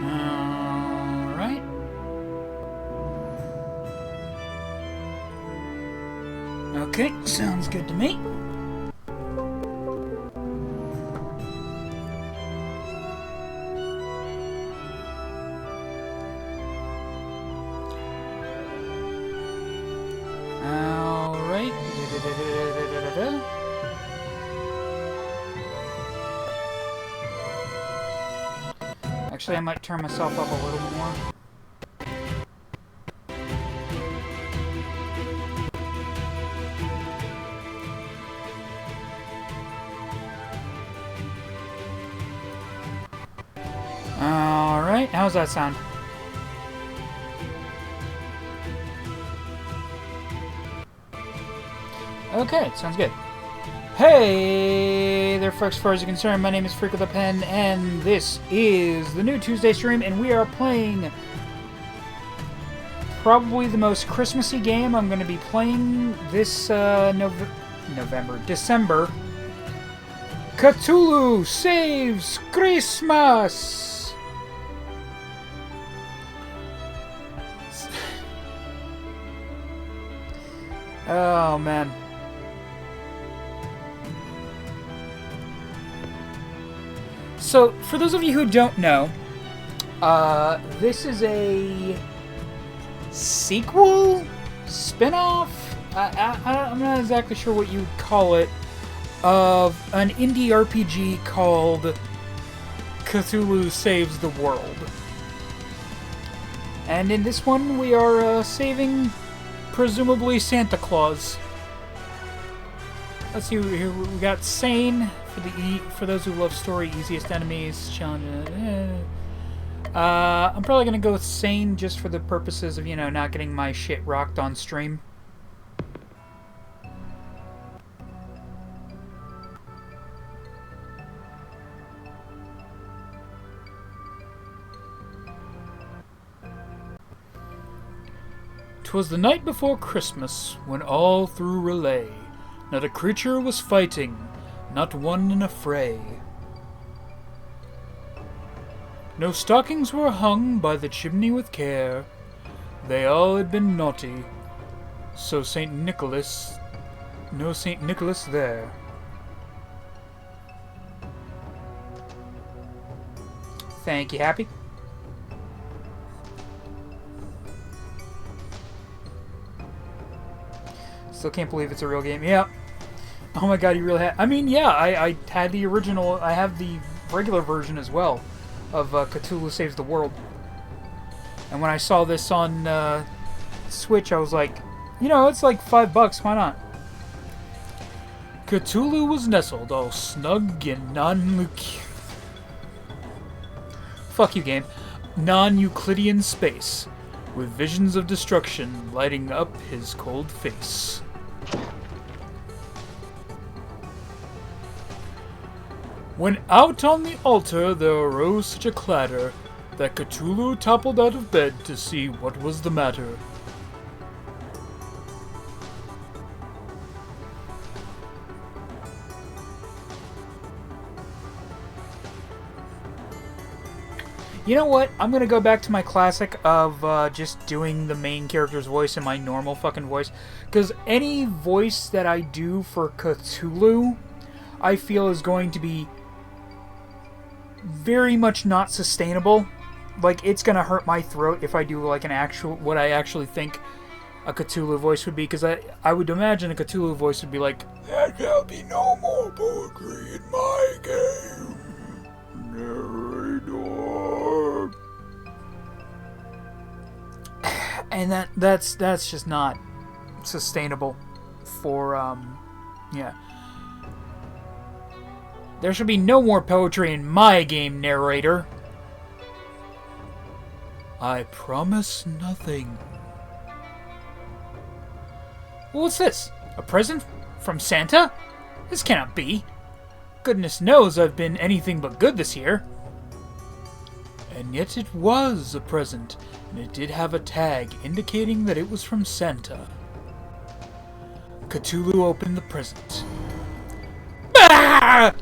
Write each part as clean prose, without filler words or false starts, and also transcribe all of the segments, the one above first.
Alright. Okay, sounds good to me. Alright. Actually, I might turn myself up a little more. Alright, how's that sound? Okay, sounds good. Hey there, folks, as far as you're concerned, my name is Freaken with a Pen, and this is the new Tuesday stream, and we are playing probably the most Christmassy game I'm going to be playing this December. Cthulhu Saves Christmas! Oh, man. So, for those of you who don't know, this is a sequel? Spin-off? I'm not exactly sure what you'd call it, of an indie RPG called Cthulhu Saves the World. And in this one, we are saving, presumably, Santa Claus. Let's see, here we got Sane, for those who love story, easiest enemies, challenges. I'm probably going to go with Sane just for the purposes of, not getting my shit rocked on stream. "'Twas the night before Christmas, when all through relay, not a creature was fighting, not one in a fray. No stockings were hung by the chimney with care, they all had been naughty, so no St. Nicholas there." Thank you, Happy. Still can't believe it's a real game. Yeah. Oh my god, you really had... I mean, yeah, I had the original... I have the regular version as well of Cthulhu Saves the World. And when I saw this on Switch, I was like, it's like $5, why not? Cthulhu was nestled all snug in Fuck you, game. Non-Euclidean space, with visions of destruction lighting up his cold face. When out on the altar there arose such a clatter that Cthulhu toppled out of bed to see what was the matter. You know what? I'm gonna go back to my classic of just doing the main character's voice in my normal fucking voice. Because any voice that I do for Cthulhu, I feel is going to be very much not sustainable. Like, it's gonna hurt my throat if I do like an actual, what I actually think a Cthulhu voice would be, because I would imagine a Cthulhu voice would be like, "There shall be no more poetry in my game, narrator." And that's just not sustainable for yeah. "There shall be no more poetry in my game, narrator." "I promise nothing." Well, what's this? A present from Santa? This cannot be. Goodness knows I've been anything but good this year. And yet it was a present, and it did have a tag indicating that it was from Santa. Cthulhu opened the present. Ah!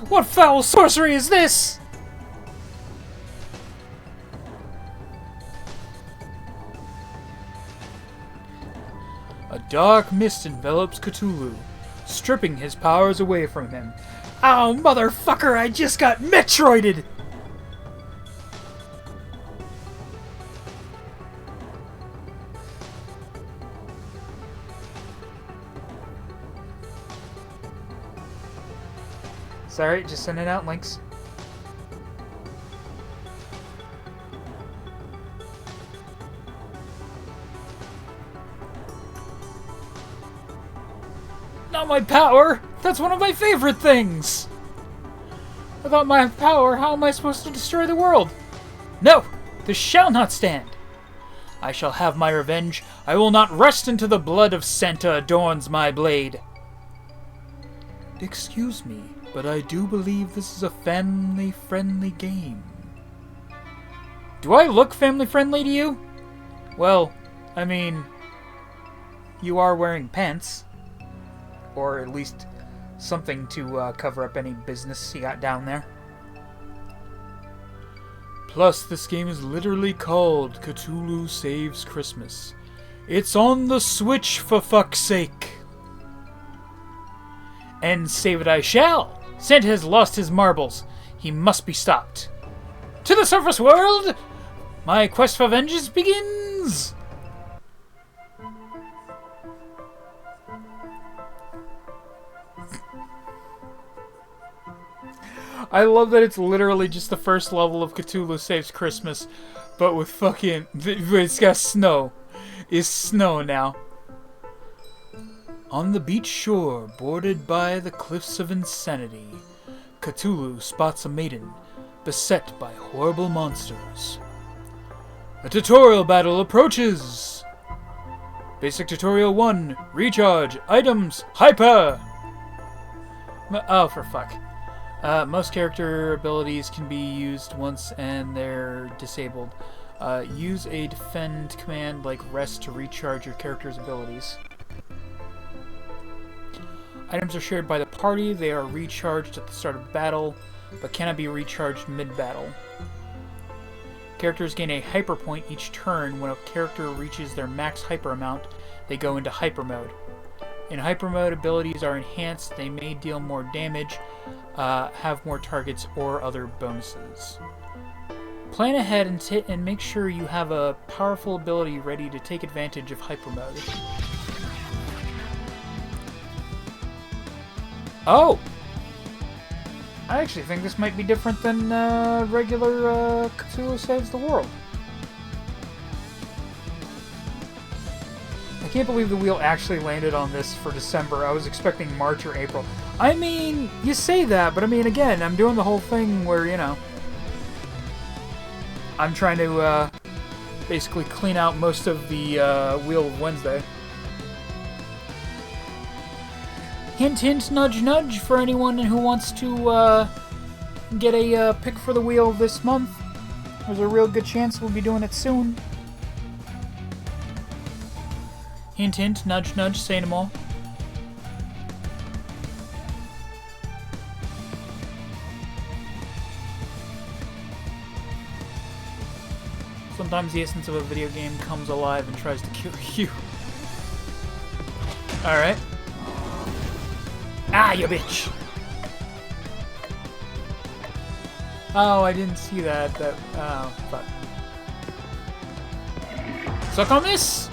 What foul sorcery is this? dark mist envelops Cthulhu, stripping his powers away from him. Oh, motherfucker, I just got Metroided! Sorry, just sending out links. Not my power! That's one of my favorite things! Without my power, how am I supposed to destroy the world? No! This shall not stand! I shall have my revenge. I will not rest until the blood of Santa adorns my blade. Excuse me, but I do believe this is a family-friendly game. Do I look family-friendly to you? Well, I mean, you are wearing pants. Or at least something to cover up any business you got down there. Plus, this game is literally called Cthulhu Saves Christmas. It's on the Switch, for fuck's sake! And save it I shall! Santa has lost his marbles. He must be stopped. To the surface world! My quest for vengeance begins! I love that it's literally just the first level of Cthulhu Saves Christmas, but with fucking... It's got snow. It's snow now. On the beach shore, bordered by the cliffs of insanity, Cthulhu spots a maiden, beset by horrible monsters. A tutorial battle approaches! Basic Tutorial 1, Recharge, Items, Hyper! Oh, for fuck. Most character abilities can be used once and they're disabled. Use a defend command like rest to recharge your character's abilities. Items are shared by the party. They are recharged at the start of battle, but cannot be recharged mid-battle. Characters gain a hyper point each turn. When a character reaches their max hyper amount, they go into hyper mode. In hyper mode, abilities are enhanced. They may deal more damage, have more targets, or other bonuses. Plan ahead and make sure you have a powerful ability ready to take advantage of hyper mode. Oh! I actually think this might be different than regular Cthulhu Saves the World. I can't believe the wheel actually landed on this for December. I was expecting March or April. I mean, you say that, but I mean, again, I'm doing the whole thing where, you know, I'm trying to basically clean out most of the Wheel of Wednesday. Hint, hint, nudge, nudge for anyone who wants to get a pick for the wheel this month. There's a real good chance we'll be doing it soon. Hint, hint, nudge, nudge, say no more. Sometimes the essence of a video game comes alive and tries to kill you. Alright. Ah, you bitch! Oh, I didn't see that. Oh, fuck. Suck on this!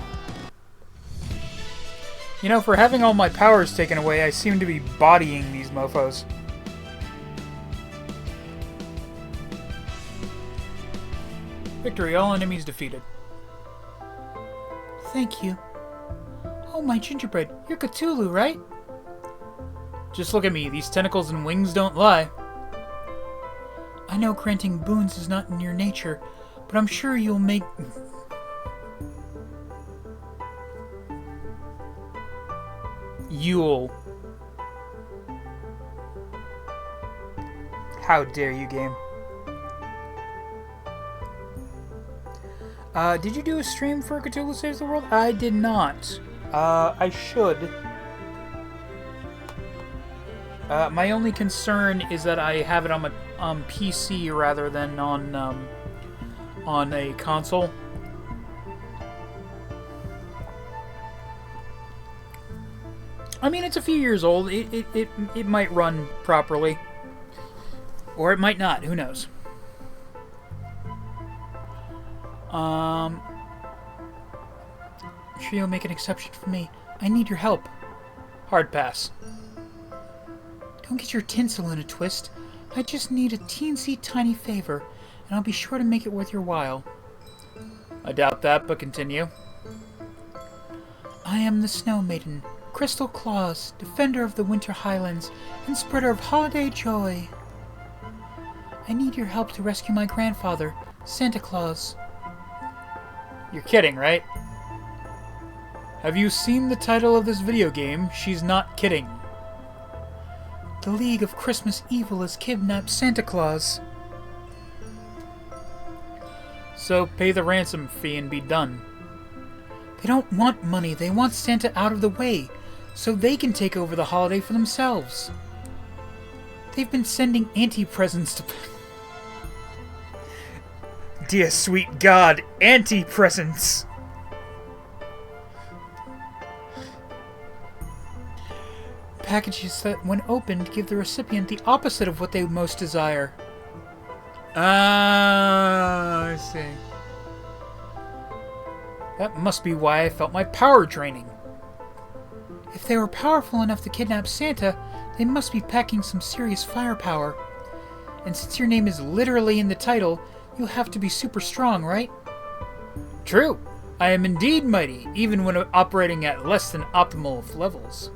You know, for having all my powers taken away, I seem to be bodying these mofos. Victory, all enemies defeated. Thank you. Oh, my gingerbread, you're Cthulhu, right? Just look at me, these tentacles and wings don't lie. I know granting boons is not in your nature, but I'm sure you'll make... Yule. How dare you, game. Did you do a stream for Cthulhu Saves the World? I did not. I should. My only concern is that I have it on my PC rather than on a console. I mean, it's a few years old. It might run properly. Or it might not. Who knows? I'm sure you'll make an exception for me. I need your help. Hard pass. Don't get your tinsel in a twist. I just need a teensy tiny favor, and I'll be sure to make it worth your while. I doubt that, but continue. I am the Snow Maiden, Crystal Claus, defender of the Winter Highlands, and spreader of holiday joy. I need your help to rescue my grandfather, Santa Claus. You're kidding, right? Have you seen the title of this video game? She's not kidding. The League of Christmas Evil has kidnapped Santa Claus. So pay the ransom fee and be done. They don't want money, they want Santa out of the way, so they can take over the holiday for themselves. They've been sending anti-presents to... Dear sweet God, anti-presents! Packages that, when opened, give the recipient the opposite of what they most desire. Ah, I see. That must be why I felt my power draining. If they were powerful enough to kidnap Santa, they must be packing some serious firepower. And since your name is literally in the title, you'll have to be super strong, right? True. I am indeed mighty, even when operating at less than optimal levels.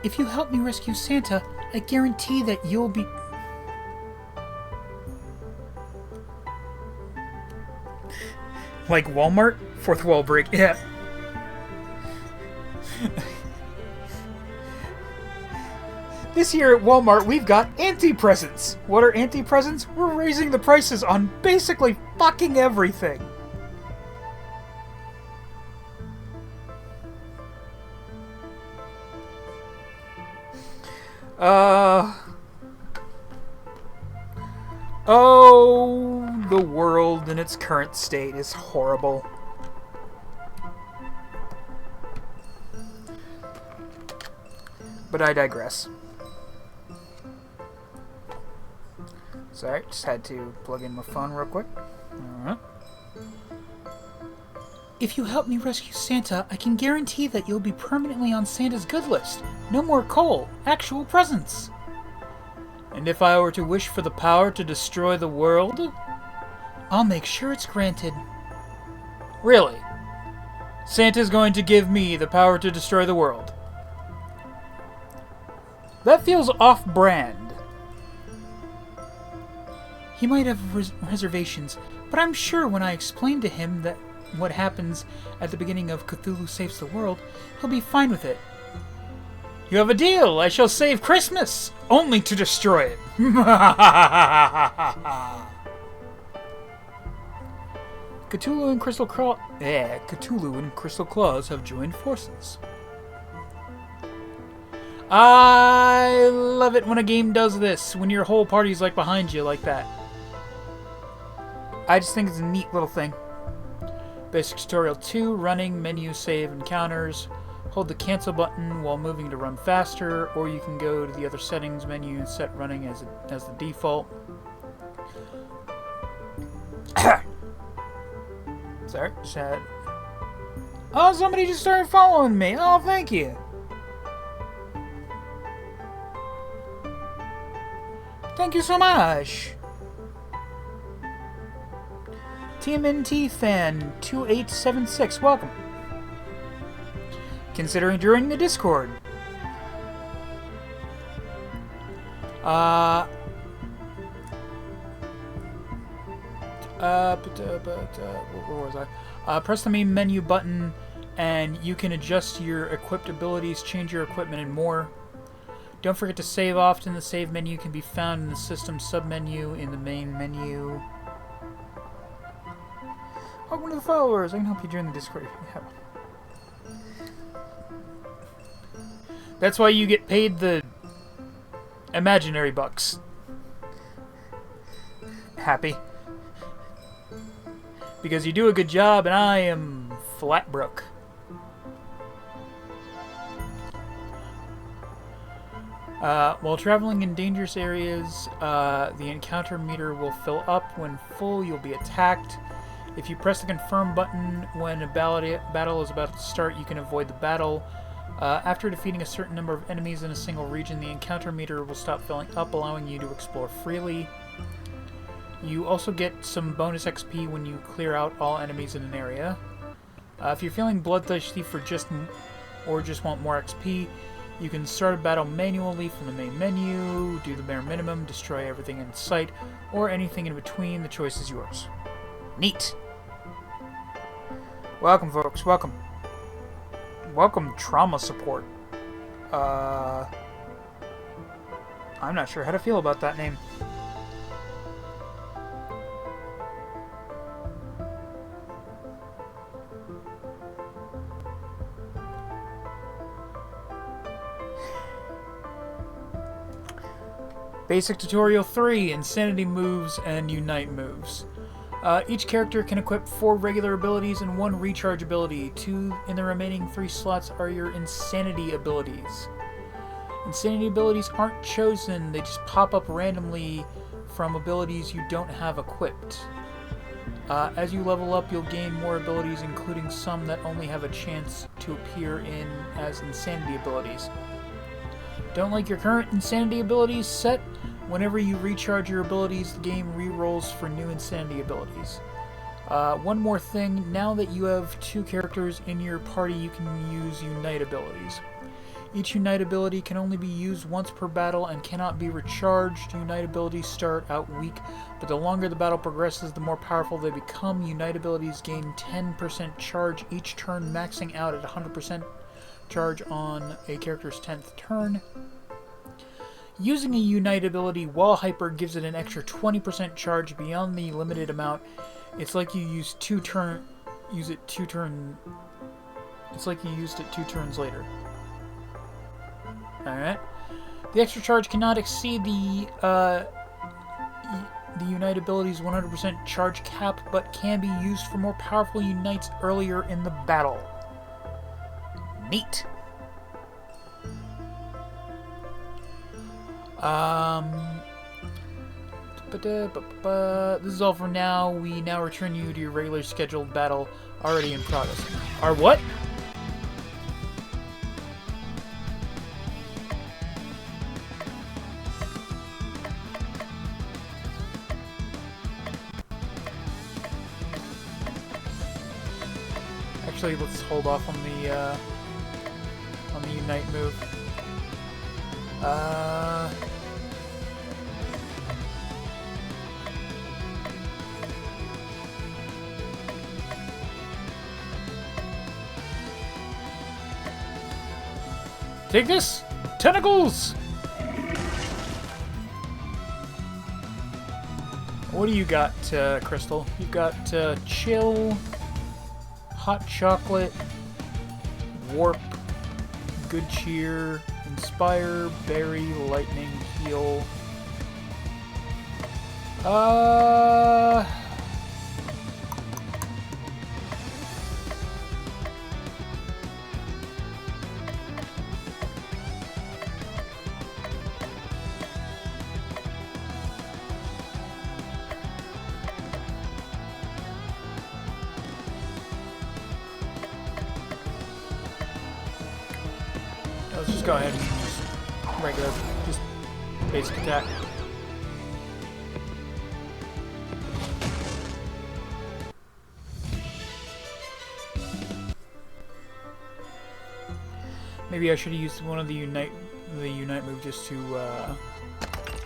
If you help me rescue Santa, I guarantee that you'll be... Like Walmart? Fourth wall break. Yeah. This year at Walmart, we've got anti-presents. What are anti-presents? We're raising the prices on basically fucking everything. Oh, the world in its current state is horrible. But I digress. Sorry, just had to plug in my phone real quick. Alright. If you help me rescue Santa, I can guarantee that you'll be permanently on Santa's good list. No more coal, actual presents. And if I were to wish for the power to destroy the world, I'll make sure it's granted. Really? Santa's going to give me the power to destroy the world. That feels off-brand. He might have reservations, but I'm sure when I explain to him that what happens at the beginning of Cthulhu Saves the World, he'll be fine with it. You have a deal! I shall save Christmas! Only to destroy it! Cthulhu and Crystal Claus have joined forces. I love it when a game does this, when your whole party's like behind you like that. I just think it's a neat little thing. Basic Tutorial 2, running, menu, save, encounters. Hold the cancel button while moving to run faster, or you can go to the other settings menu and set running as the default. Sorry, just had... Oh, somebody just started following me. Oh, thank you. Thank you so much. TMNT fan 2876, welcome. Considering joining the Discord. Where was I? Press the main menu button and you can adjust your equipped abilities, change your equipment, and more. Don't forget to save often. The save menu can be found in the system submenu in the main menu. Welcome to the followers. I can help you join the Discord if you have. That's why you get paid the imaginary bucks. Happy. Because you do a good job and I am flat broke. While traveling in dangerous areas, the encounter meter will fill up. When full, you'll be attacked. If you press the confirm button when a battle is about to start, you can avoid the battle. After defeating a certain number of enemies in a single region, the encounter meter will stop filling up, allowing you to explore freely. You also get some bonus XP when you clear out all enemies in an area. If you're feeling bloodthirsty for just want more XP, you can start a battle manually from the main menu, do the bare minimum, destroy everything in sight, or anything in between. The choice is yours. Neat! Welcome, folks. Welcome. Welcome, trauma support. I'm not sure how to feel about that name. Basic Tutorial 3, Insanity moves and Unite moves. Each character can equip 4 regular abilities and 1 recharge ability. 2 in the remaining 3 slots are your Insanity abilities. Insanity abilities aren't chosen, they just pop up randomly from abilities you don't have equipped. As you level up, you'll gain more abilities, including some that only have a chance to appear as Insanity abilities. Don't like your current Insanity abilities set? Whenever you recharge your abilities, the game re-rolls for new Insanity abilities. One more thing, now that you have 2 characters in your party, you can use Unite abilities. Each Unite ability can only be used once per battle and cannot be recharged. Unite abilities start out weak, but the longer the battle progresses, the more powerful they become. Unite abilities gain 10% charge each turn, maxing out at 100% charge on a character's 10th turn. Using a Unite ability while hyper gives it an extra 20% charge beyond the limited amount. It's like you used it 2 turns later. Alright. The extra charge cannot exceed the Unite ability's 100% charge cap, but can be used for more powerful Unites earlier in the battle. Neat. This is all for now. We now return you to your regular scheduled battle already in progress. Our what? Actually, let's hold off on the Unite move. Take this! Tentacles! What do you got, Crystal? You've got Chill, Hot Chocolate, Warp, Good Cheer, Inspire, Berry, Lightning, Heal. Let's just go ahead and just regular, just basic attack. Maybe I should have used one of the Unite move just to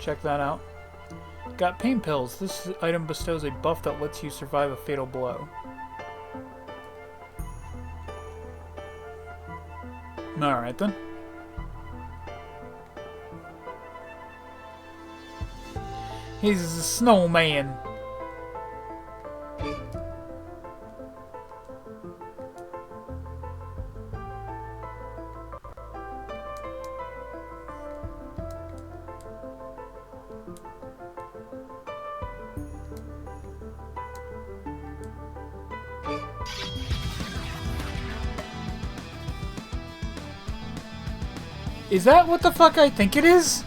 check that out. Got pain pills. This item bestows a buff that lets you survive a fatal blow. Alright then. He's a snowman. Is that what the fuck I think it is?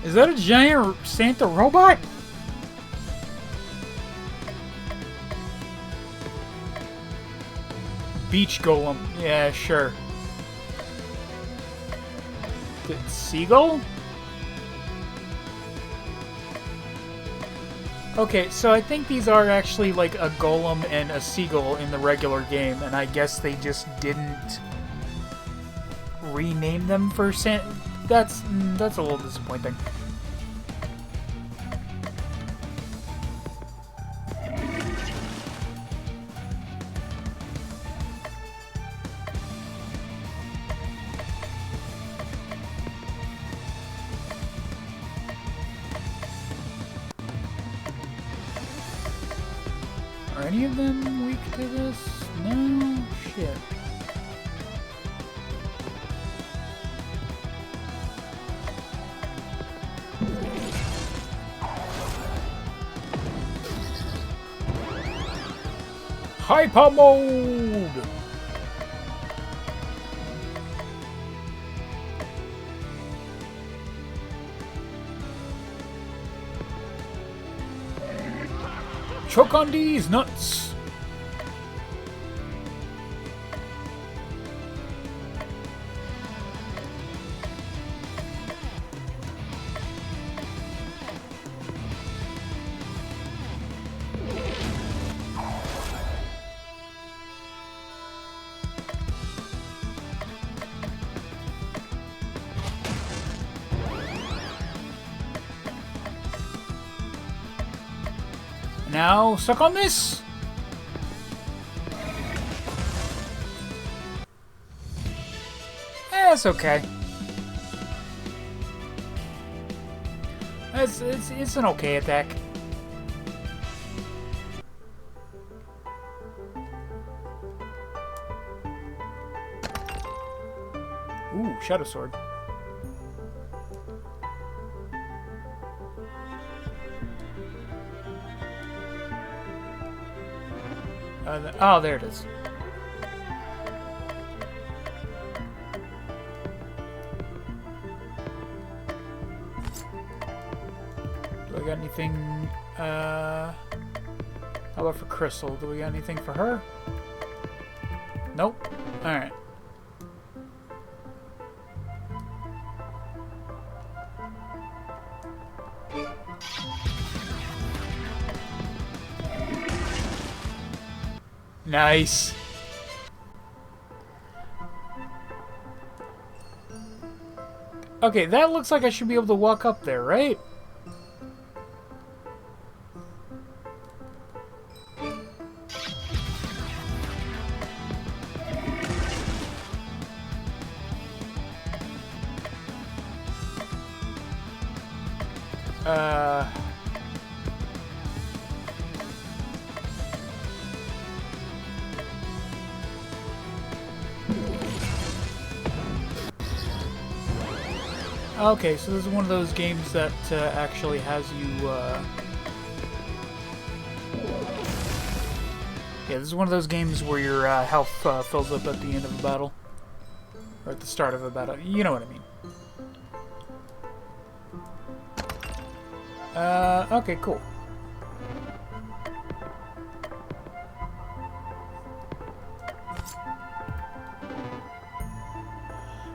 Is that a giant Santa robot? Beach golem. Yeah, sure. Seagull? Okay, so I think these are actually like a golem and a seagull in the regular game, and I guess they just didn't rename them for That's a little disappointing. Are any of them weak to this? No? Shit. Hyper mode! Choke on these nuts! Now, suck on this! It's okay. It's an okay attack. Ooh, Shadow Sword. Oh, there it is. Do I got anything? How about for Crystal? Do we got anything for her? Nope. Alright. Nice. Okay, that looks like I should be able to walk up there, right? Okay, so this is one of those games that actually has you, yeah, this is one of those games where your health fills up at the end of a battle. Or at the start of a battle. You know what I mean. Okay, cool.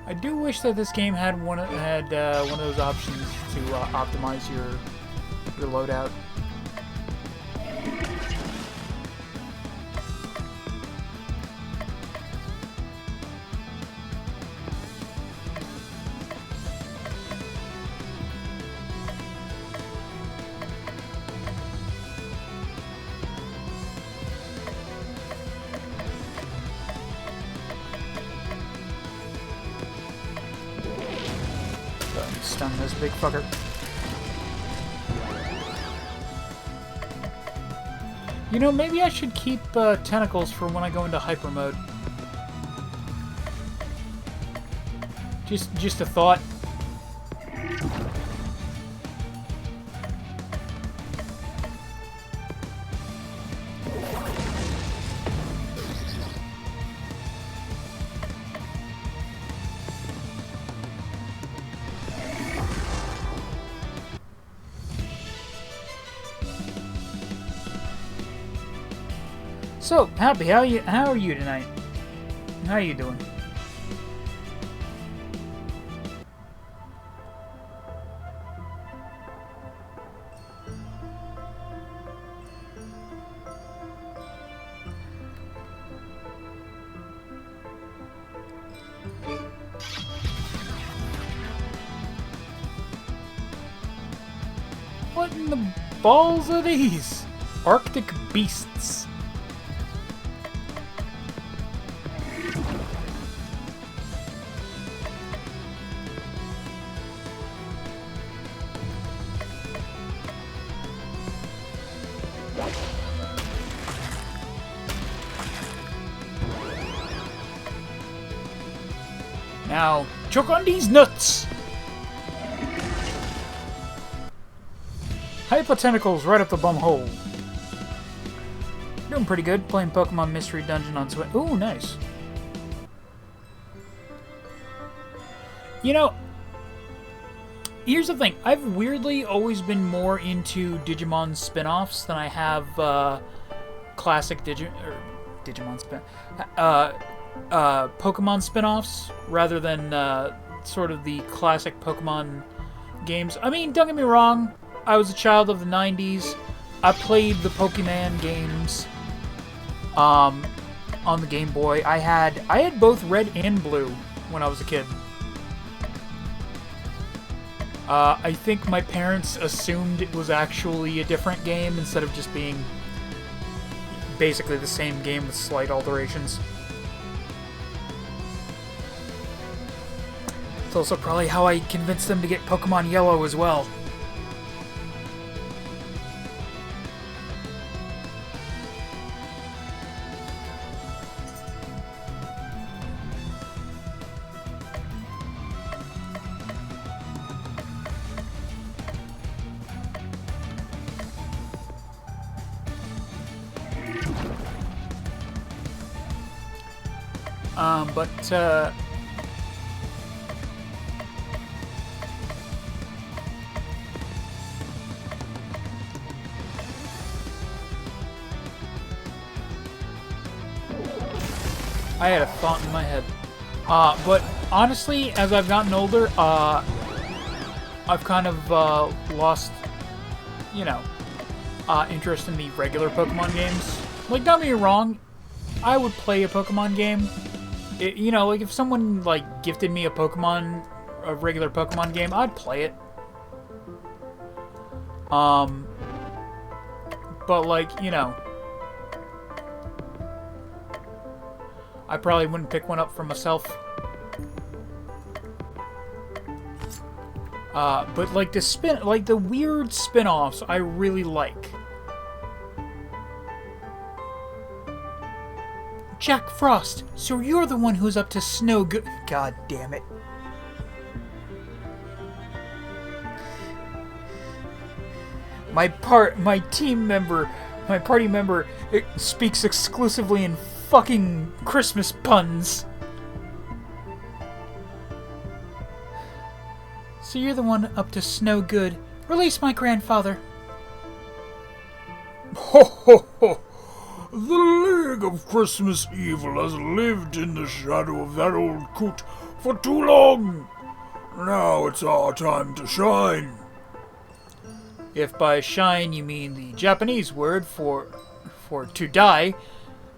I do wish that this game had one of those options to optimize your loadout. Stun this big fucker. You know, maybe I should keep tentacles for when I go into hyper mode. Just a thought. So, Happy, how are you tonight? How are you doing? What in the balls are these? Arctic beasts. Now, choke on these nuts! Hyper tentacles right up the bum hole. Doing pretty good, playing Pokemon Mystery Dungeon on Switch. Ooh, nice. You know, here's the thing. I've weirdly always been more into Digimon spin-offs than I have classic Digimon Pokemon spin-offs, rather than sort of the classic Pokemon games. I mean, don't get me wrong, I was a child of the 90s. I played the Pokemon games on the Game Boy. I had both red and blue when I was a kid. I think my parents assumed it was actually a different game instead of just being basically the same game with slight alterations. It's also probably how I convinced them to get Pokemon Yellow as well. I had a thought in my head. But honestly, as I've gotten older, I've kind of lost, interest in the regular Pokemon games. Like, don't get me wrong, I would play a Pokemon game. Like if someone gifted me a regular Pokemon game, I'd play it. But I probably wouldn't pick one up for myself. But the weird spin-offs I really like. Jack Frost, so you're the one who's up to snow good. God damn it. My party member, it speaks exclusively in fucking Christmas puns. So you're the one up to snow good. Release my grandfather. Ho ho ho! The League of Christmas Evil has lived in the shadow of that old coot for too long. Now it's our time to shine. If by shine you mean the Japanese word for to die,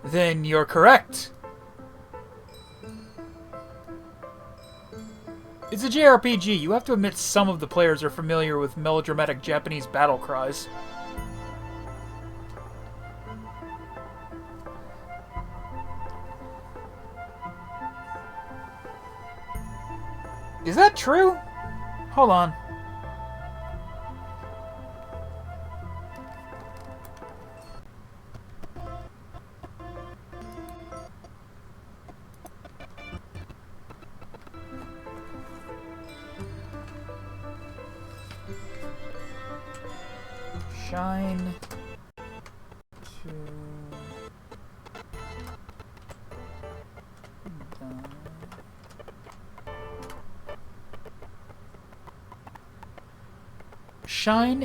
then you're correct. It's a JRPG. You have to admit some of the players are familiar with melodramatic Japanese battle cries. Is that true? Hold on. Shine to Shine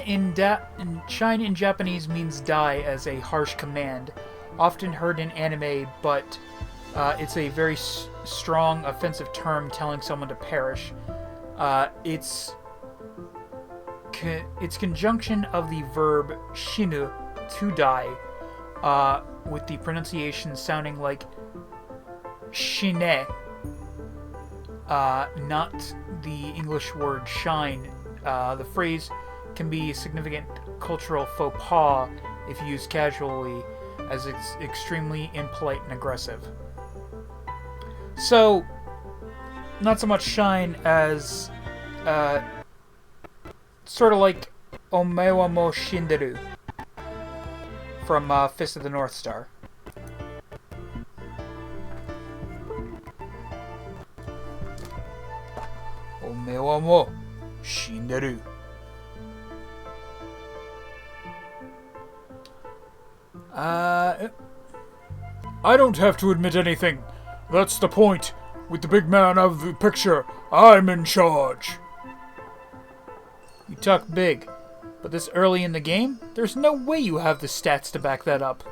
in Japanese means die as a harsh command. often heard in anime, but it's a very strong offensive term telling someone to perish. It's conjunction of the verb shinu, to die, with the pronunciation sounding like shine, not the English word shine. The phrase can be a significant cultural faux pas if used casually, as it's extremely impolite and aggressive. So, not so much shine as sort of like Omewa mo Shinderu from Fist of the North Star. Omewa mo Shinderu. I don't have to admit anything. That's the point. With the big man of the picture, I'm in charge. You talk big, but this early in the game, there's no way you have the stats to back that up.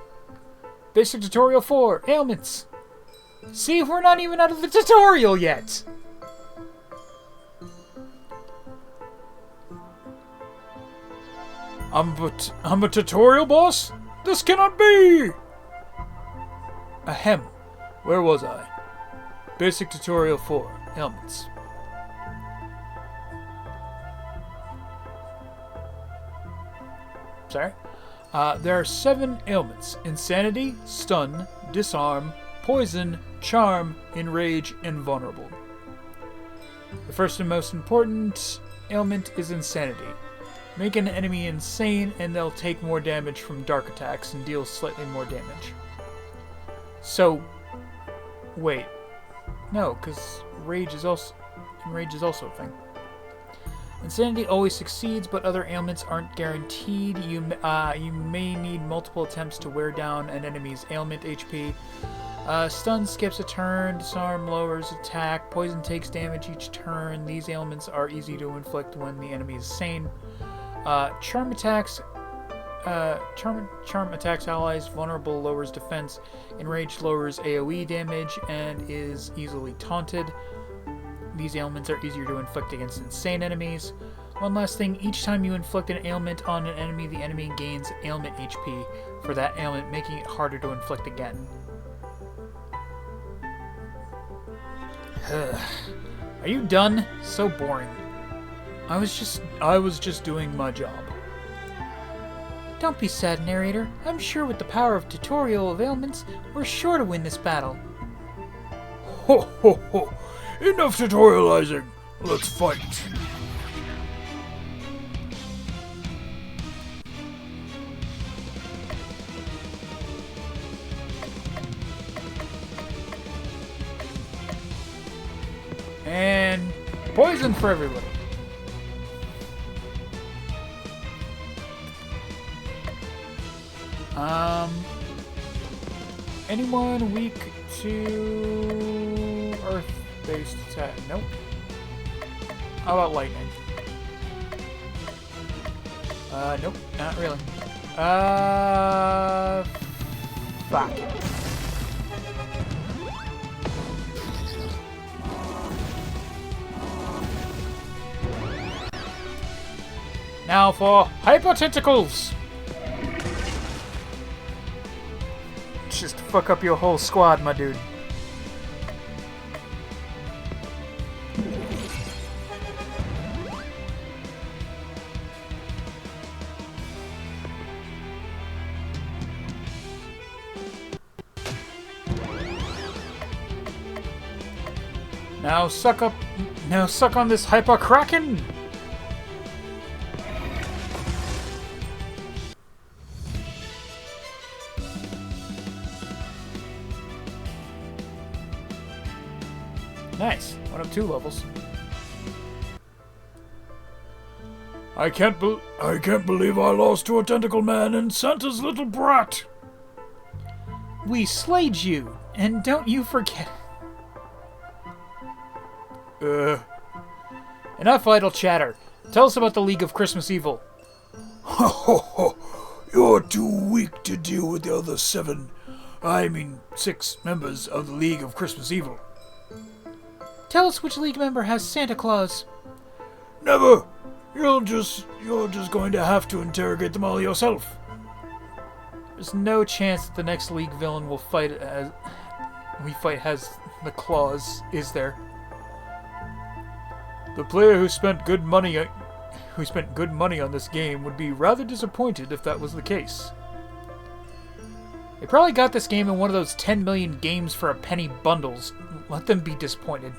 Basic Tutorial 4, Ailments. See, we're not even out of the tutorial yet! I'm a tutorial boss? This cannot be! Ahem. Where was I? Basic Tutorial 4, Ailments. Sorry. There are 7 ailments: insanity, stun, disarm, poison, charm, enrage, and vulnerable. The first and most important ailment is insanity. Make an enemy insane and they'll take more damage from dark attacks and deal slightly more damage. So, wait. No, because enrage is also a thing. Insanity always succeeds, but other ailments aren't guaranteed. You may need multiple attempts to wear down an enemy's ailment HP. Stun skips a turn. Disarm lowers attack. Poison takes damage each turn. These ailments are easy to inflict when the enemy is sane. Charm attacks allies. Vulnerable lowers defense. Enraged lowers AoE damage and is easily taunted. These ailments are easier to inflict against insane enemies. One last thing, each time you inflict an ailment on an enemy, the enemy gains ailment HP for that ailment, making it harder to inflict again. Are you done? So boring. I was just doing my job. Don't be sad, narrator. I'm sure with the power of tutorial of ailments, we're sure to win this battle. Ho ho ho! Enough tutorializing! Let's fight! And poison for everybody. Anyone weak to earth-based attack? Nope. How about lightning? Nope, not really. Fuck. Now for hyper tentacles. Just fuck up your whole squad, my dude. Now suck on this hyper kraken. Nice. Went up 2 levels. I can't believe I lost to a tentacle man and Santa's little brat. We slayed you, and don't you forget. Enough idle chatter. Tell us about the League of Christmas Evil. Ho ho ho! You're too weak to deal with the other 7. I mean 6 members of the League of Christmas Evil. Tell us which League member has Santa Claus. Never! You're just going to have to interrogate them all yourself. There's no chance that the next League villain we fight has the Claus, is there? The player who spent good money on this game would be rather disappointed if that was the case. They probably got this game in one of those 10 million games for a penny bundles. Let them be disappointed.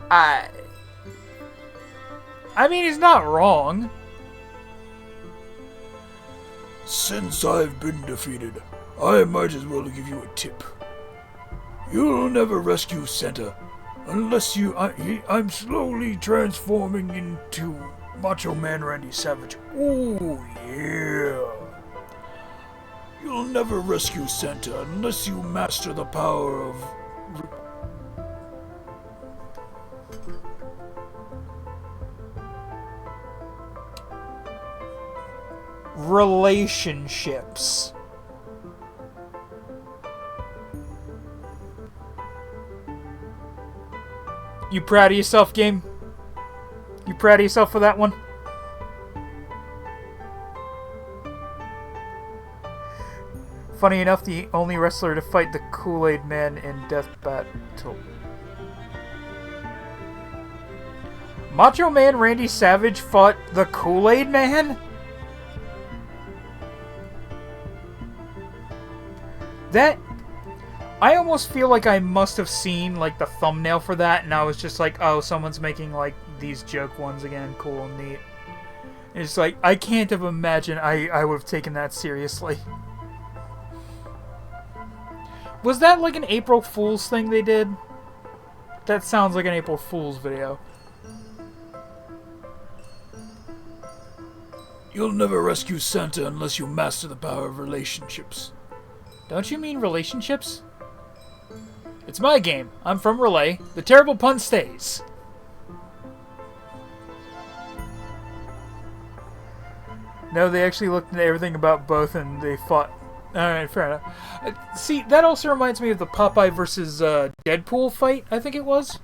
I mean, he's not wrong. Since I've been defeated, I might as well give you a tip. You'll never rescue Santa unless I'm slowly transforming into Macho Man Randy Savage. Ooh, yeah. You'll never rescue Santa unless you master the power of... relationships. You proud of yourself, game? You proud of yourself for that one? Funny enough, the only wrestler to fight the Kool-Aid Man in Death Battle. Macho Man Randy Savage fought the Kool-Aid Man? That... I almost feel like I must have seen, like, the thumbnail for that, and I was just like, oh, someone's making, like, these joke ones again, cool and neat. And it's like, I can't have imagined I would have taken that seriously. Was that, like, an April Fool's thing they did? That sounds like an April Fool's video. You'll never rescue Santa unless you master the power of relationships. Don't you mean relationships? It's my game. I'm from Relay. The terrible pun stays. No, they actually looked into everything about both and they fought. Alright, fair enough. See, that also reminds me of the Popeye versus Deadpool fight, I think it was.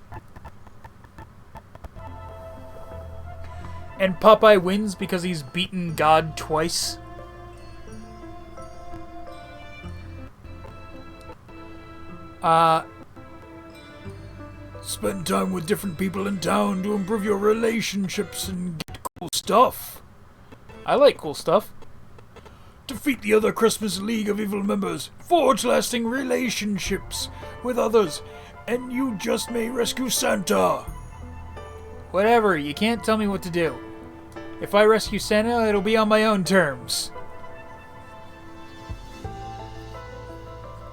And Popeye wins because he's beaten God twice. Spend time with different people in town to improve your relationships and get cool stuff. I like cool stuff. Defeat the other Christmas League of Evil members. Forge lasting relationships with others. And you just may rescue Santa. Whatever, you can't tell me what to do. If I rescue Santa, it'll be on my own terms.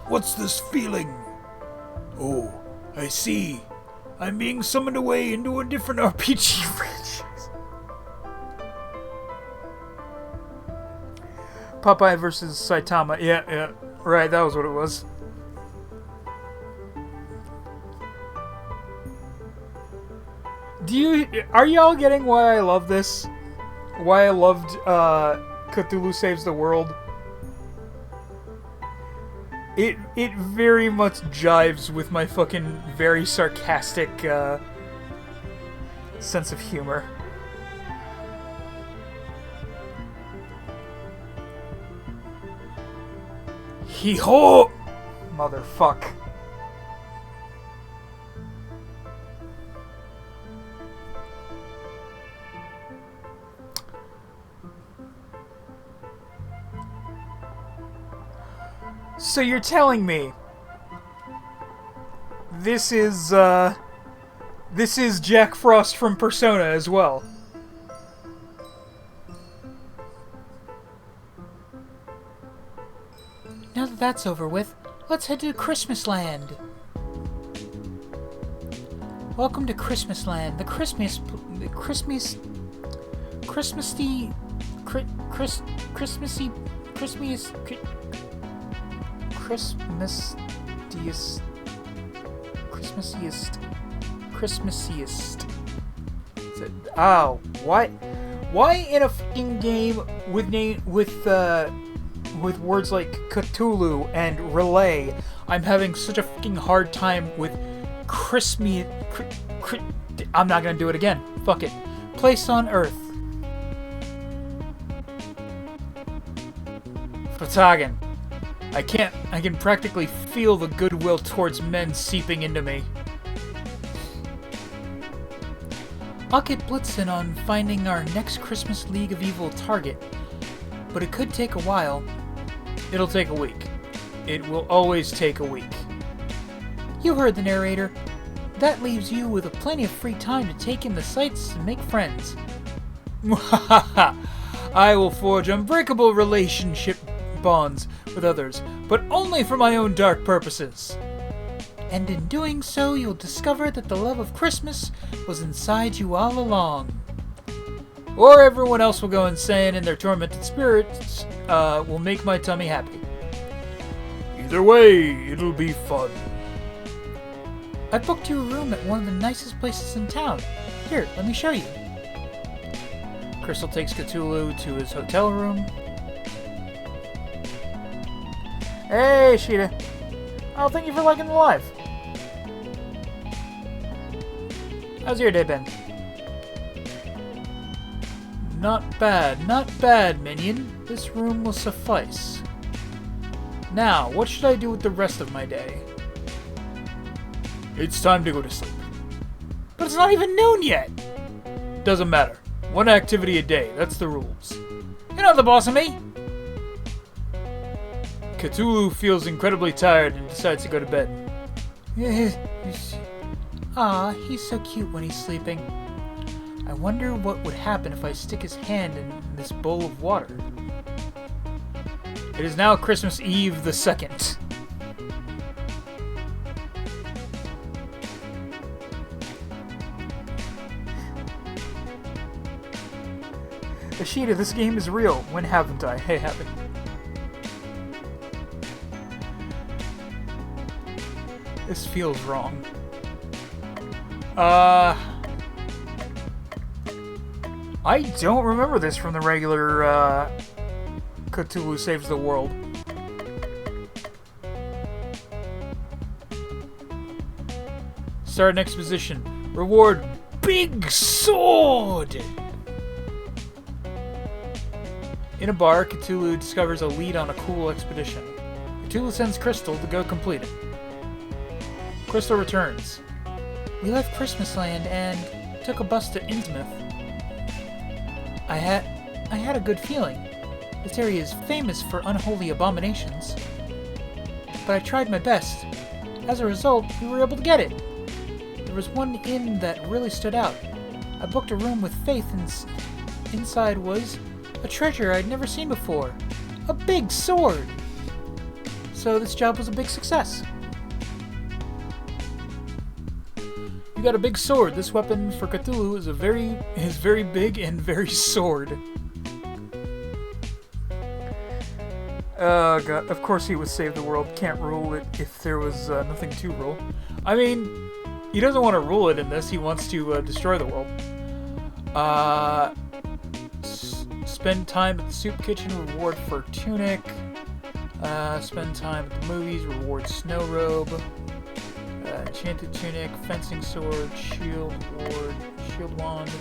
What's this feeling? Oh, I see. I'm being summoned away into a different RPG franchise. Popeye versus Saitama. Yeah. Right, that was what it was. Are y'all getting why I love this? Why I loved Cthulhu Saves the World? It very much jives with my fucking very sarcastic sense of humor. Hee-haw! Motherfuck. So you're telling me this is Jack Frost from Persona as well? Now that that's over with, let's head to Christmas Land. Welcome to Christmas Land, the Christmassy, Christmassiest. Ow! Why in a fucking game with with words like Cthulhu and relay, I'm having such a fucking hard time with crispy. I'm not gonna do it again. Fuck it. Place on Earth. Fatagan. I can practically feel the goodwill towards men seeping into me. I'll get blitzing on finding our next Christmas League of Evil target, but it could take a while. It'll take a week. It will always take a week. You heard the narrator. That leaves you with plenty of free time to take in the sights and make friends. I will forge unbreakable relationship bonds with others, but only for my own dark purposes. And in doing so, you'll discover that the love of Christmas was inside you all along. Or everyone else will go insane and their tormented spirits will make my tummy happy. Either way, it'll be fun. I booked you a room at one of the nicest places in town. Here, let me show you. Crystal takes Cthulhu to his hotel room. Hey, Sheeta. Oh, thank you for liking the live. How's your day been? Not bad, minion. This room will suffice. Now, what should I do with the rest of my day? It's time to go to sleep. But it's not even noon yet! Doesn't matter. One activity a day, that's the rules. You're not the boss of me! Cthulhu feels incredibly tired and decides to go to bed. Ah, he's so cute when he's sleeping. I wonder what would happen if I stick his hand in this bowl of water. It is now Christmas Eve the 2nd. Ashita, this game is real. When haven't I? Hey, haven't. This feels wrong. I don't remember this from the regular, Cthulhu Saves the World. Start an exposition. Reward Big Sword! In a bar, Cthulhu discovers a lead on a cool expedition. Cthulhu sends Crystal to go complete it. Crystal returns. We left Christmasland and took a bus to Innsmouth. I had a good feeling. This area is famous for unholy abominations. But I tried my best. As a result, we were able to get it. There was one inn that really stood out. I booked a room with Faith, and inside was a treasure I'd never seen before. A big sword! So this job was a big success. You got a big sword. This weapon for Cthulhu is very big and very sword. Oh god, of course he would save the world. Can't rule it if there was nothing to rule. I mean, he doesn't want to rule it in this. He wants to destroy the world. Spend time at the soup kitchen, reward for tunic. Spend time at the movies, reward snow robe. Enchanted tunic, fencing sword, shield ward, shield wand.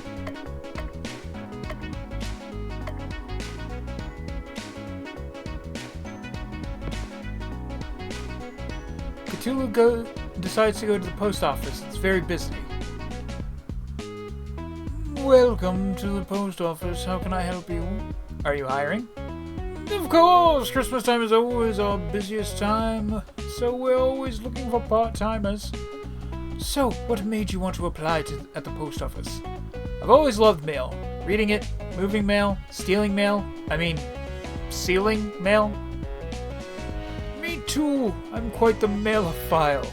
Cthulhu decides to go to the post office. It's very busy. Welcome to the post office. How can I help you? Are you hiring? Of course! Christmas time is always our busiest time, so we're always looking for part-timers. So, what made you want to apply at the post office? I've always loved mail. Reading it, moving mail, stealing mail. Sealing mail. Me too! I'm quite the mailophile.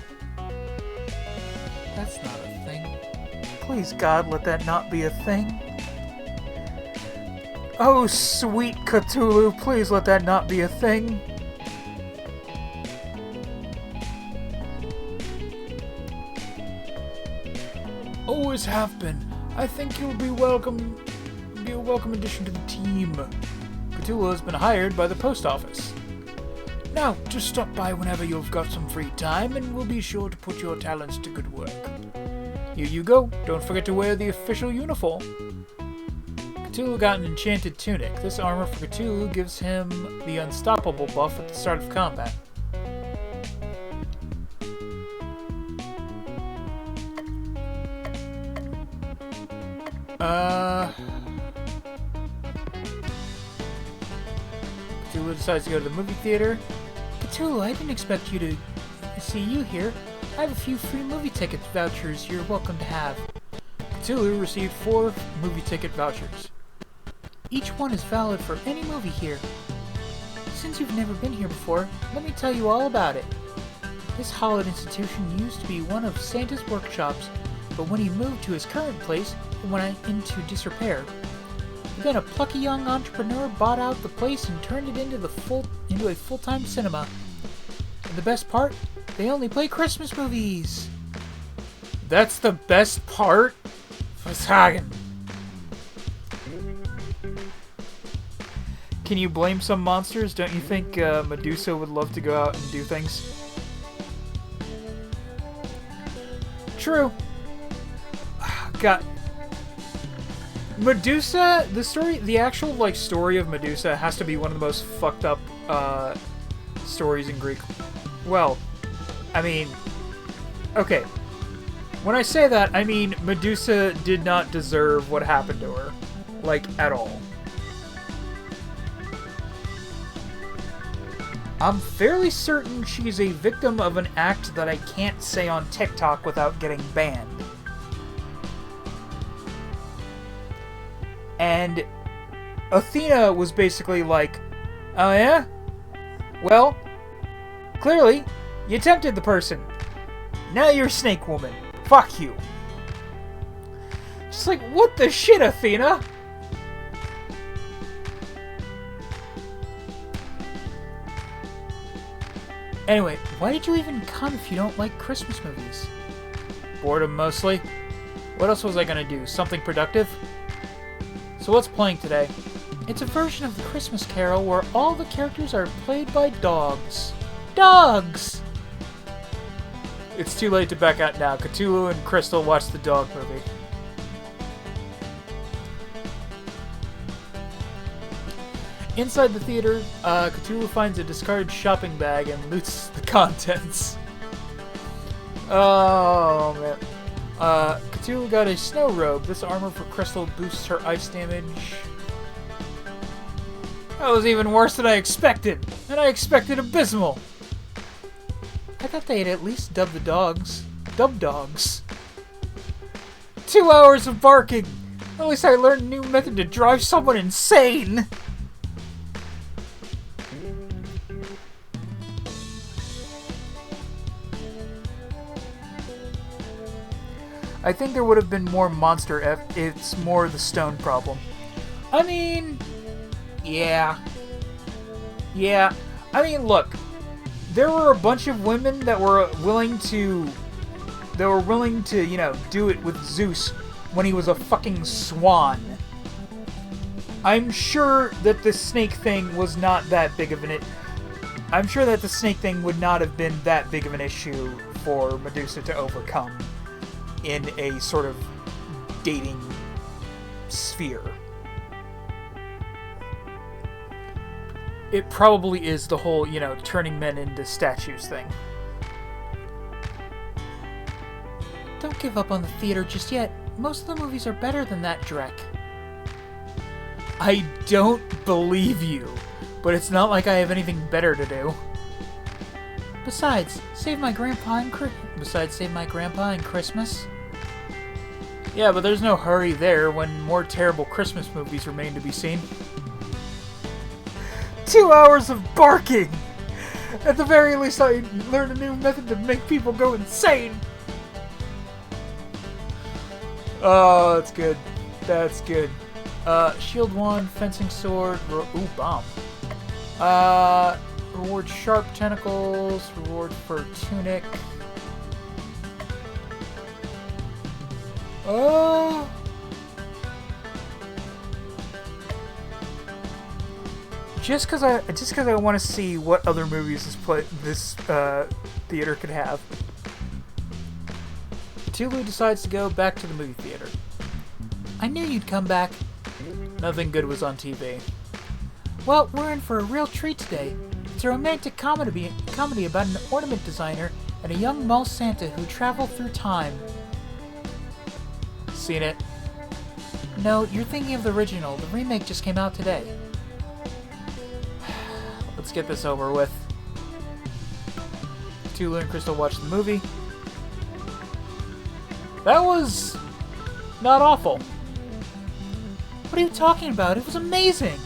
That's not a thing. Please, God, let that not be a thing. Oh, sweet Cthulhu, please let that not be a thing. Always have been. I think you'll be a welcome addition to the team. Cthulhu has been hired by the post office. Now, just stop by whenever you've got some free time, and we'll be sure to put your talents to good work. Here you go. Don't forget to wear the official uniform. Cthulhu got an enchanted tunic. This armor for Cthulhu gives him the unstoppable buff at the start of combat. Cthulhu decides to go to the movie theater. Cthulhu, I didn't expect you to see you here. I have a few free movie ticket vouchers you're welcome to have. Cthulhu received 4 movie ticket vouchers. Each one is valid for any movie here. Since you've never been here before, let me tell you all about it. This hallowed institution used to be one of Santa's workshops, but when he moved to his current place, it went into disrepair. Then a plucky young entrepreneur bought out the place and turned it into a full-time cinema. And the best part? They only play Christmas movies. That's the best part? Versagen. Can you blame some monsters? Don't you think Medusa would love to go out and do things? True. God. Medusa, the actual story of Medusa has to be one of the most fucked up stories in Greek. Well, I mean, okay. When I say that, I mean Medusa did not deserve what happened to her, at all. I'm fairly certain she's a victim of an act that I can't say on TikTok without getting banned. And Athena was basically like, oh yeah? Well, clearly, you tempted the person. Now you're Snake Woman. Fuck you. Just what the shit, Athena? Anyway, why did you even come if you don't like Christmas movies? Boredom, mostly. What else was I gonna do? Something productive? So what's playing today? It's a version of the Christmas Carol where all the characters are played by dogs. Dogs! It's too late to back out now. Cthulhu and Crystal watch the dog movie. Inside the theater, Cthulhu finds a discarded shopping bag and loots the contents. Oh, man. Cthulhu got a snow robe. This armor for Crystal boosts her ice damage. That was even worse than I expected. And I expected abysmal. I thought they'd at least dub the dogs. Dub dogs. 2 hours of barking. At least I learned a new method to drive someone insane. I think there would have been more monster it's more the stone problem. I mean, yeah. Yeah. I mean, look. There were a bunch of women that were willing to, do it with Zeus when he was a fucking swan. I'm sure that the snake thing was not that big of I'm sure that the snake thing would not have been that big of an issue for Medusa to overcome in a sort of dating sphere. It probably is the whole, turning men into statues thing. Don't give up on the theater just yet. Most of the movies are better than that, Drek. I don't believe you, but it's not like I have anything better to do. Besides, save my grandpa and Christmas. Yeah, but there's no hurry there when more terrible Christmas movies remain to be seen. 2 hours of barking! At the very least, I learned a new method to make people go insane! Oh, that's good. That's good. Shield wand, fencing sword, ooh, bomb. Reward sharp tentacles, reward for tunic. just because I want to see what other movies this theater could have. Cthulhu decides to go back to the movie theater. I knew you'd come back. Nothing good was on TV. Well, we're in for a real treat today. It's a romantic comedy about an ornament designer and a young mall Santa who travel through time. Seen it? No, you're thinking of the original. The remake just came out today. Let's get this over with. Cthulhu and Crystal watched the movie. That was not awful. What are you talking about? It was amazing!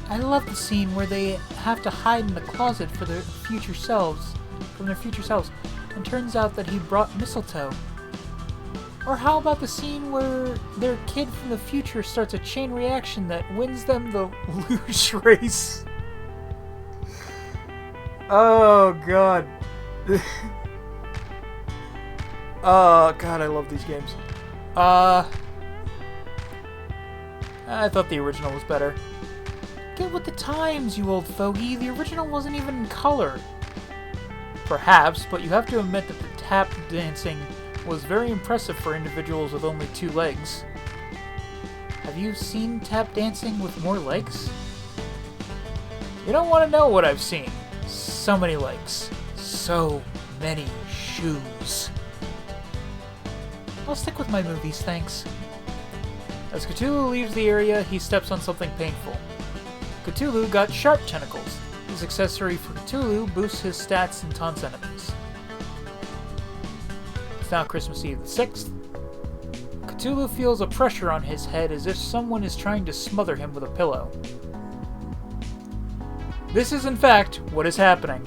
I love the scene where they have to hide in the closet from their future selves, and turns out that he brought mistletoe. Or how about the scene where their kid from the future starts a chain reaction that wins them the luge race? Oh, God. Oh, God, I love these games. I thought the original was better. Get with the times, you old fogey. The original wasn't even in color. Perhaps, but you have to admit that the tap dancing was very impressive for individuals with only 2 legs. Have you seen tap dancing with more legs? You don't want to know what I've seen. So many legs. So many shoes. I'll stick with my movies, thanks. As Cthulhu leaves the area, he steps on something painful. Cthulhu got sharp tentacles. His accessory for Cthulhu boosts his stats and taunts enemies. It's now Christmas Eve the 6th. Cthulhu feels a pressure on his head as if someone is trying to smother him with a pillow. This is in fact what is happening.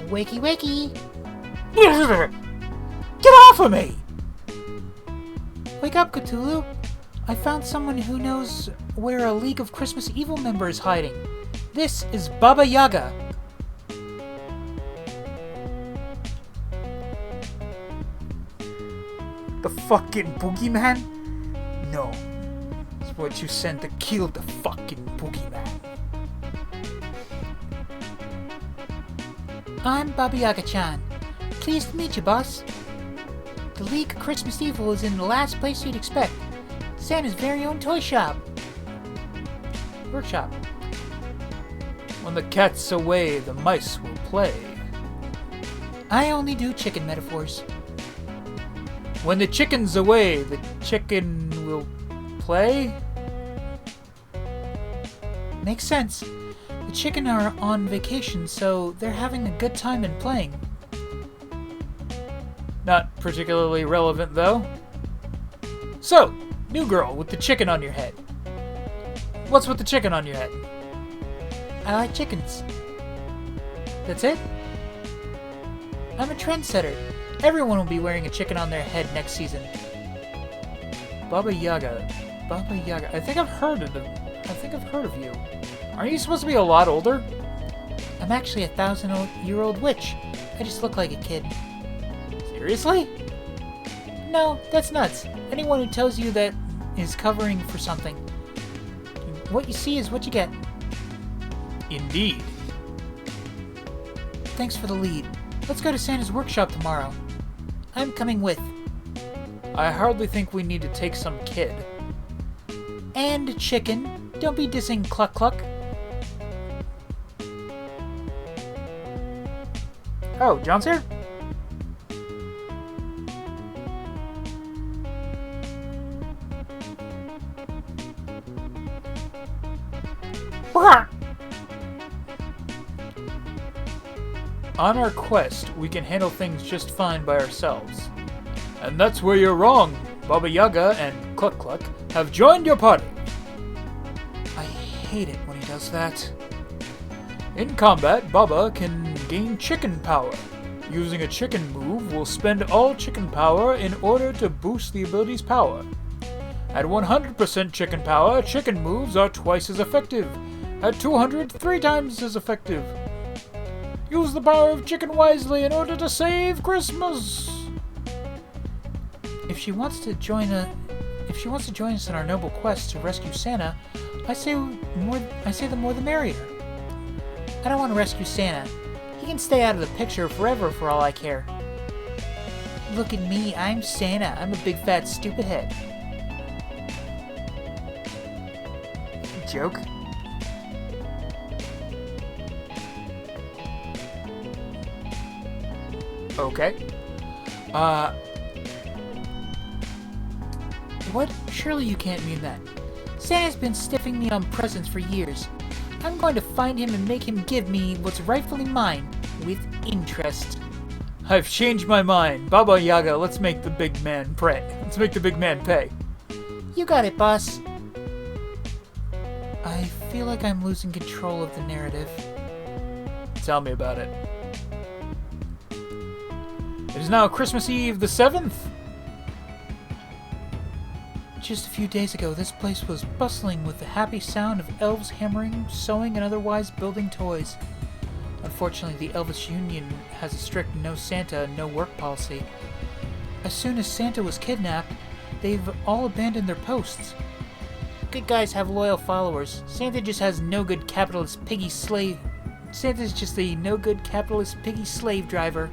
Wakey wakey! Get off of me! Wake up, Cthulhu! I found someone who knows where a League of Christmas Evil member is hiding. This is Baba Yaga. The fucking boogeyman? No. It's what you sent to kill the fucking boogeyman. I'm Baba Yaga-chan. Pleased to meet you, boss. The League of Christmas Evil is in the last place you'd expect. Santa's very own toy shop. Workshop. When the cat's away, the mice will play. I only do chicken metaphors. When the chicken's away, the chicken will play? Makes sense. The chicken are on vacation, so they're having a good time and playing. Not particularly relevant, though. So, new girl with the chicken on your head. What's with the chicken on your head? I like chickens. That's it? I'm a trendsetter. Everyone will be wearing a chicken on their head next season. Baba Yaga. Baba Yaga. I think I've heard of you. Aren't you supposed to be a lot older? I'm actually a 1,000-year-old witch. I just look like a kid. Seriously? No, that's nuts. Anyone who tells you that is covering for something. What you see is what you get. Indeed. Thanks for the lead. Let's go to Santa's workshop tomorrow. I'm coming with. I hardly think we need to take some kid. And chicken. Don't be dissing Cluck Cluck. Oh, John's here? On our quest, we can handle things just fine by ourselves. And that's where you're wrong. Baba Yaga and Cluck Cluck have joined your party. I hate it when he does that. In combat, Baba can gain chicken power. Using a chicken move will spend all chicken power in order to boost the ability's power. At 100% chicken power, chicken moves are twice as effective. At 200, 3 times as effective. Use the power of chicken wisely in order to save Christmas. If she wants to join if she wants to join us in our noble quest to rescue Santa, I say the more the merrier. I don't want to rescue Santa. He can stay out of the picture forever for all I care. Look at me, I'm Santa. I'm a big fat stupid head. Joke. Okay. What? Surely you can't mean that. Santa's been stiffing me on presents for years. I'm going to find him and make him give me what's rightfully mine, with interest. I've changed my mind. Baba Yaga, let's make the big man pray. Let's make the big man pay. You got it, boss. I feel like I'm losing control of the narrative. Tell me about it. It is now Christmas Eve the 7th. Just a few days ago, this place was bustling with the happy sound of elves hammering, sewing, and otherwise building toys. Unfortunately, the Elvish Union has a strict no Santa, no work policy. As soon as Santa was kidnapped, they've all abandoned their posts. Good guys have loyal followers. Santa just has no good capitalist piggy slave. Santa's just a no good capitalist piggy slave driver.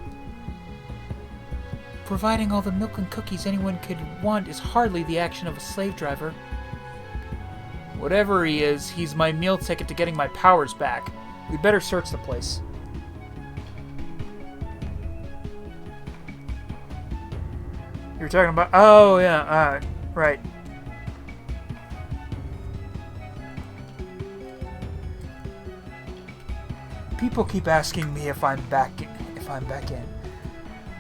Providing all the milk and cookies anyone could want is hardly the action of a slave driver. Whatever he is, he's my meal ticket to getting my powers back. We better search the place. You're talking about... Oh, yeah, right. People keep asking me if I'm back in.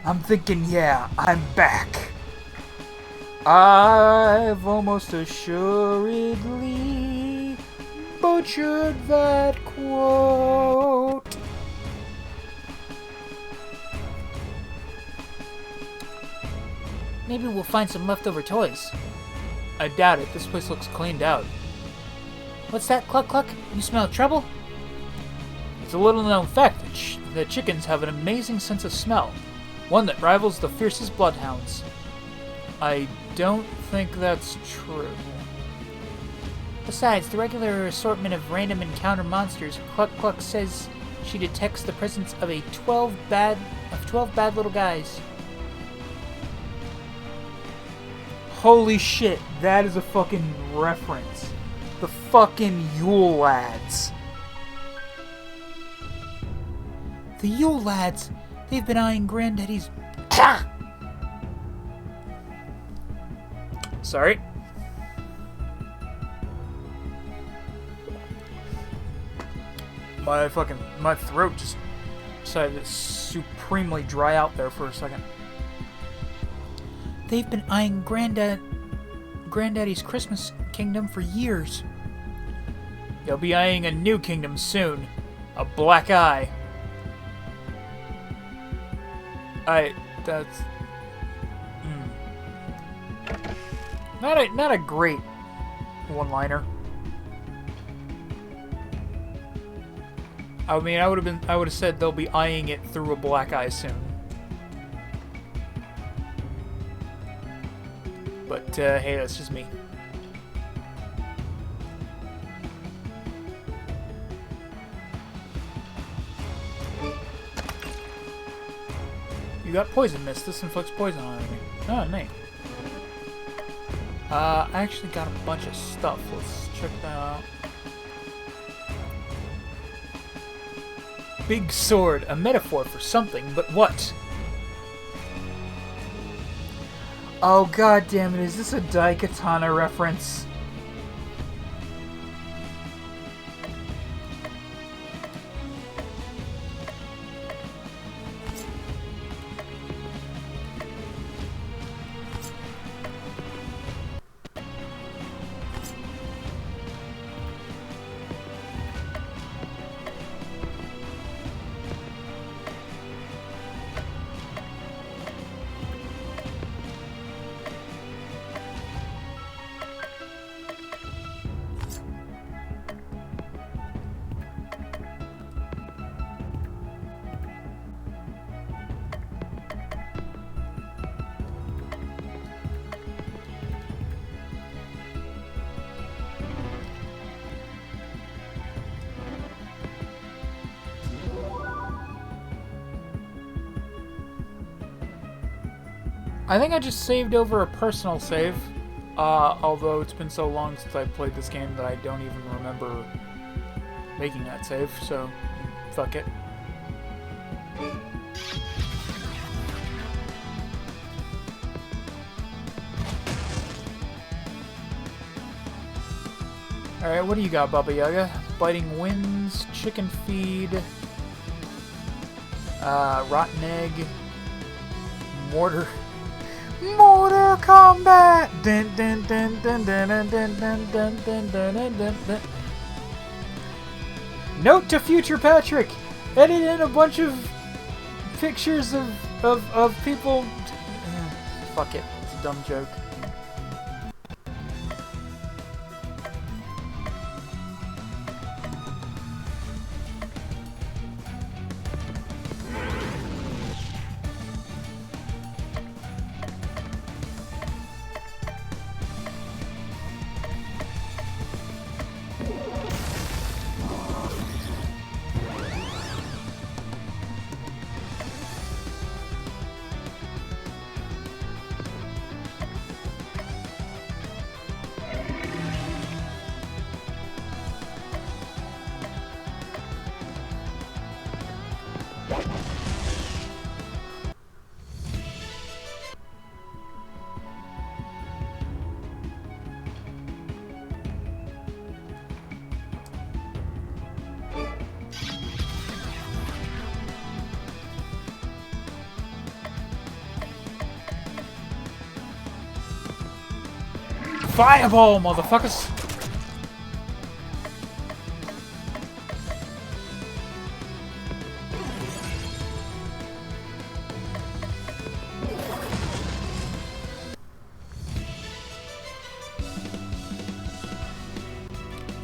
I'm thinking, yeah, I'm back. I've almost assuredly butchered that quote. Maybe we'll find some leftover toys. I doubt it. This place looks cleaned out. What's that, Cluck Cluck? You smell trouble? It's a little known fact that chickens have an amazing sense of smell. One that rivals the fiercest bloodhounds. I don't think that's true. Besides, the regular assortment of random encounter monsters, Cluck Cluck says she detects the presence of 12 bad little guys. Holy shit, that is a fucking reference. The fucking Yule lads. The Yule lads! They've been eyeing Granddaddy's... Sorry. My throat just decided to supremely dry out there for a second. They've been eyeing Granddaddy's Christmas kingdom for years. They'll be eyeing a new kingdom soon. A black eye. That's... Not a great one-liner. I mean, I would have said they'll be eyeing it through a black eye soon. But, hey, that's just me. You got poison mist. This inflicts poison on enemy. Oh, neat. I actually got a bunch of stuff. Let's check that out. Big sword, a metaphor for something, but what? Oh, god damn it, is this a Daikatana reference? I think I just saved over a personal save. Although it's been so long since I played this game that I don't even remember making that save, so fuck it. Alright, what do you got, Baba Yaga? Biting Winds, Chicken Feed, Rotten Egg, Mortar Combat! Dun, dun, dun, dun, dun, dun, dun, dun, dun, dun, dun, dun, dun. Note to future Patrick! Edit in a bunch of pictures of people. Fuck it, it's a dumb joke. Fireball, motherfuckers!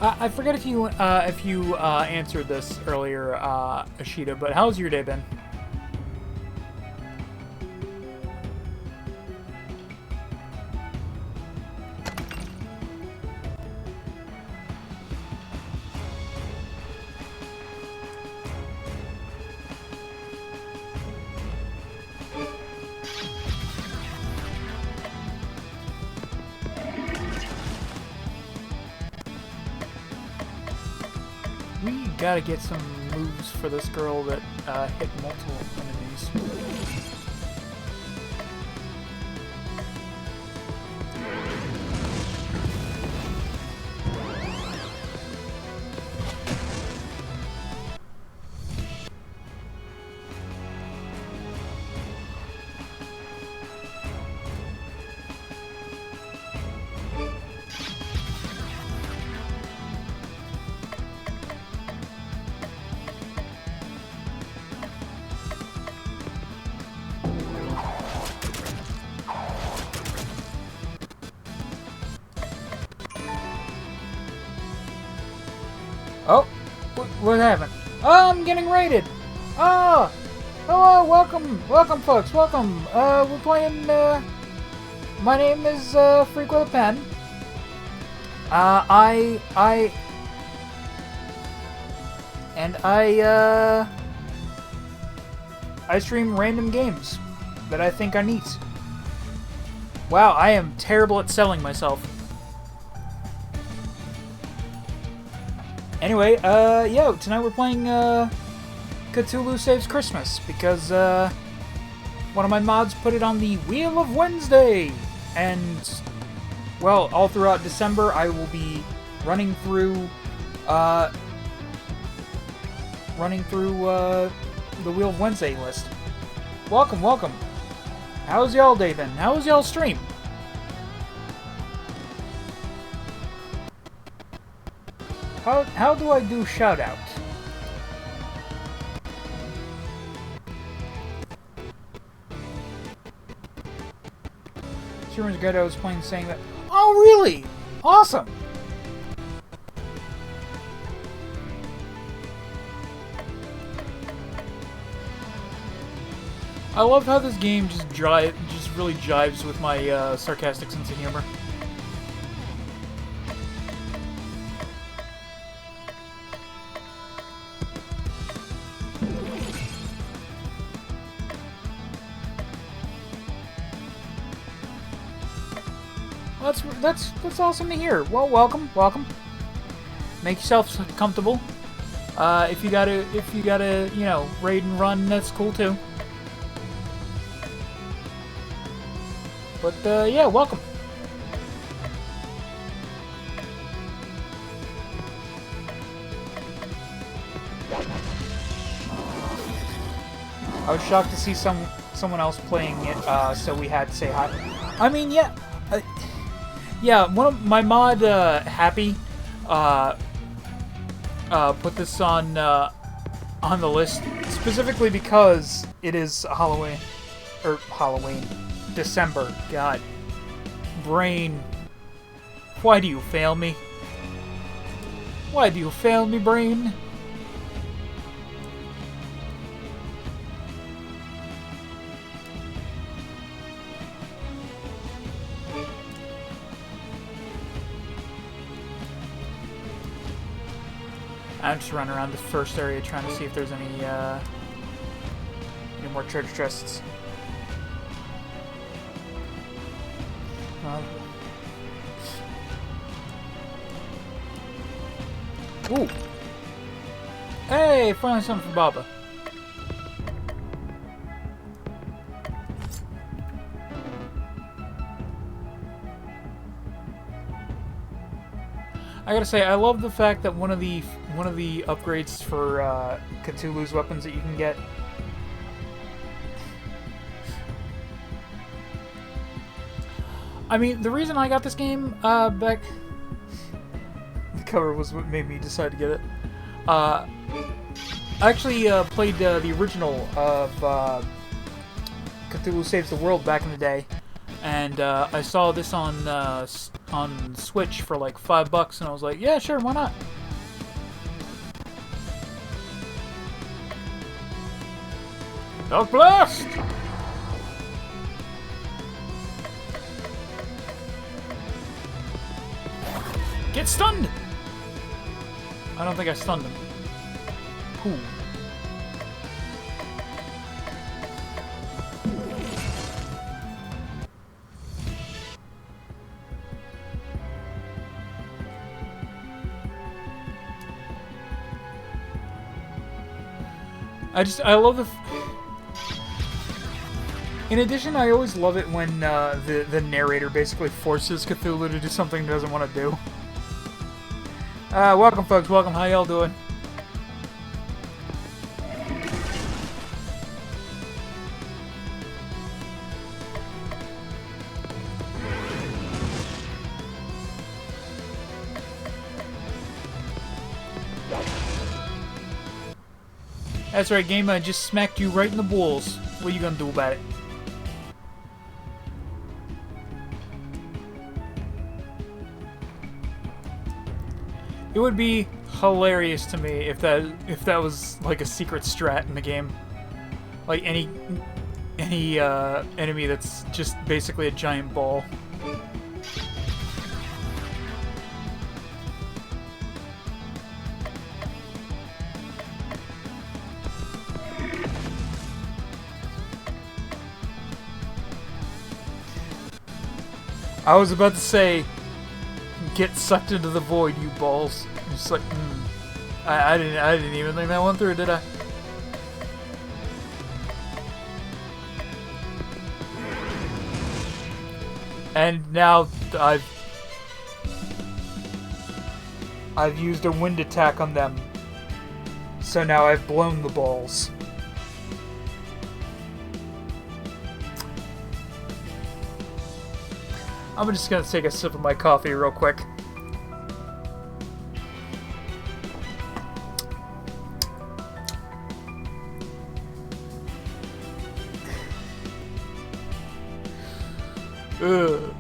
I forget if you answered this earlier, Ashita, but how's your day been? We gotta get some moves for this girl that hit multiple enemies. Oh, what happened? Oh, I'm getting raided. Oh, hello, welcome, folks, welcome. We're playing. My name is Freak with a Pen. I stream random games that I think are neat. Wow, I am terrible at selling myself. Anyway, yo, tonight we're playing, Cthulhu Saves Christmas, because, one of my mods put it on the Wheel of Wednesday, and, well, all throughout December I will be running through, the Wheel of Wednesday list. Welcome, welcome. How's y'all day been? How was y'all stream? How do I do shout-out? Streamer's Guide I was playing saying that. Oh, really? Awesome! I love how this game just really jives with my sarcastic sense of humor. Well, that's awesome to hear. Well, welcome. Make yourself comfortable. If you gotta, you know, raid and run, that's cool too. But yeah, welcome. I was shocked to see someone else playing it, so we had to say hi. I mean, yeah, yeah. One of my mod, Happy, put this on the list specifically because it is Halloween, December. God, brain, why do you fail me? Why do you fail me, brain? I'm just running around the first area trying to see if there's any more treasure chests. Ooh! Hey, finally something for Baba. I gotta say, I love the fact that one of the upgrades for Cthulhu's weapons that you can get. I mean, the reason I got this game back, the cover was what made me decide to get it. I actually played the original of Cthulhu Saves the World back in the day, and I saw this on Switch for like $5, and I was like, yeah, sure, why not? Dark Blast! Get stunned! I don't think I stunned him. Cool. I love the... In addition, I always love it when the narrator basically forces Cthulhu to do something he doesn't want to do. Welcome, folks. Welcome. How y'all doing? That's right, game. I just smacked you right in the balls. What are you gonna do about it? It would be hilarious to me if that was like a secret strat in the game, like any enemy that's just basically a giant ball. I was about to say, get sucked into the void, you balls. Just like, I didn't even think that one through, did I? And now I've used a wind attack on them. So now I've blown the balls. I'm just gonna take a sip of my coffee real quick. Ugh.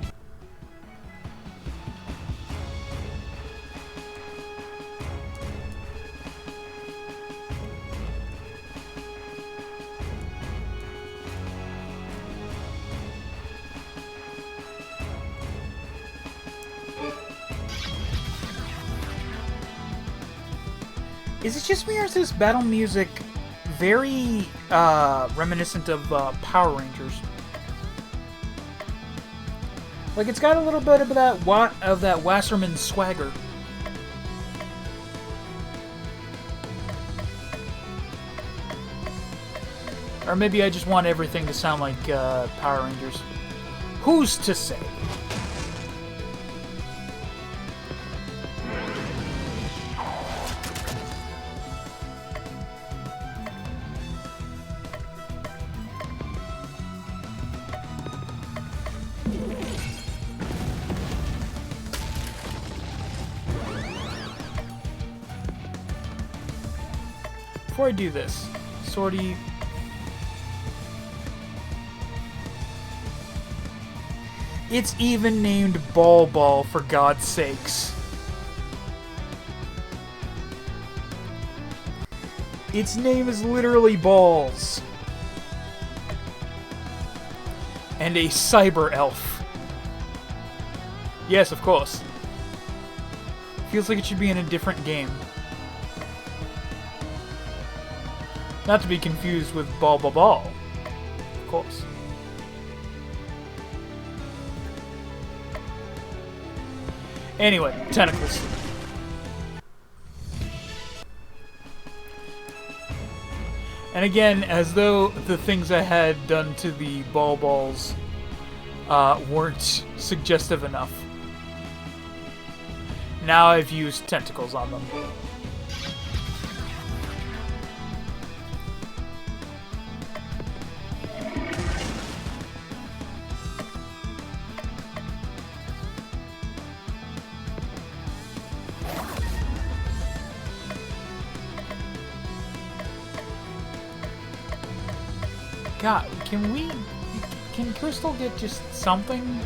Is it just me, or is this battle music very reminiscent of Power Rangers? Like, it's got a little bit of that Wasserman swagger. Or maybe I just want everything to sound like Power Rangers. Who's to say? Before I do this, sortie. It's even named Ball Ball, for God's sakes. Its name is literally Balls. And a cyber elf. Yes, of course. Feels like it should be in a different game. Not to be confused with Ball Ball Ball. Of course. Anyway, tentacles. And again, as though the things I had done to the ball balls weren't suggestive enough. Now I've used tentacles on them. God, can Crystal get just something?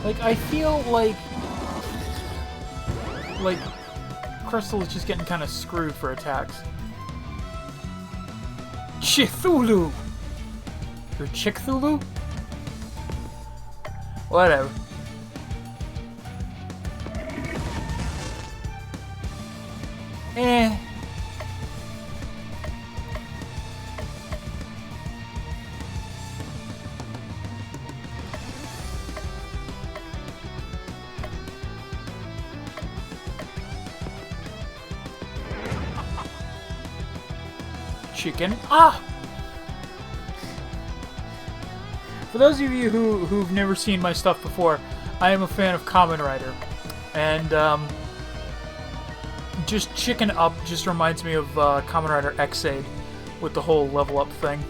Like, I feel like Crystal is just getting kind of screwed for attacks. Cthulhu! Or Cthulhu? Whatever. Eh. Chicken. Ah! For those of you who've never seen my stuff before, I am a fan of Kamen Rider. And, just Chicken Up just reminds me of Kamen Rider Xaid with the whole level up thing.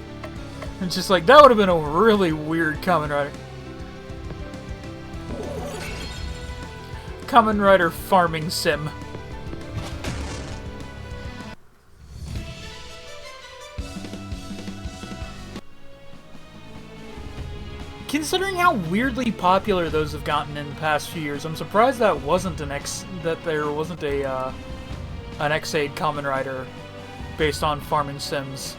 It's just like, that would have been a really weird Kamen Rider. Kamen Rider farming sim. Considering how weirdly popular those have gotten in the past few years, I'm surprised that wasn't there wasn't a an Xaid Kamen Rider based on farming sims.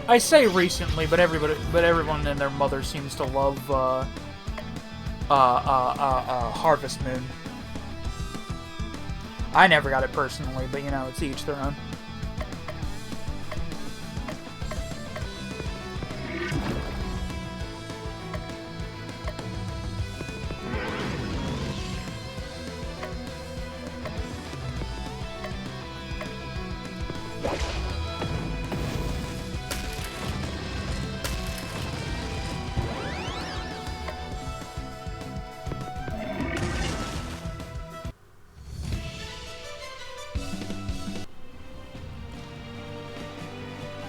I say recently, but everyone and their mother seems to love Harvest Moon. I never got it personally, but you know, it's each their own.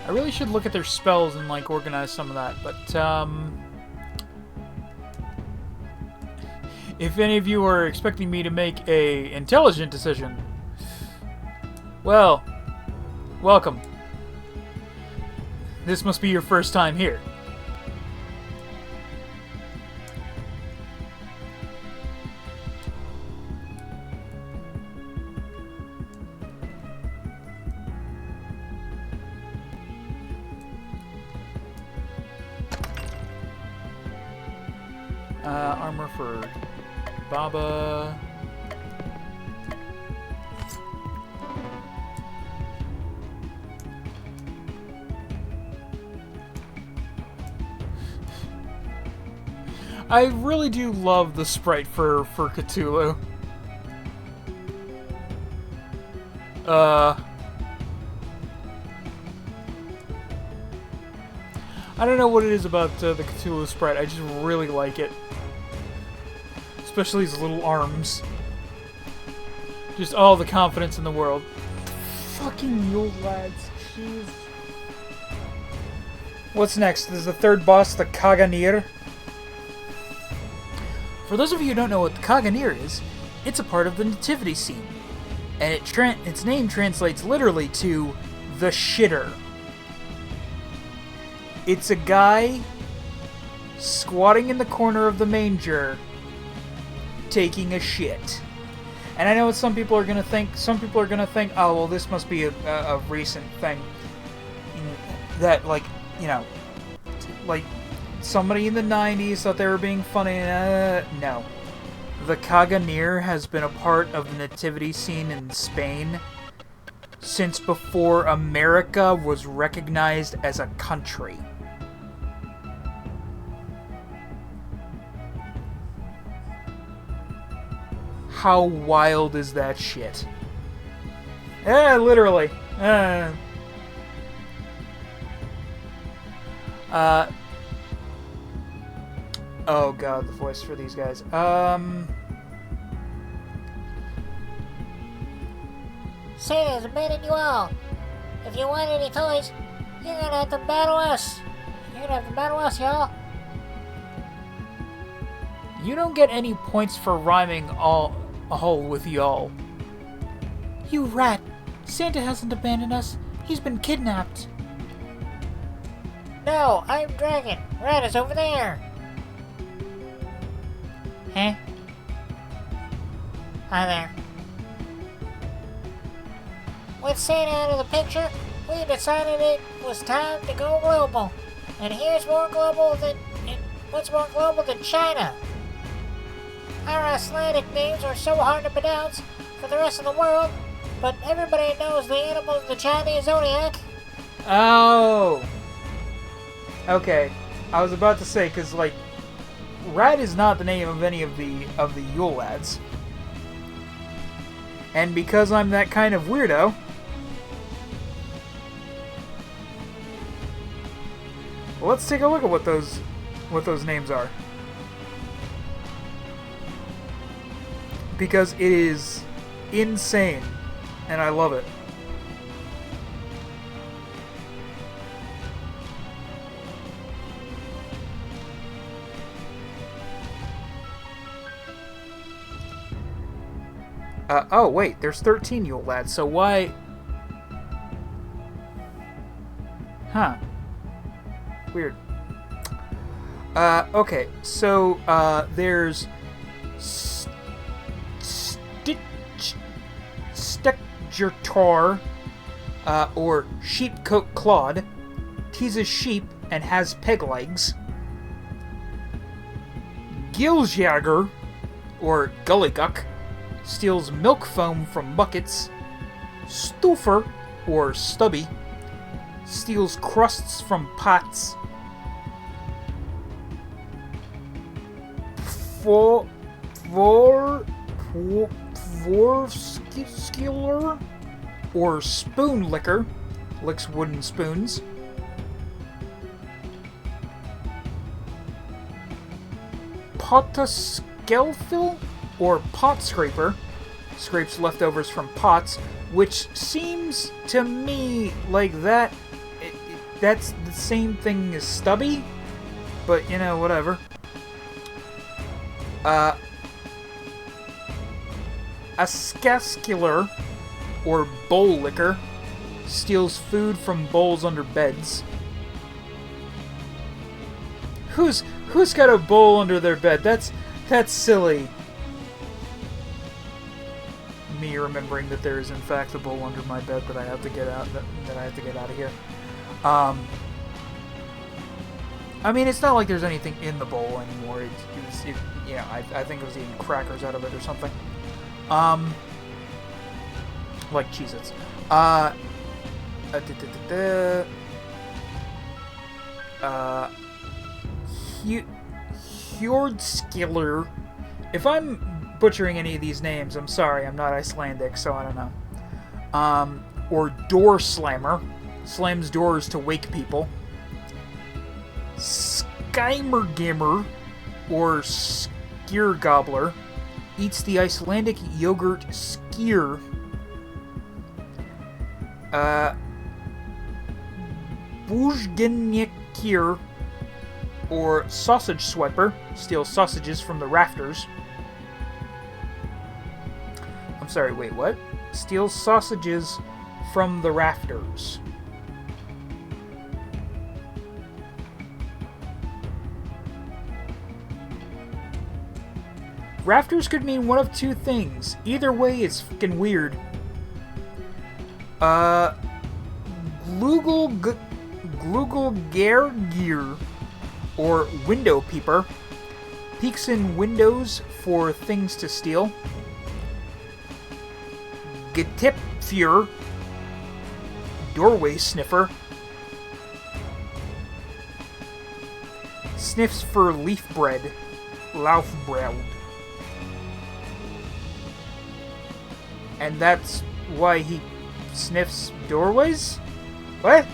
I really should look at their spells and, like, organize some of that, but, if any of you are expecting me to make a intelligent decision, well, welcome. This must be your first time here. Armor for Baba. I really do love the sprite for Cthulhu. I don't know what it is about the Cthulhu sprite. I just really like it. Especially his little arms. Just all the confidence in the world. Fucking Yule lads. Jeez. What's next? There's the third boss, the Kaganir. For those of you who don't know what the Kaganir is, it's a part of the nativity scene. And its name translates literally to the shitter. It's a guy squatting in the corner of the manger taking a shit. And I know what some people are going to think. Some people are going to think, oh, well, this must be a recent thing. That, like, you know, like somebody in the 90s thought they were being funny. No. The Kaganir has been a part of the nativity scene in Spain since before America was recognized as a country. How wild is that shit? Literally. Oh god, the voice for these guys. Santa's abandoned you all. If you want any toys, you're gonna have to battle us. You're gonna have to battle us, y'all. You don't get any points for rhyming all with y'all. You rat! Santa hasn't abandoned us. He's been kidnapped. No, I'm Dragon. Rat is over there. Huh? Hi there. With Santa out of the picture, we decided it was time to go global. And here's more global than... What's more global than China? Our Icelandic names are so hard to pronounce for the rest of the world, but everybody knows the animals of the Chinese zodiac. Oh! Okay. I was about to say, because, like, Rat is not the name of any of the Yule lads. And because I'm that kind of weirdo... let's take a look at what those names are. Because it is insane, and I love it. Oh wait, there's 13 Yule lads, so why... Huh. Weird. Okay, so, there's... Stekjertar, or Sheepcoat Clawed, teases sheep and has peg legs. Gilsjäger, or Gullyguck, steals milk foam from buckets. Stuffer, or Stubby, steals crusts from pots. Vorskiller, or Spoon Licker, licks wooden spoons. Potaskelfil, or Pot Scraper, scrapes leftovers from pots, which seems to me like that's the same thing as Stubby, but you know, whatever. A Scascular, or Bowl Licker, steals food from bowls under beds. Who's got a bowl under their bed? That's silly. Me remembering that there is in fact a bowl under my bed that I have to get out that I have to get out of here. I mean, it's not like there's anything in the bowl anymore. I think it was eating crackers out of it or something. Like Cheez-Its. Hjordskiller. If I'm butchering any of these names, I'm sorry. I'm not Icelandic, so I don't know. Or Door Slammer. Slams doors to wake people. Skeimergimmer, or Skyr Gobbler. Eats the Icelandic yogurt skyr. Búzgenekir, or Sausage Swiper, steals sausages from the rafters. I'm sorry, wait, what? Steals sausages from the rafters. Rafters could mean one of two things. Either way, it's fucking weird. Glugelgergir, or Window Peeper, peeks in windows for things to steal. Getipfjör, Doorway Sniffer, sniffs for leaf bread, Laufbreld. And that's why he sniffs doorways? What?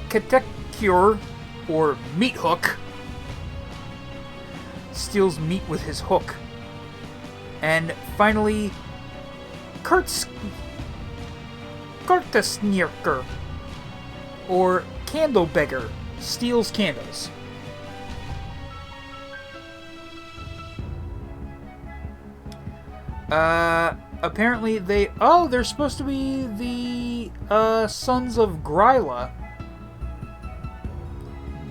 Katekure, or Meat Hook, steals meat with his hook. And finally, Kurtasnirker, or Candle Beggar, steals candles. Apparently they're supposed to be the, sons of Gryla.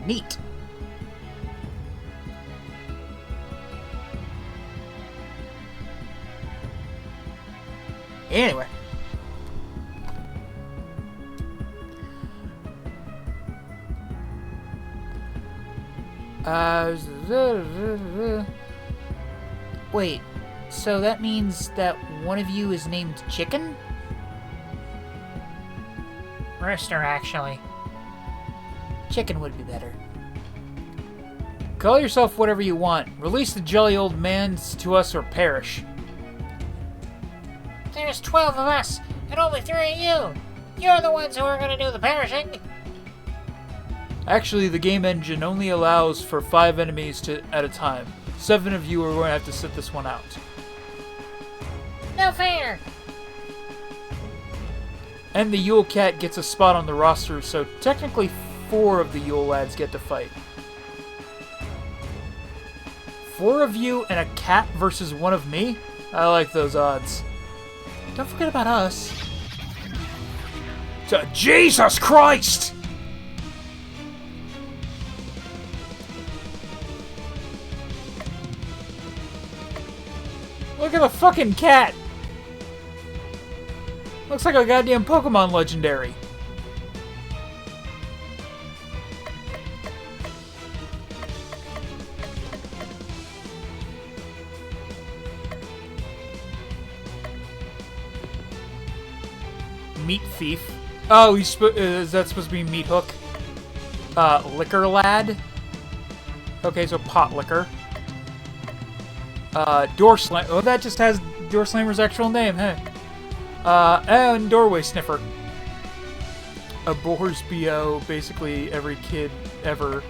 Neat. Anyway. Wait. So that means that one of you is named Chicken? Rooster, actually. Chicken would be better. Call yourself whatever you want. Release the jolly old man to us or perish. There's 12 of us, and only 3 of you. You're the ones who are going to do the perishing. Actually, the game engine only allows for 5 enemies at a time. 7 of you are going to have to sit this one out. No fair. And the Yule Cat gets a spot on the roster, so technically 4 of the Yule lads get to fight. 4 of you and a cat versus 1 of me? I like those odds. Don't forget about us. Jesus Christ! Look at the fucking cat! Looks like a goddamn Pokemon legendary. Meat Thief. Oh, is that supposed to be Meat Hook? Liquor Lad. Okay, so Pot Liquor. Door Slam. Oh, that just has Door Slammer's actual name, hey. And Doorway Sniffer. A Boar's BO, basically every kid ever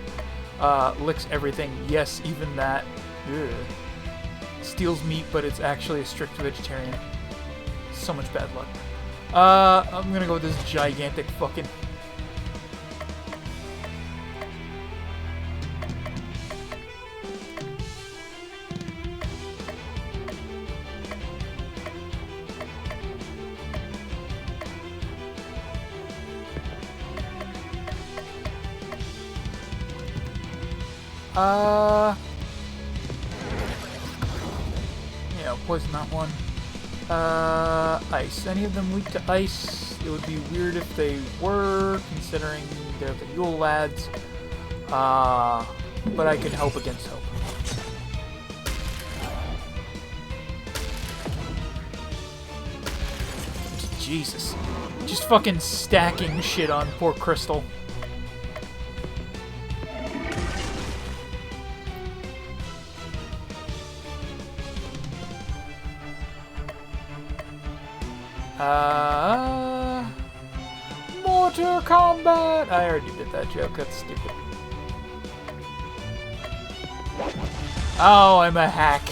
licks everything. Yes, even that. Ugh. Steals meat, but it's actually a strict vegetarian. So much bad luck. I'm gonna go with this gigantic fucking... Yeah, poison that one. Ice. Any of them weak to ice? It would be weird if they were, considering they're the Yule lads. But I can help against hope. Jesus. Just fucking stacking shit on poor Crystal. Mortal Kombat! I already did that joke, that's stupid. Oh, I'm a hack.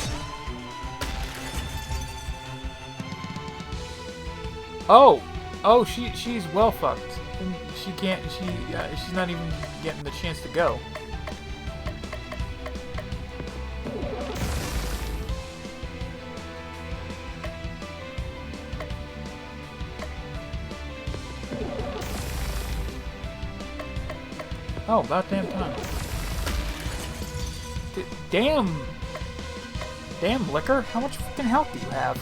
Oh! Oh, she's well fucked. She can't, she's not even getting the chance to go. Oh, about damn time. Damn liquor? How much fucking health do you have?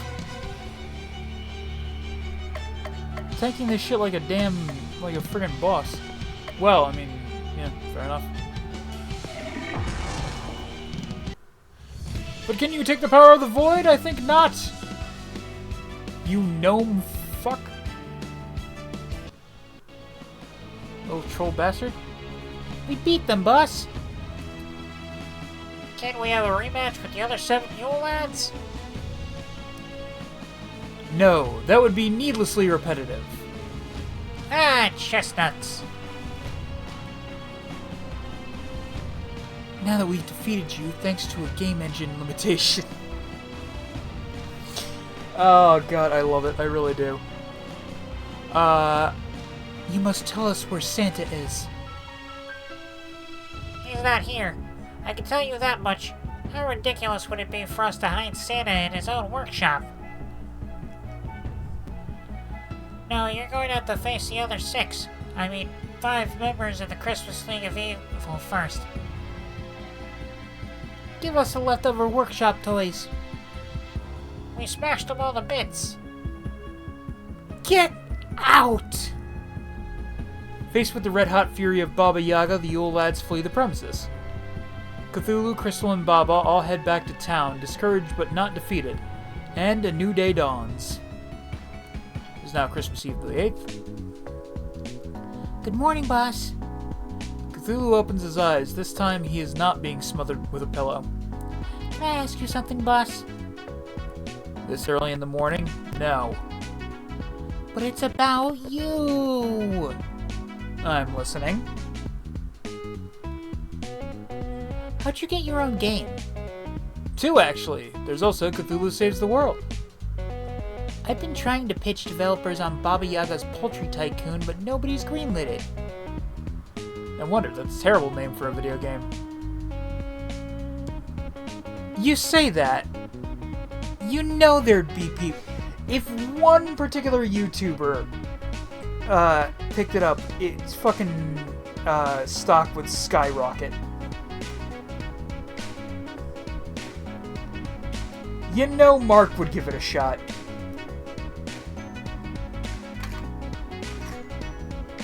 Taking this shit like a friggin' boss. Well, I mean, yeah, fair enough. But can you take the power of the void? I think not. You gnome fuck. Little troll bastard. We beat them, boss. Can we have a rematch with the other 7 Yule lads? No, that would be needlessly repetitive. Ah, chestnuts. Now that we've defeated you, thanks to a game engine limitation. Oh god, I love it. I really do. You must tell us where Santa is. He's not here. I can tell you that much. How ridiculous would it be for us to hide Santa in his own workshop? No, you're going to have to face the other 6. I mean, 5 members of the Christmas League of Evil first. Give us the leftover workshop toys. We smashed them all to bits. Get out! Faced with the red-hot fury of Baba Yaga, the Yule lads flee the premises. Cthulhu, Crystal, and Baba all head back to town, discouraged but not defeated, and a new day dawns. It is now Christmas Eve the 8th. Good morning, boss. Cthulhu opens his eyes. This time he is not being smothered with a pillow. Can I ask you something, boss? This early in the morning? No. But it's about you. I'm listening. How'd you get your own game? 2, actually. There's also Cthulhu Saves the World. I've been trying to pitch developers on Baba Yaga's Poultry Tycoon, but nobody's greenlit it. No wonder, that's a terrible name for a video game. You say that. You know there'd be people. If one particular YouTuber picked it up, its fucking stock would skyrocket. You know Mark would give it a shot.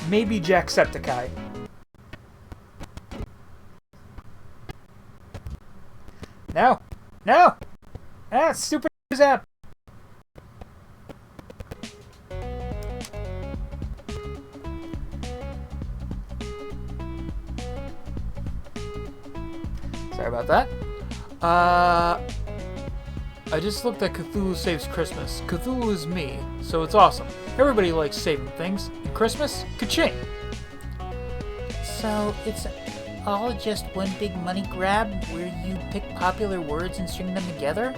Maybe Jacksepticeye. No! No! Ah, stupid app! Sorry about that. I just looked at Cthulhu Saves Christmas. Cthulhu is me, so it's awesome. Everybody likes saving things. And Christmas? Ka-ching! So, it's all just one big money grab where you pick popular words and string them together?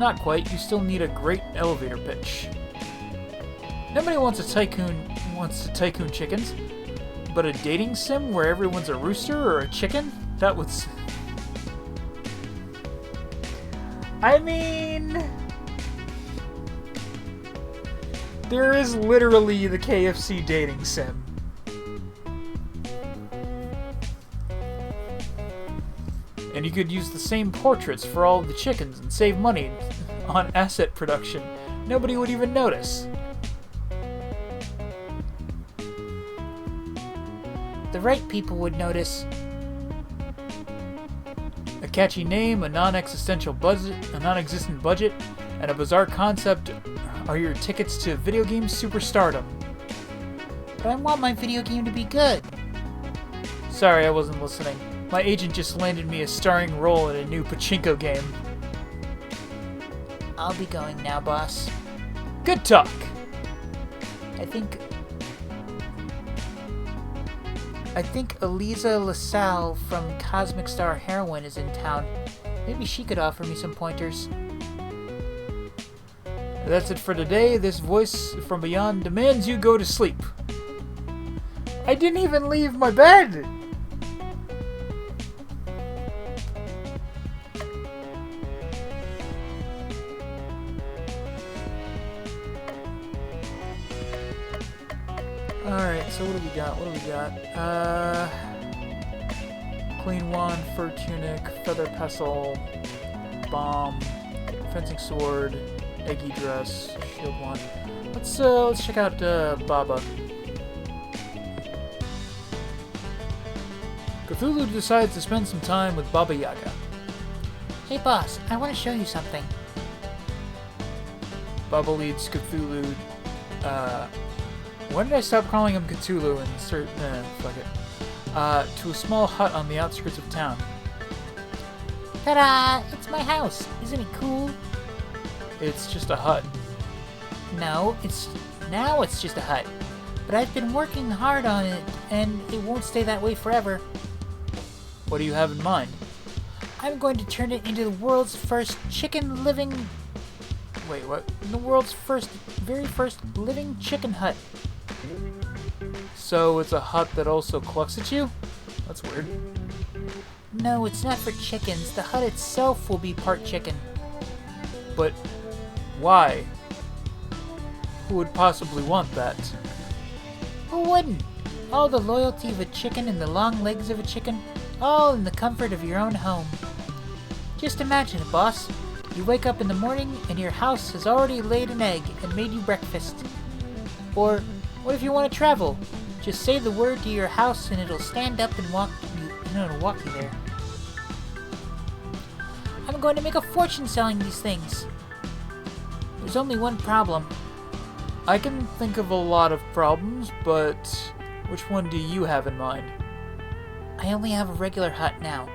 Not quite. You still need a great elevator pitch. Nobody wants to tycoon chickens, but a dating sim where everyone's a rooster or a chicken? That would... I mean... There is literally the KFC dating sim. And you could use the same portraits for all of the chickens and save money on asset production. Nobody would even notice. The right people would notice. A catchy name, a non-existent budget, And a bizarre concept are your tickets to video game superstardom. But I want my video game to be good. Sorry, I wasn't listening. My agent just landed me a starring role in a new pachinko game. I'll be going now, boss. Good talk! I think Eliza LaSalle from Cosmic Star Heroine is in town. Maybe she could offer me some pointers. That's it for today. This voice from beyond demands you go to sleep. I didn't even leave my bed! Alright, so what do we got? Clean wand, fur tunic, feather pestle, bomb, fencing sword, eggy dress, shield wand. Let's check out Baba. Cthulhu decides to spend some time with Baba Yaga. Hey boss, I want to show you something. Baba leads Cthulhu, when did I stop calling him Cthulhu and fuck it. To a small hut on the outskirts of town. Ta-da! It's my house. Isn't it cool? It's just a hut. No, it's just a hut. But I've been working hard on it, and it won't stay that way forever. What do you have in mind? I'm going to turn it into the world's first living... Wait, what? The world's very first living chicken hut. So it's a hut that also clucks at you? That's weird. No, it's not for chickens. The hut itself will be part chicken. But why? Who would possibly want that? Who wouldn't? All the loyalty of a chicken and the long legs of a chicken, all in the comfort of your own home. Just imagine it, boss. You wake up in the morning and your house has already laid an egg and made you breakfast. Or, what if you want to travel? Just say the word to your house and it'll stand up and walk you there. I'm going to make a fortune selling these things. There's only one problem. I can think of a lot of problems, but which one do you have in mind? I only have a regular hut now.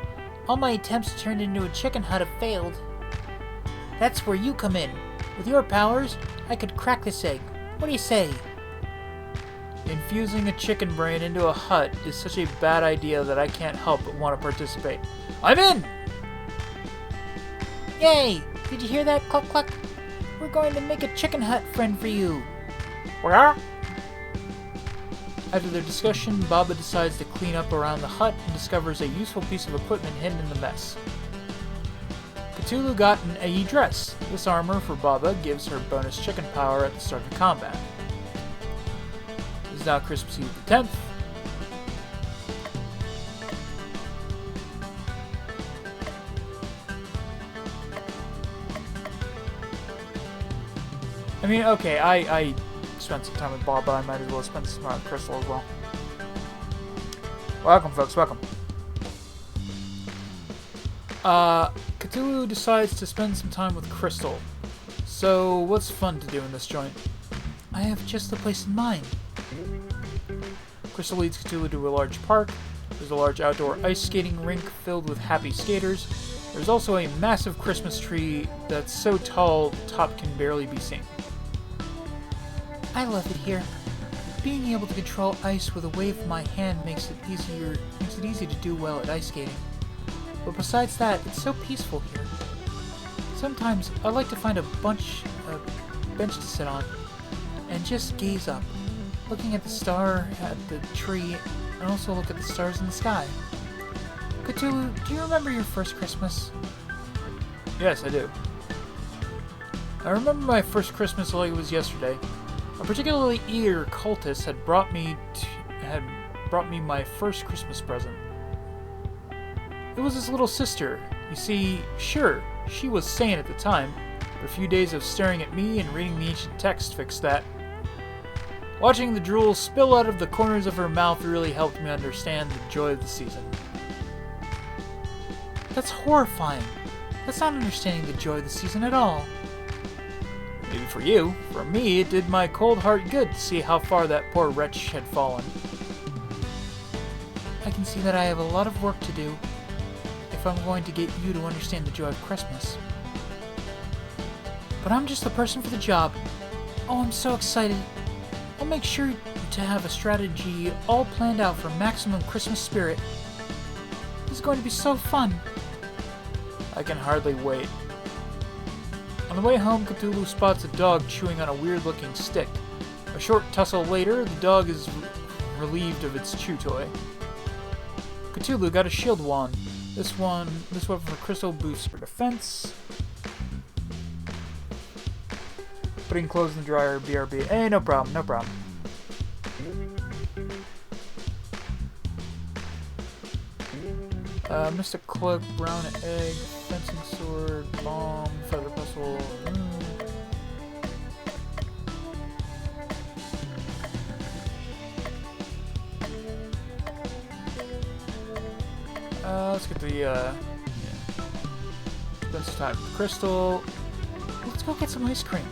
All my attempts to turn it into a chicken hut have failed. That's where you come in. With your powers, I could crack this egg. What do you say? Infusing a chicken brain into a hut is such a bad idea that I can't help but want to participate. I'm in! Yay! Did you hear that, cluck cluck? We're going to make a chicken hut friend for you. Where? After their discussion, Baba decides to clean up around the hut and discovers a useful piece of equipment hidden in the mess. Cthulhu got an AE dress. This armor for Baba gives her bonus chicken power at the start of combat. It is now Christmas Eve the 10th. I mean, okay, I spent some time with Baba. I might as well spend some time with Crystal as well. Welcome, folks, welcome. Cthulhu decides to spend some time with Crystal. So, what's fun to do in this joint? I have just the place in mind. Crystal leads Cthulhu to a large park. There's a large outdoor ice skating rink filled with happy skaters. There's also a massive Christmas tree that's so tall the top can barely be seen. I love it here. Being able to control ice with a wave of my hand makes it easy to do well at ice skating. But besides that, it's so peaceful here. Sometimes I like to find a bench to sit on and just gaze up, looking at the tree, and also look at the stars in the sky. Cthulhu, do you remember your first Christmas? Yes, I do. I remember my first Christmas like it was yesterday. A particularly eager cultist had brought me my first Christmas present. It was his little sister. You see, sure, she was sane at the time, but a few days of staring at me and reading the ancient text fixed that. Watching the drool spill out of the corners of her mouth really helped me understand the joy of the season. That's horrifying. That's not understanding the joy of the season at all. Maybe for you. For me, it did my cold heart good to see how far that poor wretch had fallen. I can see that I have a lot of work to do if I'm going to get you to understand the joy of Christmas. But I'm just the person for the job. Oh, I'm so excited. I'll make sure to have a strategy all planned out for maximum Christmas spirit. This is going to be so fun. I can hardly wait. On the way home, Cthulhu spots a dog chewing on a weird-looking stick. A short tussle later, the dog is relieved of its chew toy. Cthulhu got a shield wand. This weapon for crystal boosts for defense. Putting clothes in the dryer, BRB. Hey, no problem, no problem. Mystic Cloak, Brown Egg, Fencing Sword, Bomb, Feather Pestle. Let's get the, This type of crystal. Let's go get some ice cream.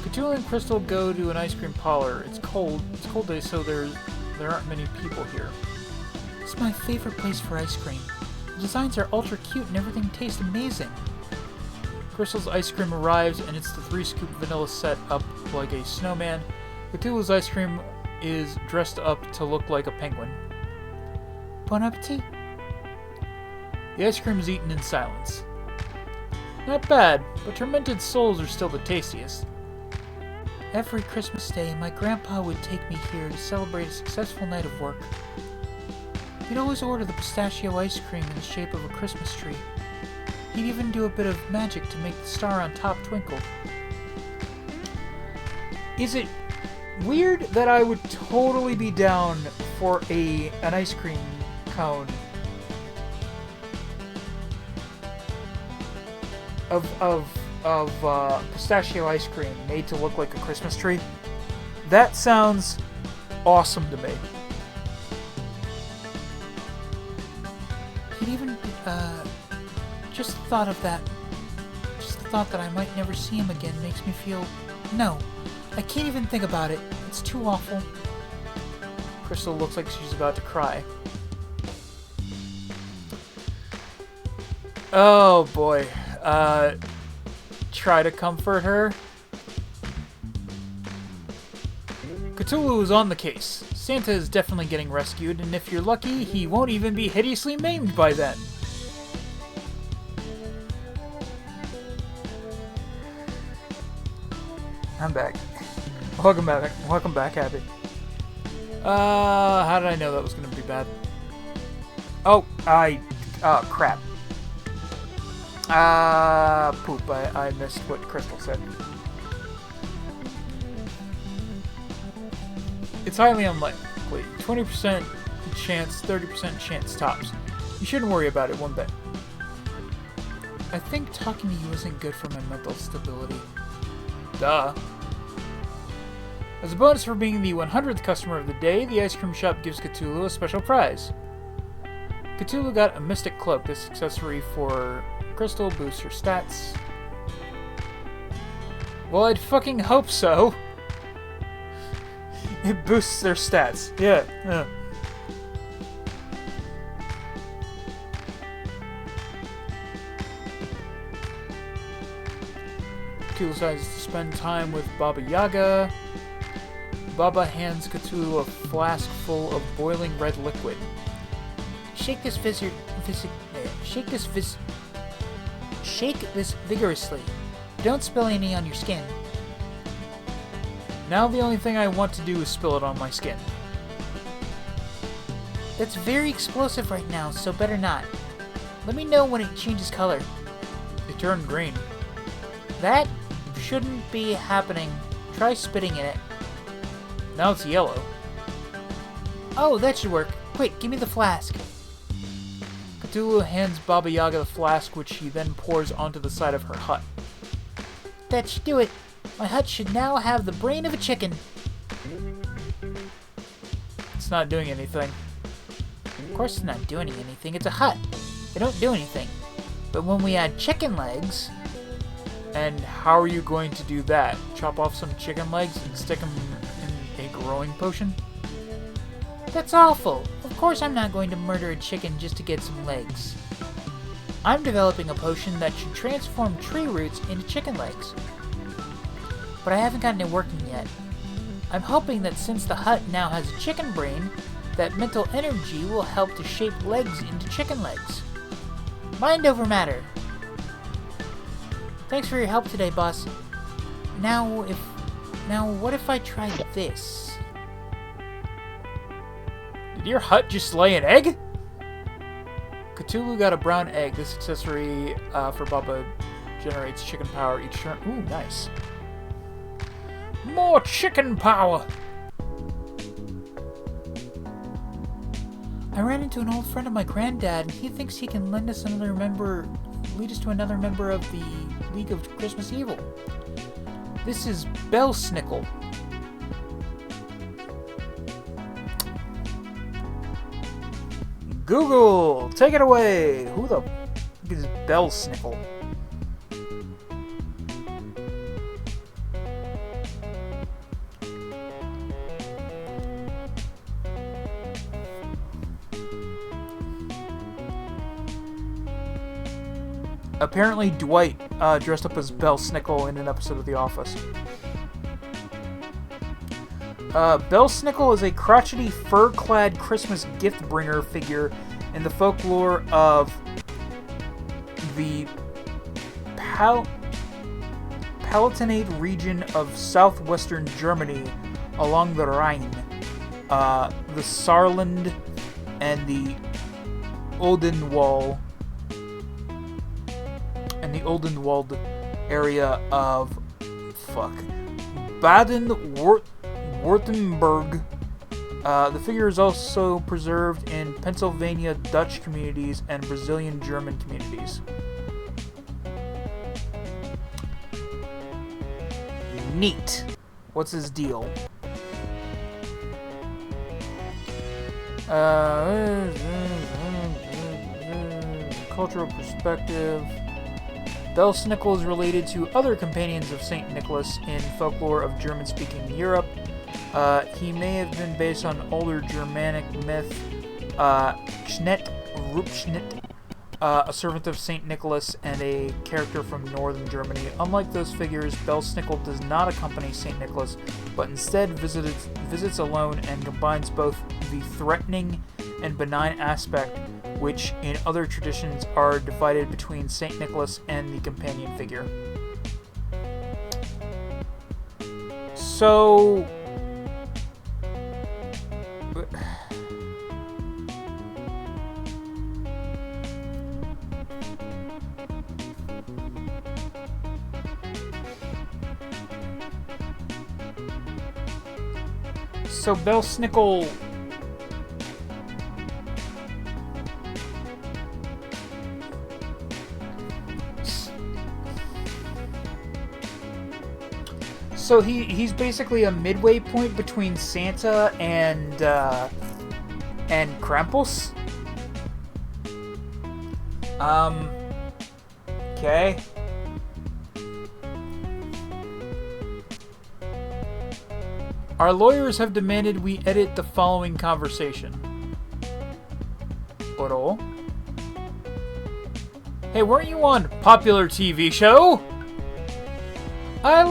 Cthulhu and Crystal go to an ice cream parlor. It's cold. It's cold day, so there aren't many people here. It's my favorite place for ice cream. The designs are ultra cute and everything tastes amazing. Crystal's ice cream arrives and it's the 3-scoop vanilla set up like a snowman. Cthulhu's ice cream is dressed up to look like a penguin. Bon appetit! The ice cream is eaten in silence. Not bad, but tormented souls are still the tastiest. Every Christmas day, my grandpa would take me here to celebrate a successful night of work. He'd always order the pistachio ice cream in the shape of a Christmas tree. He'd even do a bit of magic to make the star on top twinkle. Is it weird that I would totally be down for an ice cream cone of pistachio ice cream made to look like a Christmas tree? That sounds awesome to me. He'd even, just the thought of that, just the thought that I might never see him again makes me feel, no, I can't even think about it. It's too awful. Crystal looks like she's about to cry. Oh boy. Try to comfort her. Cthulhu is on the case. Santa is definitely getting rescued, and if you're lucky, he won't even be hideously maimed by then. I'm back. Welcome back, Abby. How did I know that was gonna be bad? Oh, crap. Poop. I missed what Crystal said. It's highly unlikely. 20% chance, 30% chance tops. You shouldn't worry about it one bit. I think talking to you isn't good for my mental stability. Duh. As a bonus for being the 100th customer of the day, the ice cream shop gives Cthulhu a special prize. Cthulhu got a Mystic Cloak. This accessory for Crystal boosts her stats. Well, I'd fucking hope so. It boosts their stats. Yeah. Cthulhu decides to spend time with Baba Yaga. Baba hands Cthulhu a flask full of boiling red liquid. Shake this vigorously. Don't spill any on your skin. Now the only thing I want to do is spill it on my skin. That's very explosive right now, so better not. Let me know when it changes color. It turned green. That shouldn't be happening. Try spitting in it. Now it's yellow. Oh, that should work. Quick, give me the flask. Cthulhu hands Baba Yaga the flask, which he then pours onto the side of her hut. That should do it. My hut should now have the brain of a chicken. It's not doing anything. Of course it's not doing anything. It's a hut. They don't do anything. But when we add chicken legs... And how are you going to do that? Chop off some chicken legs and stick them in a growing potion? That's awful. Of course I'm not going to murder a chicken just to get some legs. I'm developing a potion that should transform tree roots into chicken legs. But I haven't gotten it working yet. I'm hoping that since the hut now has a chicken brain, that mental energy will help to shape legs into chicken legs. Mind over matter. Thanks for your help today, boss. Now what if I tried this? Did your hut just lay an egg? Cthulhu got a brown egg. This accessory for Bubba generates chicken power each turn. Ooh, nice. More chicken power! I ran into an old friend of my granddad, and he thinks he can lead us to another member of the League of Christmas Evil. This is Belsnickel. Google, take it away. Who the f*** is Belsnickel? Apparently, Dwight dressed up as Belsnickel in an episode of The Office. Belsnickel is a crotchety, fur-clad Christmas gift-bringer figure in the folklore of the Palatinate region of southwestern Germany along the Rhine, the Saarland, and the Odenwald area of Baden-Württemberg. The figure is also preserved in Pennsylvania Dutch communities and Brazilian German communities. Neat. What's his deal? Cultural perspective. Belsnickel is related to other companions of Saint Nicholas in folklore of German-speaking Europe. He may have been based on older Germanic myth, Schnet Rupschnit, a servant of Saint Nicholas and a character from northern Germany. Unlike those figures, Belsnickel does not accompany Saint Nicholas, but instead visits alone and combines both the threatening and benign aspect, which in other traditions are divided between Saint Nicholas and the companion figure. So Belsnickel So he's basically a midway point between Santa and Krampus. Okay. Our lawyers have demanded we edit the following conversation. Oro? Hey, weren't you on popular TV show? I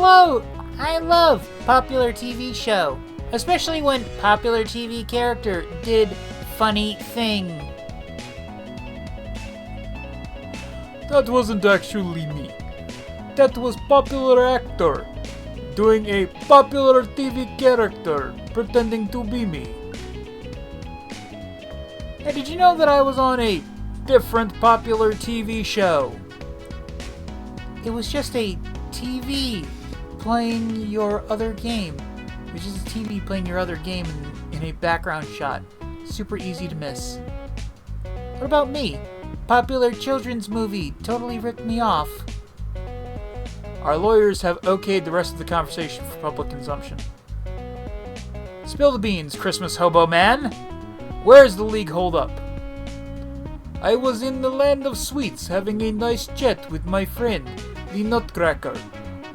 love popular TV show, especially when popular TV character did funny thing. That wasn't actually me. That was popular actor doing a popular TV character pretending to be me. Hey, did you know that I was on a different popular TV show? It was just a TV playing your other game. Which is a TV playing your other game in a background shot. Super easy to miss. What about me? Popular children's movie. Totally ripped me off. Our lawyers have okayed the rest of the conversation for public consumption. Spill the beans, Christmas hobo man. Where's the league hold up? I was in the land of sweets having a nice chat with my friend, The Nutcracker.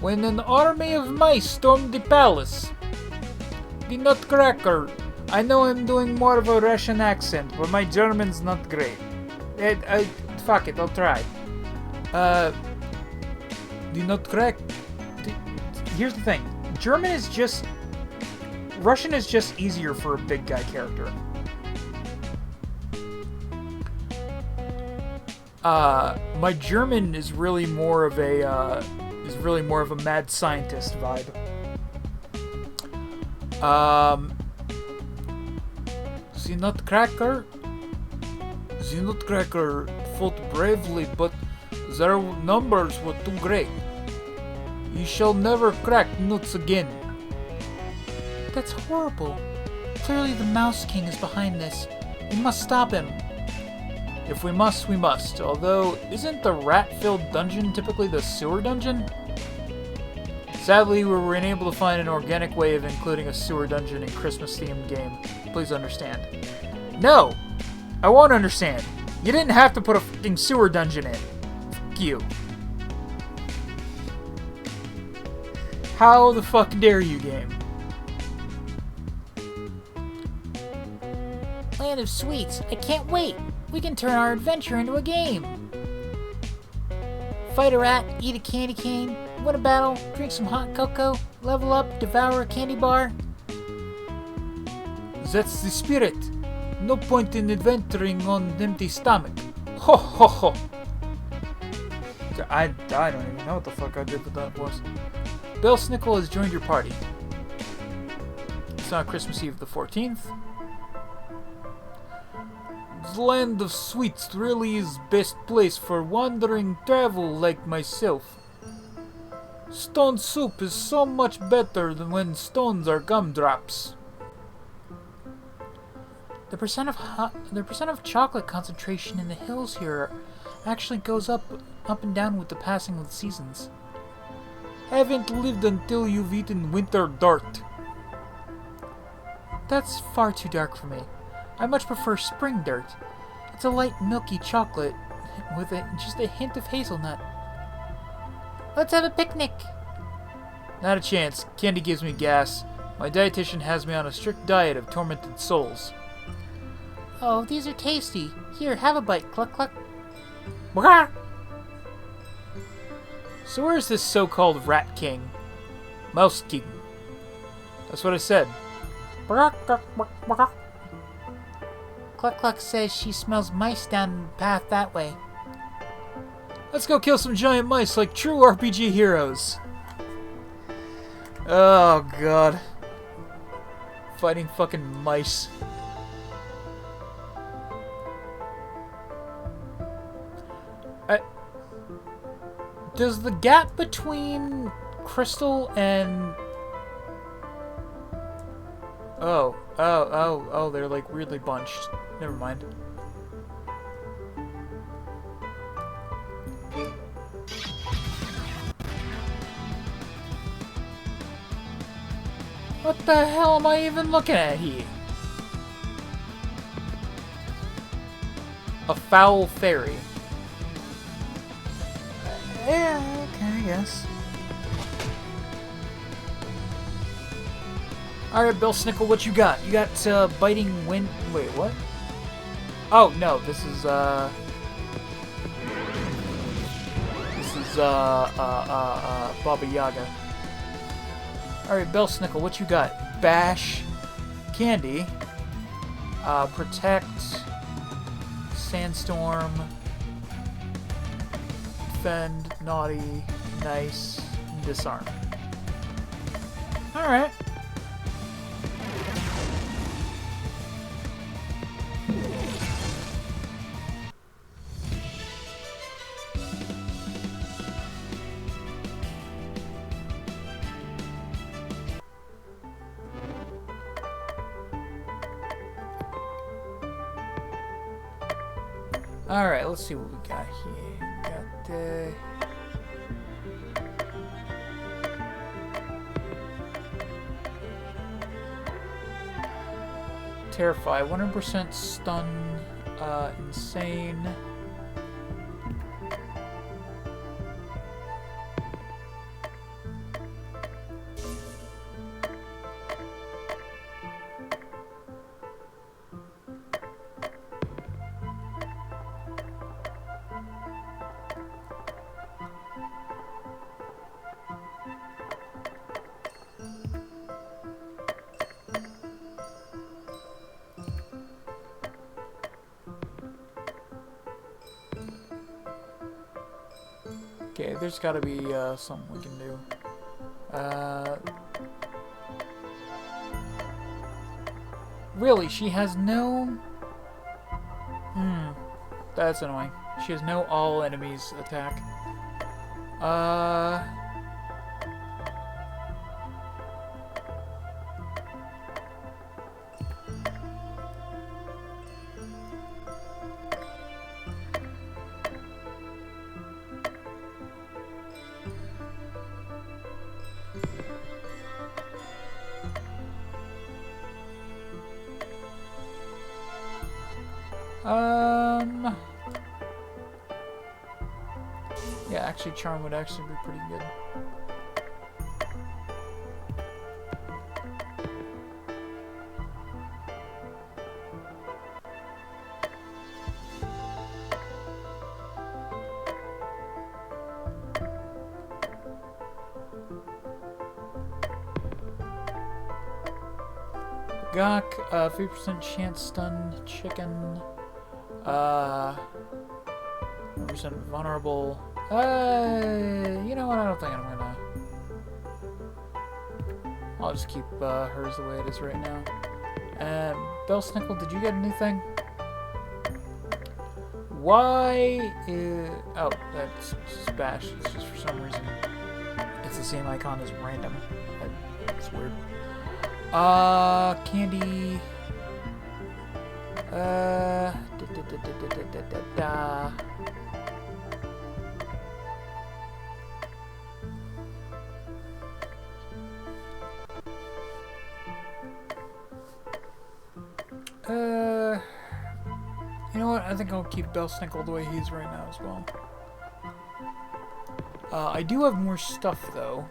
When an army of mice stormed the palace. The Nutcracker. I know I'm doing more of a Russian accent, but my German's not great. Fuck it, I'll try. The Nutcracker. Here's the thing. Russian is just easier for a big guy character. My German is really more of a mad scientist vibe. The Nutcracker fought bravely, but their numbers were too great. You shall never crack nuts again. That's horrible. Clearly the Mouse King is behind this. We must stop him. If we must, we must. Although, isn't the rat-filled dungeon typically the sewer dungeon? Sadly, we were unable to find an organic way of including a sewer dungeon in Christmas-themed game. Please understand. No! I won't understand. You didn't have to put a fucking sewer dungeon in. Fuck you. How the fuck dare you, game? Land of Sweets, I can't wait! We can turn our adventure into a game! Fight a rat, eat a candy cane, win a battle, drink some hot cocoa, level up, devour a candy bar. That's the spirit. No point in adventuring on an empty stomach. Ho ho ho! I don't even know what the fuck I did with that was. Belsnickel has joined your party. It's now Christmas Eve the 14th. The Land of Sweets really is best place for wandering travel like myself. Stone soup is so much better than when stones are gumdrops. The percent of chocolate concentration in the hills here actually goes up and down with the passing of the seasons. Haven't lived until you've eaten winter dirt. That's far too dark for me. I much prefer spring dirt. It's a light, milky chocolate with just a hint of hazelnut. Let's have a picnic! Not a chance. Candy gives me gas. My dietitian has me on a strict diet of tormented souls. Oh, these are tasty. Here, have a bite. Cluck, cluck. So where's this so-called Rat King? Mouse King. That's what I said. Cluck Cluck says she smells mice down the path that way. Let's go kill some giant mice like true RPG heroes. Oh god. Fighting fucking mice. Does the gap between Crystal and... Oh, they're like weirdly bunched. Never mind. What the hell am I even looking at here? A foul fairy. Yeah, okay, I guess. Alright, Belsnickel, what you got? You got, biting wind... Wait, what? Oh, no, this is, Baba Yaga. Alright, Belsnickel, what you got? Bash, Candy, Protect, Sandstorm, Defend, Naughty, Nice, Disarm. Alright. Alright, let's see what we got here. We got the... Terrify, 100% stun, insane. Okay, there's gotta be something we can do. Really, she has no... That's annoying. She has no all enemies attack. Yeah, actually, Charm would actually be pretty good. Gawk, 3% chance stun, chicken, 1% vulnerable. You know what? I don't think I'm gonna. I'll just keep hers the way it is right now. Bellsnickle, did you get anything? Why is... Oh, that's Bash. It's just for some reason. It's the same icon as random. That's weird. Candy. You know what? I think I'll keep Bellsnickle the way he is right now as well. I do have more stuff though.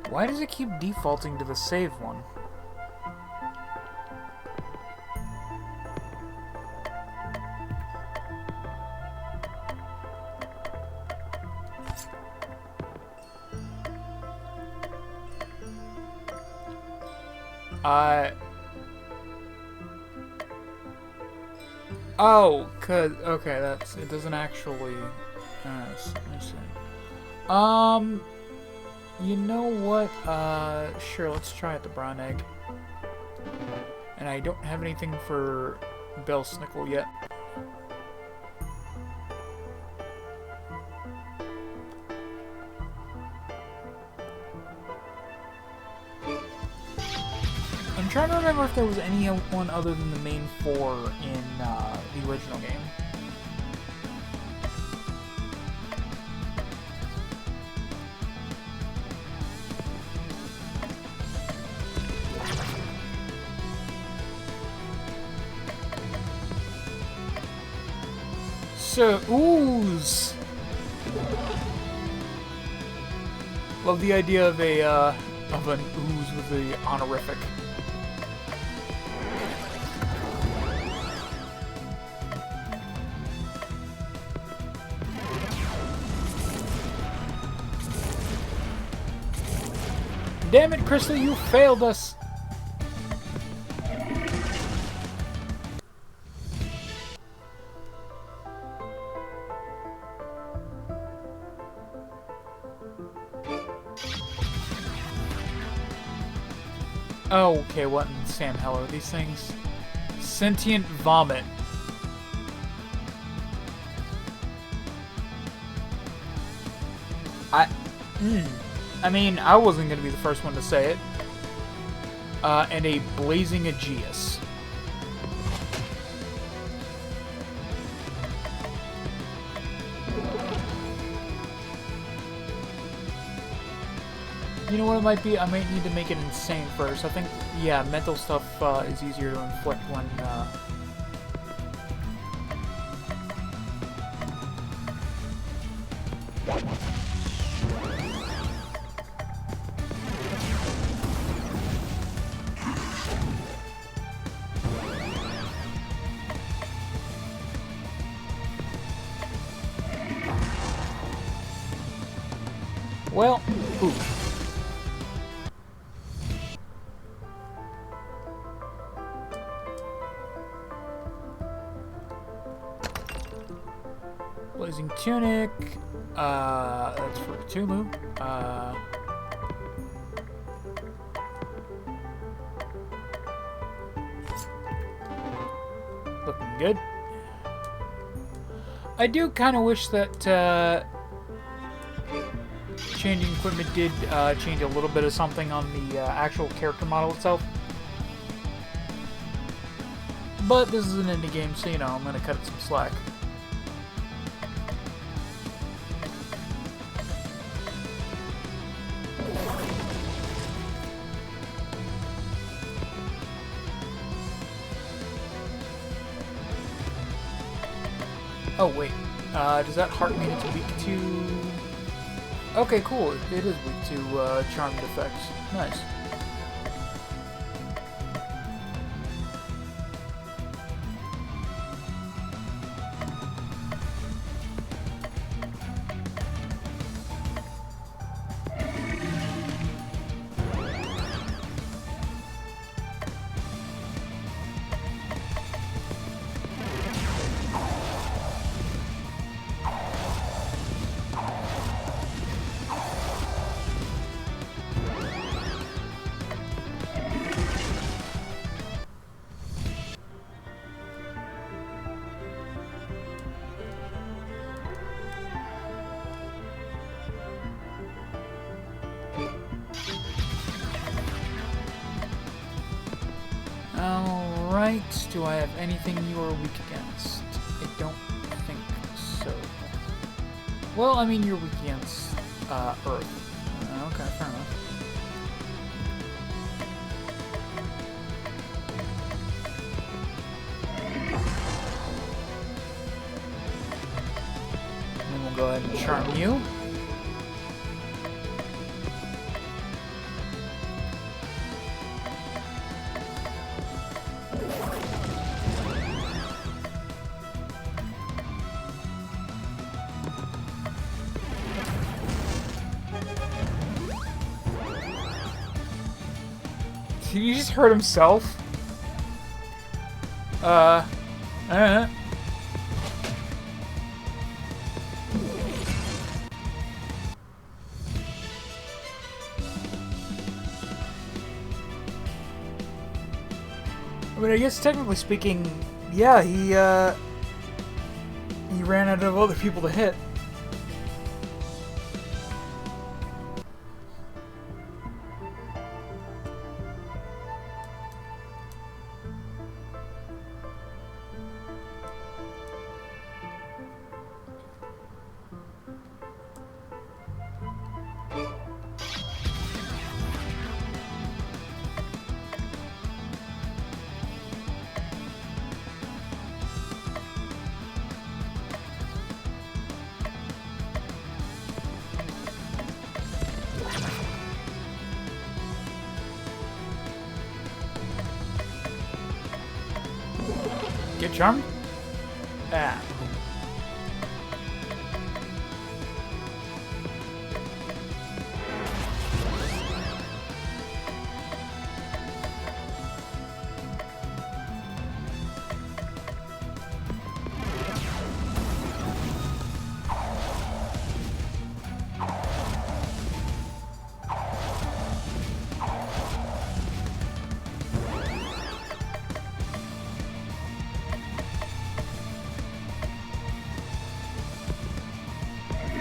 Why does it keep defaulting to the save one? Oh, okay, that's, it doesn't actually, let me see. You know what, sure, let's try it, the brown egg. And I don't have anything for Bellsnickle yet. I'm trying to remember if there was anyone other than the main four in the original game. So, ooze! Love the idea of an ooze with the honorific. Damn it, Crystal, you failed us! Oh, okay, what in Sam hell are these things? Sentient vomit. I mean, I wasn't going to be the first one to say it. And a blazing Aegeus. You know what it might be? I might need to make it insane first. I think, yeah, mental stuff is easier to inflict when... well, ooh. Blazing Tunic. That's for Cthulhu. Looking good. I do kind of wish that changing equipment did change a little bit of something on the actual character model itself. But this is an indie game, so you know, I'm going to cut it some slack. Oh, wait. Does that heart mean it's weak to... Okay, cool. It is weak to charmed effects. Nice. Alright, do I have anything you are weak against? I don't think so. Well, I mean, you're weak against Earth. Okay, fair enough. And then we'll go ahead and charm you. Did he just hurt himself? I don't know. I mean, I guess technically speaking, yeah, he ran out of other people to hit. Get charmed? Ah.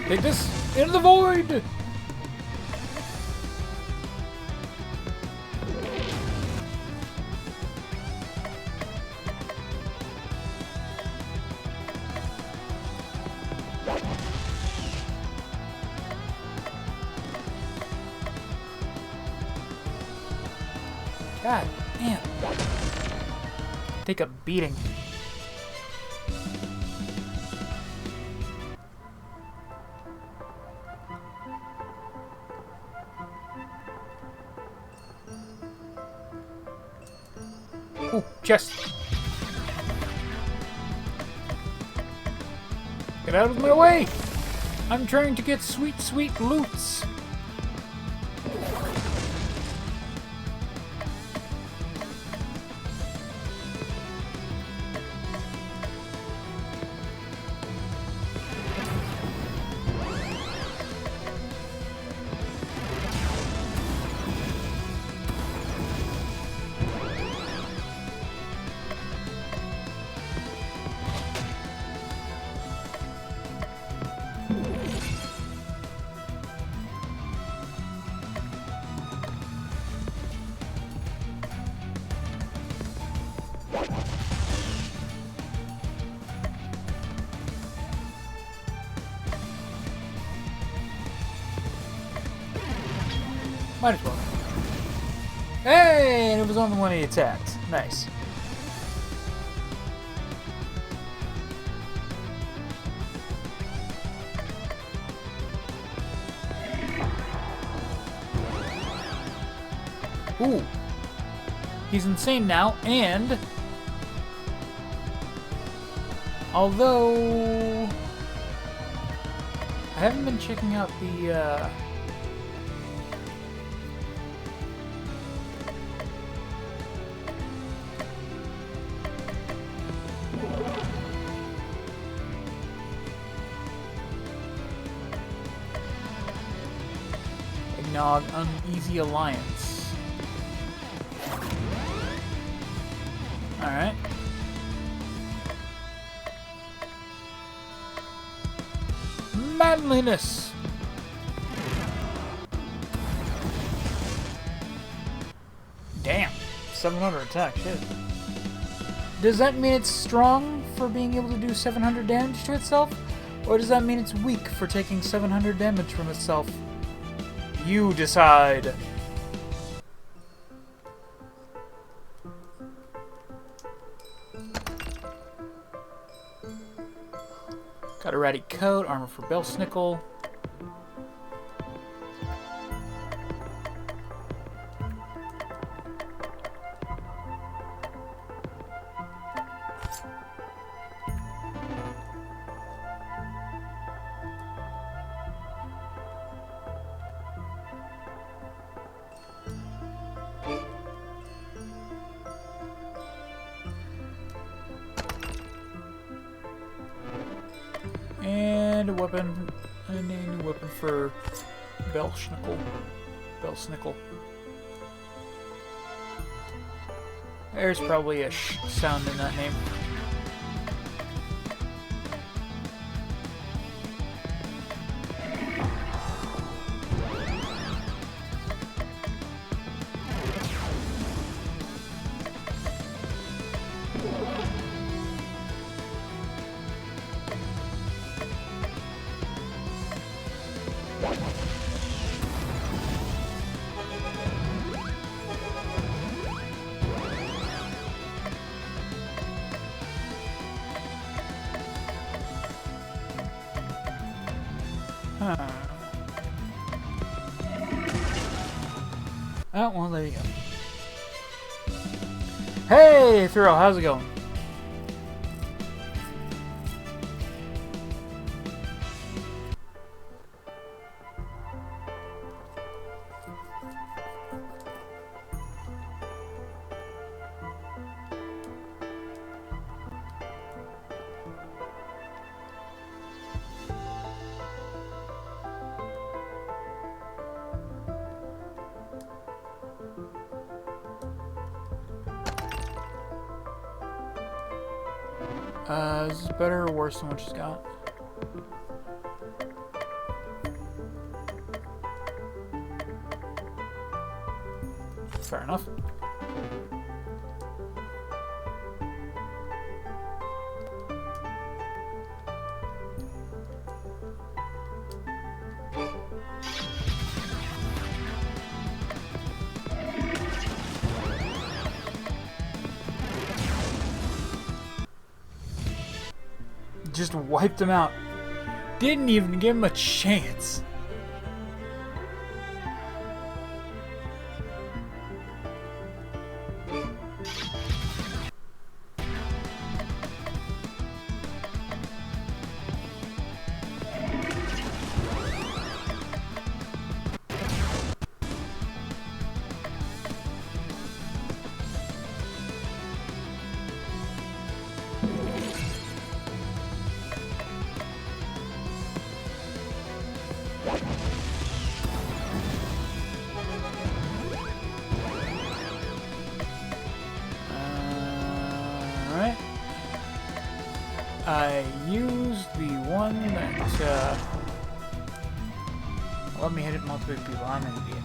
Take this into the void! God damn. Take a beating. Ooh, chest. Get out of my way! I'm trying to get sweet, sweet loots. Might as well. Hey, and it was on the one he attacked. Nice. Ooh. He's insane now, and... although... I haven't been checking out the, Eggnog Uneasy Alliance. Alright. Manliness! Damn. 700 attack, shit. Does that mean it's strong for being able to do 700 damage to itself? Or does that mean it's weak for taking 700 damage from itself? You decide. Got a ratty coat, armor for Belsnickel. And a weapon, and a new weapon for Belsnickel. There's probably a sh sound in that name. Oh, well, there you go. Hey, Thurl, how's it going? Is this better or worse than what she's got? Fair enough. Just wiped him out. Didn't even give him a chance. I used the one that let me hit it multiple people. I'm an idiot.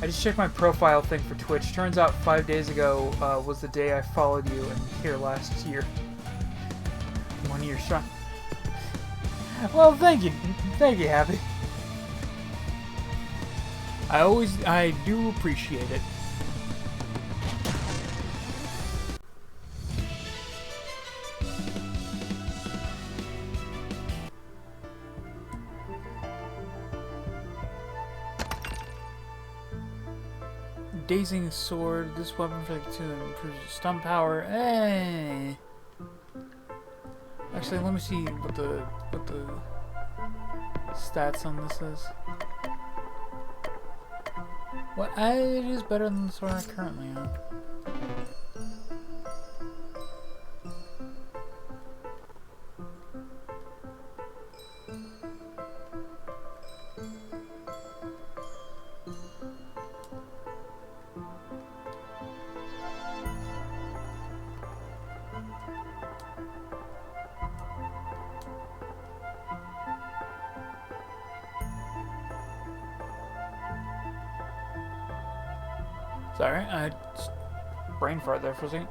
I just checked my profile thing for Twitch. Turns out 5 days ago was the day I followed you, and here last year. 1 year strong. Well, thank you, Happy. I do appreciate it. Dazing sword. This weapon for to improve stun power. Actually, let me see what the stats on this is. What? It is better than the sword I currently have. Sorry, I just brain fart there for a second.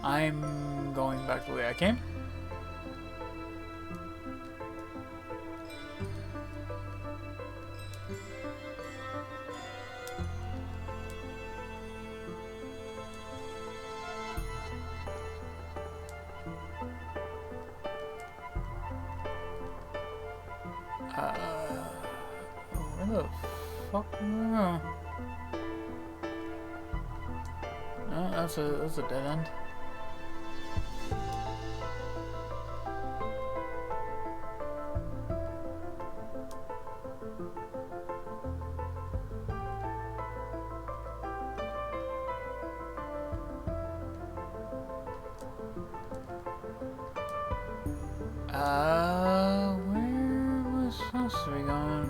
I'm going back the way I came. Where the fuck? No. Oh, that's a dead end. Where was supposed to be going?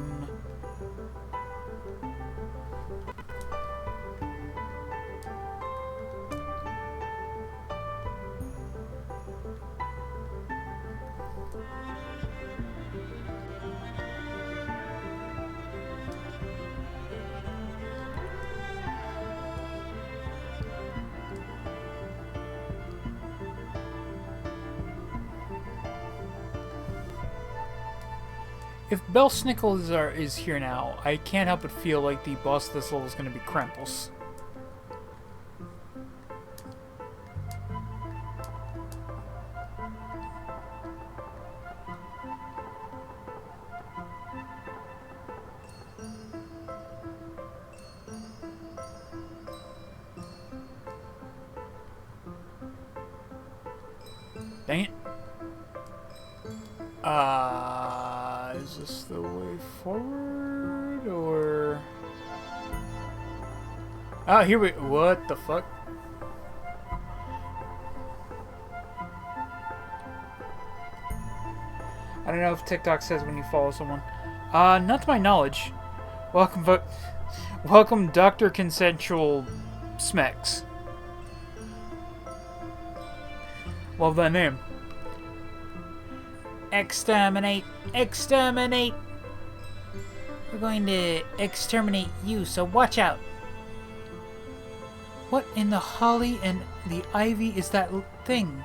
If Belsnickel is here now, I can't help but feel like the boss of this level is going to be Krampus. Dang it. Is this the way forward, or... Oh, here we... What the fuck? I don't know if TikTok says when you follow someone. Not to my knowledge. Welcome, Dr. Consensual Smex. Love that name. Exterminate! Exterminate! We're going to exterminate you, so watch out! What in the holly and the ivy is that thing?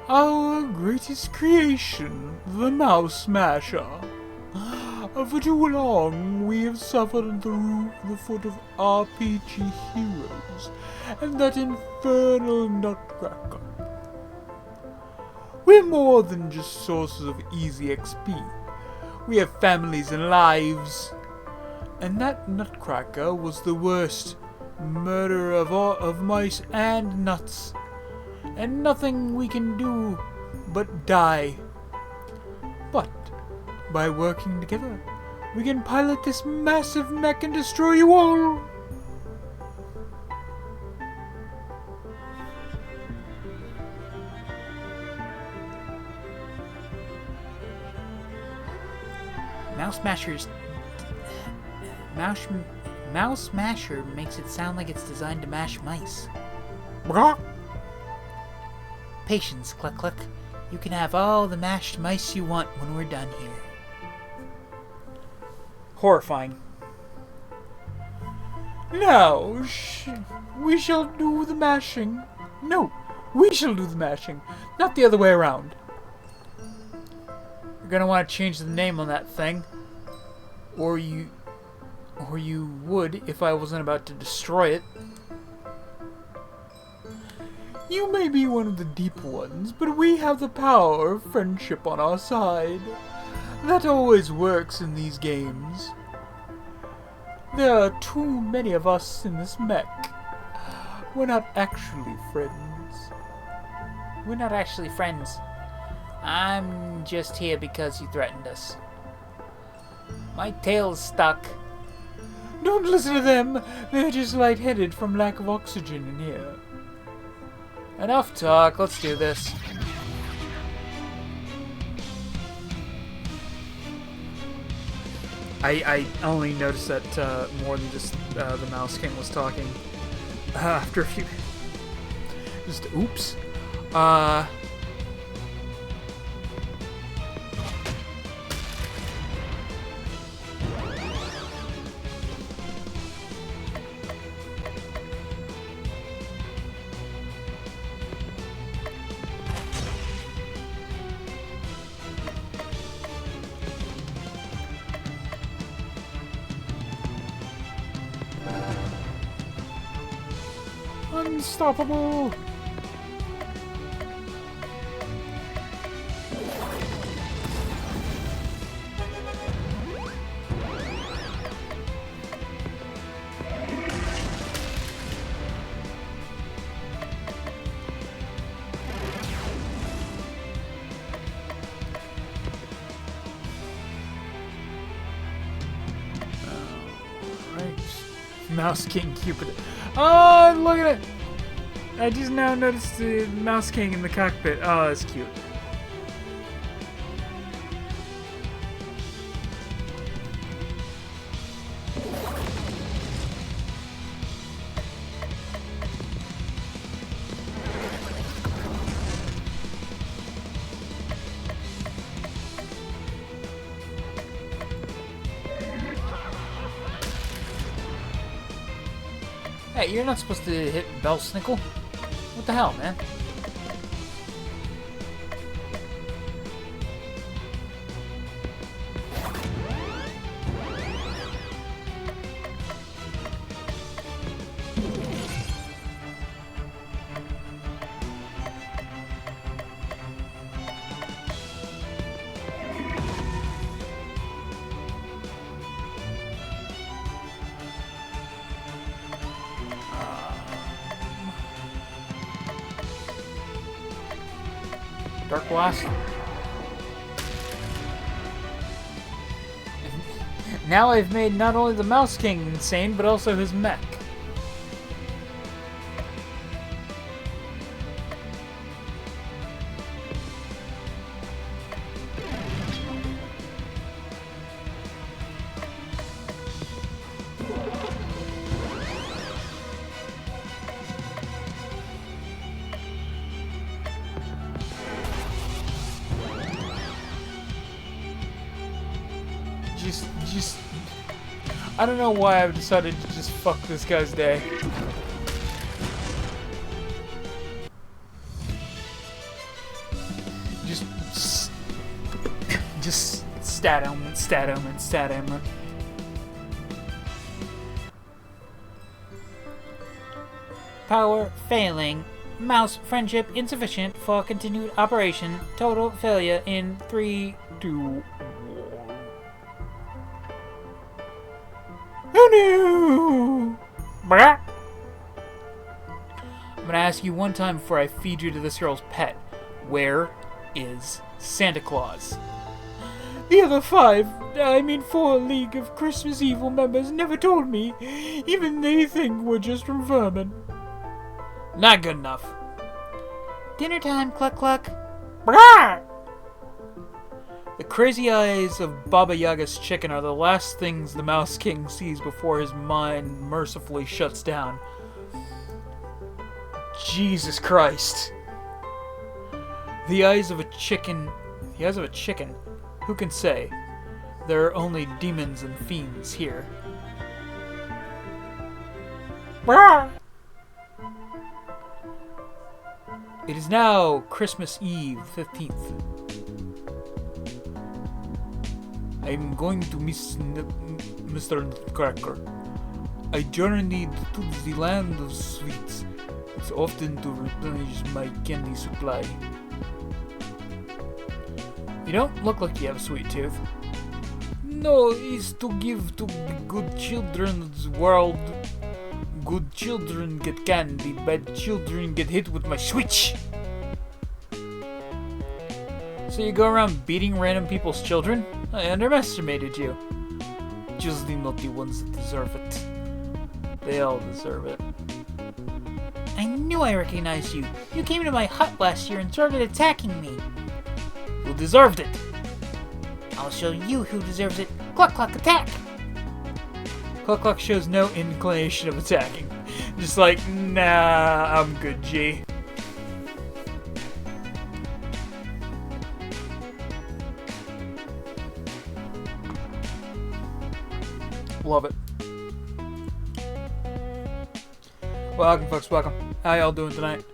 Our greatest creation, the Mouse Smasher. For too long, we have suffered at the foot of RPG heroes and that infernal Nutcracker. We're more than just sources of easy XP. We have families and lives. And that Nutcracker was the worst murderer of mice and nuts. And nothing we can do but die. But by working together, we can pilot this massive mech and destroy you all! Mouse Smasher makes it sound like it's designed to mash mice. Patience, Cluck Cluck. You can have all the mashed mice you want when we're done here. Horrifying. Now, we shall do the mashing. No, we shall do the mashing, not the other way around. You're gonna want to change the name on that thing. Or you would if I wasn't about to destroy it. You may be one of the deep ones, but we have the power of friendship on our side. That always works in these games. There are too many of us in this mech. We're not actually friends. We're not actually friends. I'm just here because you threatened us. My tail's stuck. Don't listen to them. They're just lightheaded from lack of oxygen in here. Enough talk. Let's do this. I only noticed that more than just the Mouse King was talking. After a few... Just, oops. Unstoppable! Mouse King Cupid. Oh, look at it! I just now noticed the Mouse King in the cockpit. Oh, that's cute. Hey, you're not supposed to hit Bell Snickle. What the hell, man? Dark Blast. Now I've made not only the Mouse King insane, but also his mech. Just, I don't know why I've decided to just fuck this guy's day. Just stat him and stat him and stat him. Power failing. Mouse friendship insufficient for continued operation. Total failure in 3, 2, 1. Oh no! Blah. I'm gonna ask you one time before I feed you to this girl's pet. Where is Santa Claus? The other 4 League of Christmas Evil members never told me. Even they think we're just from vermin. Not good enough. Dinner time, cluck cluck. Blah. The crazy eyes of Baba Yaga's chicken are the last things the Mouse King sees before his mind mercifully shuts down. Jesus Christ. The eyes of a chicken. Who can say? There are only demons and fiends here. Blah. It is now Christmas Eve, 15th. I'm going to miss Mr. Nutcracker. I journeyed to the land of sweets. It's often to replenish my candy supply. You don't look like you have a sweet tooth. No, it's to give to good children of the world. Good children get candy, bad children get hit with my switch. So you go around beating random people's children? I underestimated you. Just the naughty ones that deserve it. They all deserve it. I knew I recognized you. You came to my hut last year and started attacking me. Who deserved it? I'll show you who deserves it. Cluck cluck attack! Cluck Cluck shows no inclination of attacking. Just like, nah, I'm good, G. Love it. Welcome, folks, welcome. How y'all doing tonight?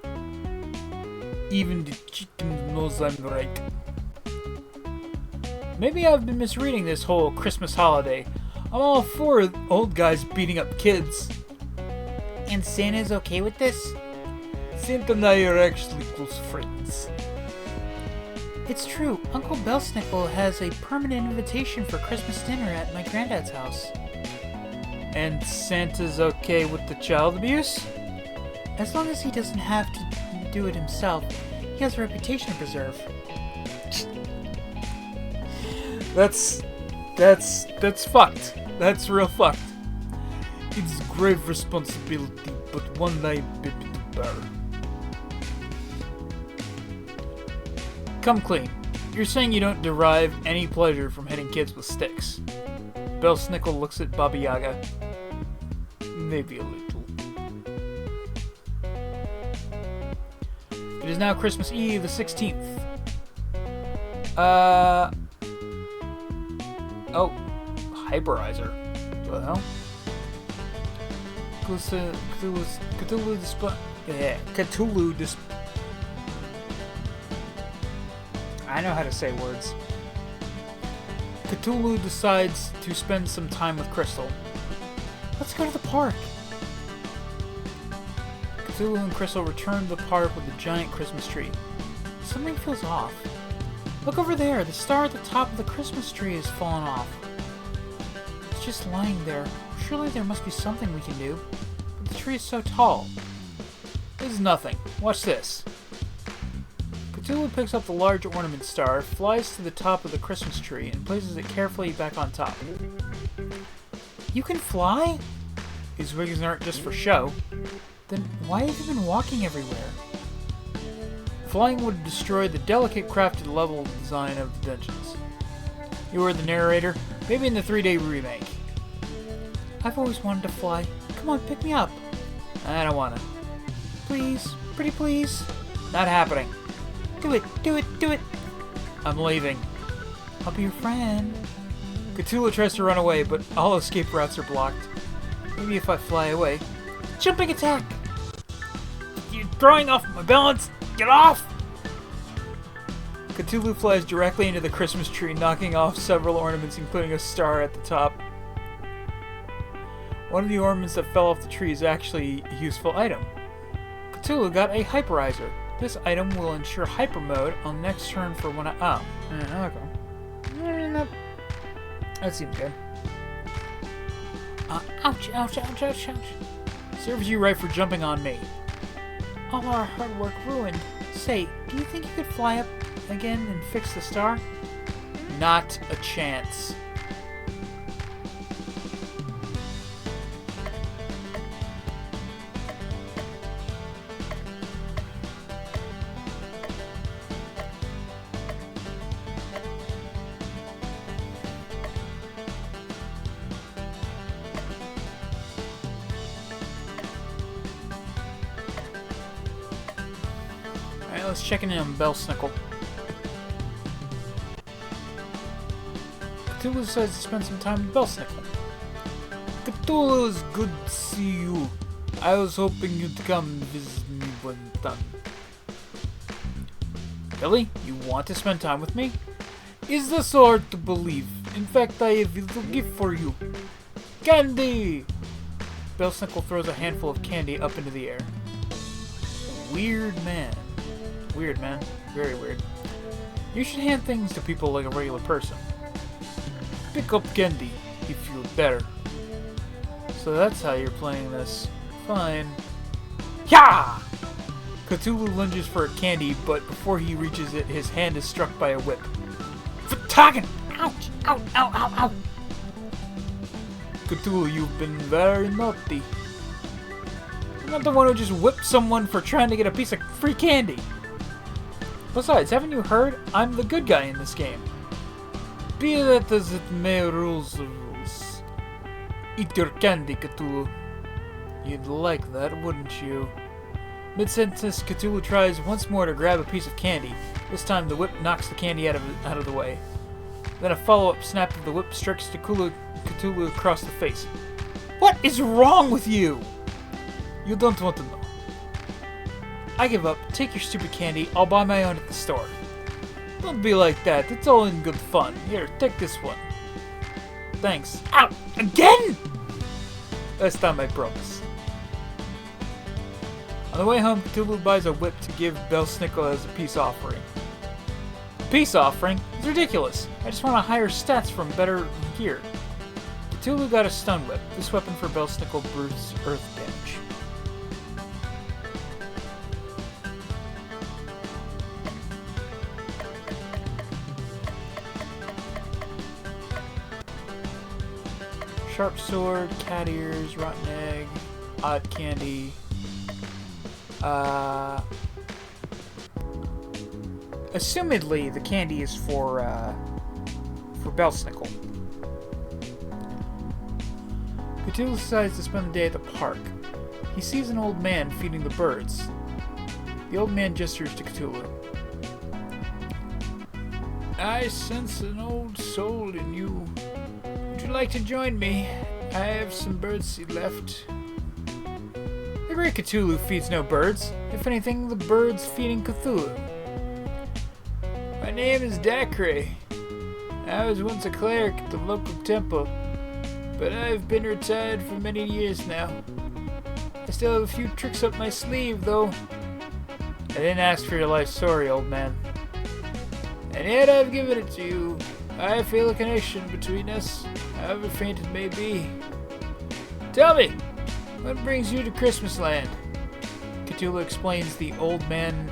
Even the chicken knows I'm right. Maybe I've been misreading this whole Christmas holiday. I'm all for old guys beating up kids. And Santa's okay with this? Santa and I are actually close friends. It's true. Uncle Belsnickel has a permanent invitation for Christmas dinner at my granddad's house. And Santa's okay with the child abuse? As long as he doesn't have to do it himself, he has a reputation to preserve. That's fucked. That's real fucked. It's grave responsibility, but one I bid to bear. Come clean. You're saying you don't derive any pleasure from hitting kids with sticks. Belsnickel looks at Baba Yaga. Maybe a little. It is now Christmas Eve, the 16th. Oh, Hyperizer. What the hell? Cthulhu I know how to say words. Cthulhu decides to spend some time with Crystal. Let's go to the park. Cthulhu and Crystal return to the park with a giant Christmas tree. Something feels off. Look over there. The star at the top of the Christmas tree has fallen off. It's just lying there. Surely there must be something we can do. But the tree is so tall. This is nothing. Watch this. Cthulhu picks up the large ornament star, flies to the top of the Christmas tree, and places it carefully back on top. You can fly? His wings aren't just for show. Then why have you been walking everywhere? Flying would destroy the delicate crafted level design of the dungeons. You are the narrator, maybe in the 3-day remake. I've always wanted to fly. Come on, pick me up. I don't wanna. Please, pretty please. Not happening. Do it, do it, do it! I'm leaving. I'll be your friend. Cthulhu tries to run away, but all escape routes are blocked. Maybe if I fly away. Jumping attack! You're throwing off my balance! Get off! Cthulhu flies directly into the Christmas tree, knocking off several ornaments, including a star at the top. One of the ornaments that fell off the tree is actually a useful item. Cthulhu got a Hyperizer. This item will ensure hyper mode on the next turn for when I... okay. That seems good. Ouch, ouch, ouch, ouch, ouch. Serves you right for jumping on me. All our hard work ruined. Say, do you think you could fly up again and fix the star? Not a chance. Alright, let's check in on Belsnickel. Cthulhu decides to spend some time with Belsnickel. Cthulhu, it's good to see you. I was hoping you'd come visit me one time. Billy, you want to spend time with me? Is this hard to believe? In fact, I have a little gift for you. Candy! Belsnickel throws a handful of candy up into the air. Weird man. Weird man. Very weird. You should hand things to people like a regular person. Pick up candy if you're better. So that's how you're playing this. Fine. Yeah! Cthulhu lunges for a candy, but before he reaches it, his hand is struck by a whip. Vertagen! Ouch! Ow! Ow! Ow! Ow! Cthulhu, you've been very naughty. I'm not the one who just whipped someone for trying to get a piece of free candy. Besides, haven't you heard? I'm the good guy in this game. Be that as it may, rules are rules. Eat your candy, Cthulhu. You'd like that, wouldn't you? Mid-sentence, Cthulhu tries once more to grab a piece of candy. This time, the whip knocks the candy out of the way. Then a follow-up snap of the whip strikes Cthulhu across the face. What is wrong with you? You don't want to know. I give up. Take your stupid candy. I'll buy my own at the store. Don't be like that. It's all in good fun. Here, take this one. Thanks. Ow! Again? Last time, I promise. On the way home, Cthulhu buys a whip to give Belsnickel as a peace offering. A peace offering? It's ridiculous. I just want higher stats from better gear. Cthulhu got a stun whip. This weapon for Belsnickel brews earth damage. Sharp sword, cat ears, rotten egg, odd candy. Assumedly, the candy is for Belsnickel. Cthulhu decides to spend the day at the park. He sees an old man feeding the birds. The old man gestures to Cthulhu. I sense an old soul in you. Would you like to join me? I have some birdseed left. The great Cthulhu feeds no birds. If anything, the birds feeding Cthulhu. My name is Dacre. I was once a cleric at the local temple, but I've been retired for many years now. I still have a few tricks up my sleeve, though. I didn't ask for your life story, old man. And yet I've given it to you. I feel a connection between us, however faint it may be. Tell me, what brings you to Christmas Land? Cthulhu explains to the old man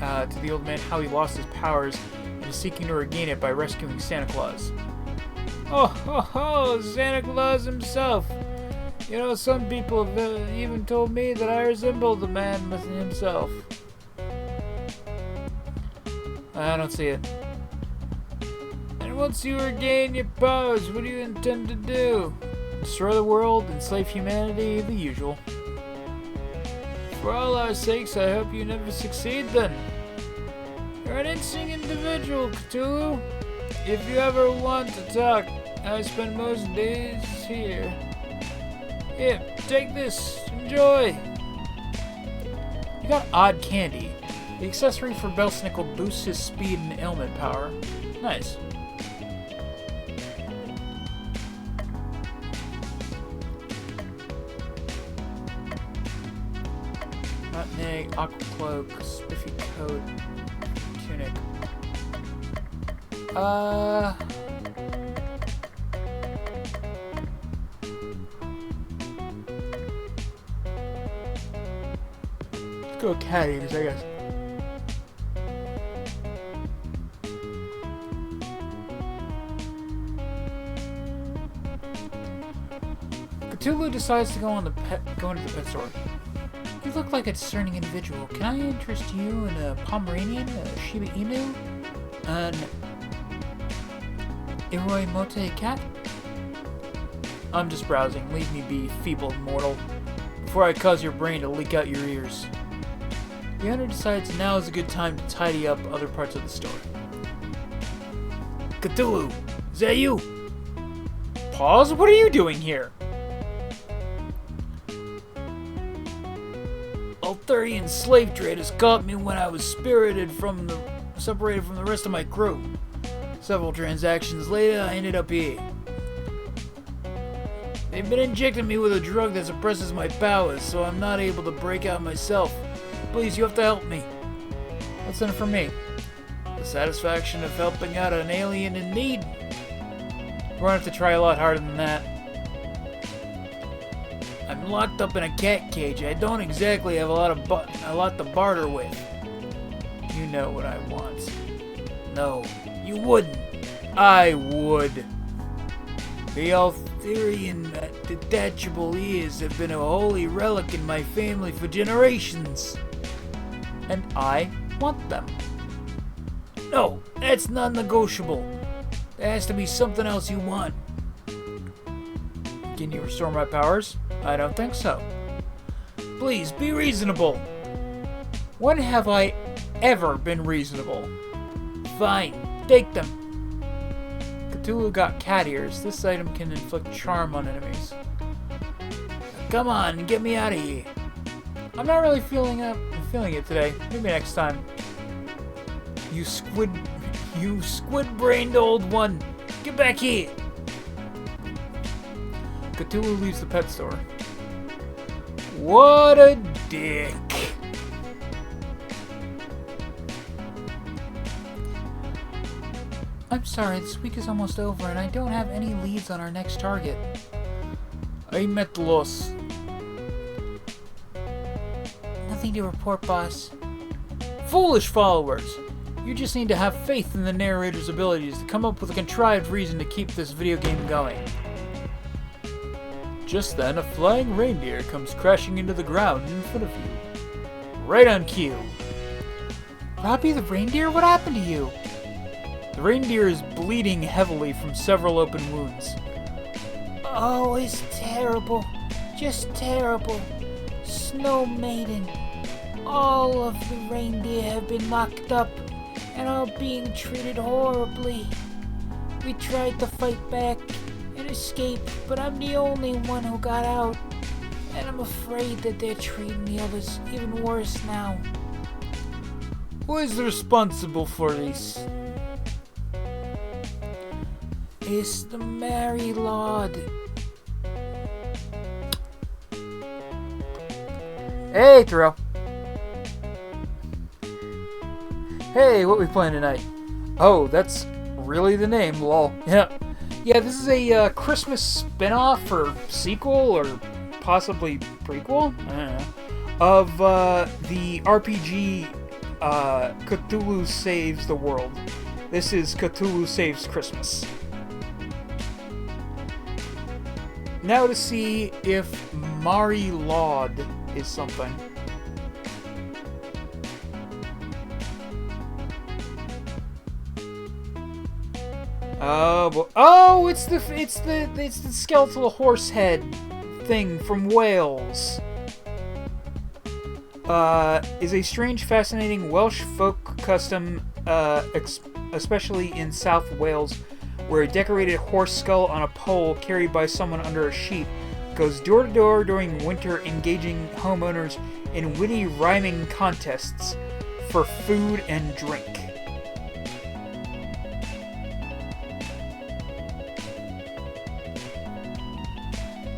how he lost his powers and is seeking to regain it by rescuing Santa Claus. Oh, ho, ho, Santa Claus himself. You know, some people have even told me that I resemble the man himself. I don't see it. And once you regain your powers, what do you intend to do? Destroy the world, enslave humanity, the usual. For all our sakes, I hope you never succeed then. You're an interesting individual, Cthulhu. If you ever want to talk, I spend most days here. Here, take this. Enjoy. You got odd candy. The accessory for Belsnickel boosts his speed and ailment power. Nice. Rotten egg, aqua cloak, spiffy coat, tunic. Let's go cat eaters, I guess. Cthulhu decides to go into the pet store. You look like a discerning individual. Can I interest you in a Pomeranian, a Shiba Inu, an Iroi Mote cat? I'm just browsing. Leave me be, feeble mortal, before I cause your brain to leak out your ears. The owner decides now is a good time to tidy up other parts of the store. Cthulhu, is that you? Pause? What are you doing here? Arthurian slave trade has caught me when I was separated from the rest of my crew. Several transactions later, I ended up here. They've been injecting me with a drug that suppresses my powers, so I'm not able to break out myself. Please, you have to help me. What's in it for me? The satisfaction of helping out an alien in need. We're gonna have to try a lot harder than that. I'm locked up in a cat cage. I don't exactly have a lot to barter with. You know what I want. No, you wouldn't. I would. The Arthurian detachable ears have been a holy relic in my family for generations. And I want them. No, that's non-negotiable. There has to be something else you want. Can you restore my powers? I don't think so. Please, be reasonable. When have I ever been reasonable? Fine, take them. Cthulhu got cat ears. This item can inflict charm on enemies. Come on, get me out of here. I'm not really feeling it today. Maybe next time. You squid-brained old one. Get back here. Cthulhu leaves the pet store. What a dick. I'm sorry, this week is almost over and I don't have any leads on our next target. I met loss. Nothing to report, boss. Foolish followers! You just need to have faith in the narrator's abilities to come up with a contrived reason to keep this video game going. Just then, a flying reindeer comes crashing into the ground in front of you. Right on cue. Robbie the reindeer, what happened to you? The reindeer is bleeding heavily from several open wounds. Oh, it's terrible. Just terrible. Snow Maiden. All of the reindeer have been locked up and are being treated horribly. We tried to fight back and escape, but I'm the only one who got out. And I'm afraid that they're treating the others even worse now. Who is responsible for this? It's the Mary Lord. Hey, Thrill. Hey, what we playing tonight? Oh, that's really the name, lol. Yeah, this is a Christmas spin-off or sequel or possibly prequel, I don't know, of the RPG Cthulhu Saves the World. This is Cthulhu Saves Christmas. Now to see if Mari Laud is something. Oh, boy. Oh, it's the skeletal horse head thing from Wales. Is a strange, fascinating Welsh folk custom, especially in South Wales, where a decorated horse skull on a pole carried by someone under a sheet goes door to door during winter, engaging homeowners in witty rhyming contests for food and drink.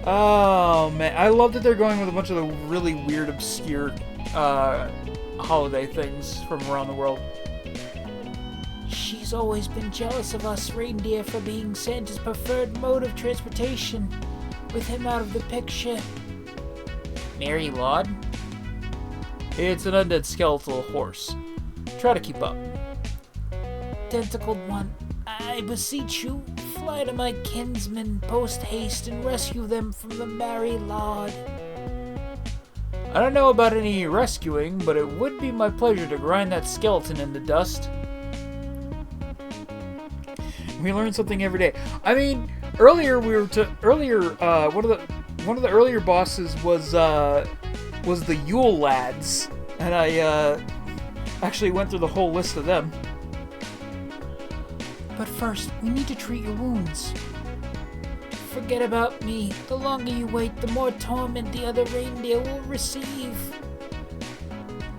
Oh man, I love that they're going with a bunch of the really weird, obscure holiday things from around the world. She's always been jealous of us reindeer for being Santa's preferred mode of transportation, with him out of the picture. Mary Laud? It's an undead skeletal horse. Try to keep up. Tentacled one, I beseech you, fly to my kinsmen post-haste and rescue them from the Mary Lord. I don't know about any rescuing, but it would be my pleasure to grind that skeleton in the dust. We learn something every day. I mean, earlier one of the earlier bosses was the Yule lads, and I actually went through the whole list of them. But first, we need to treat your wounds. Forget about me. The longer you wait, the more torment the other reindeer will receive.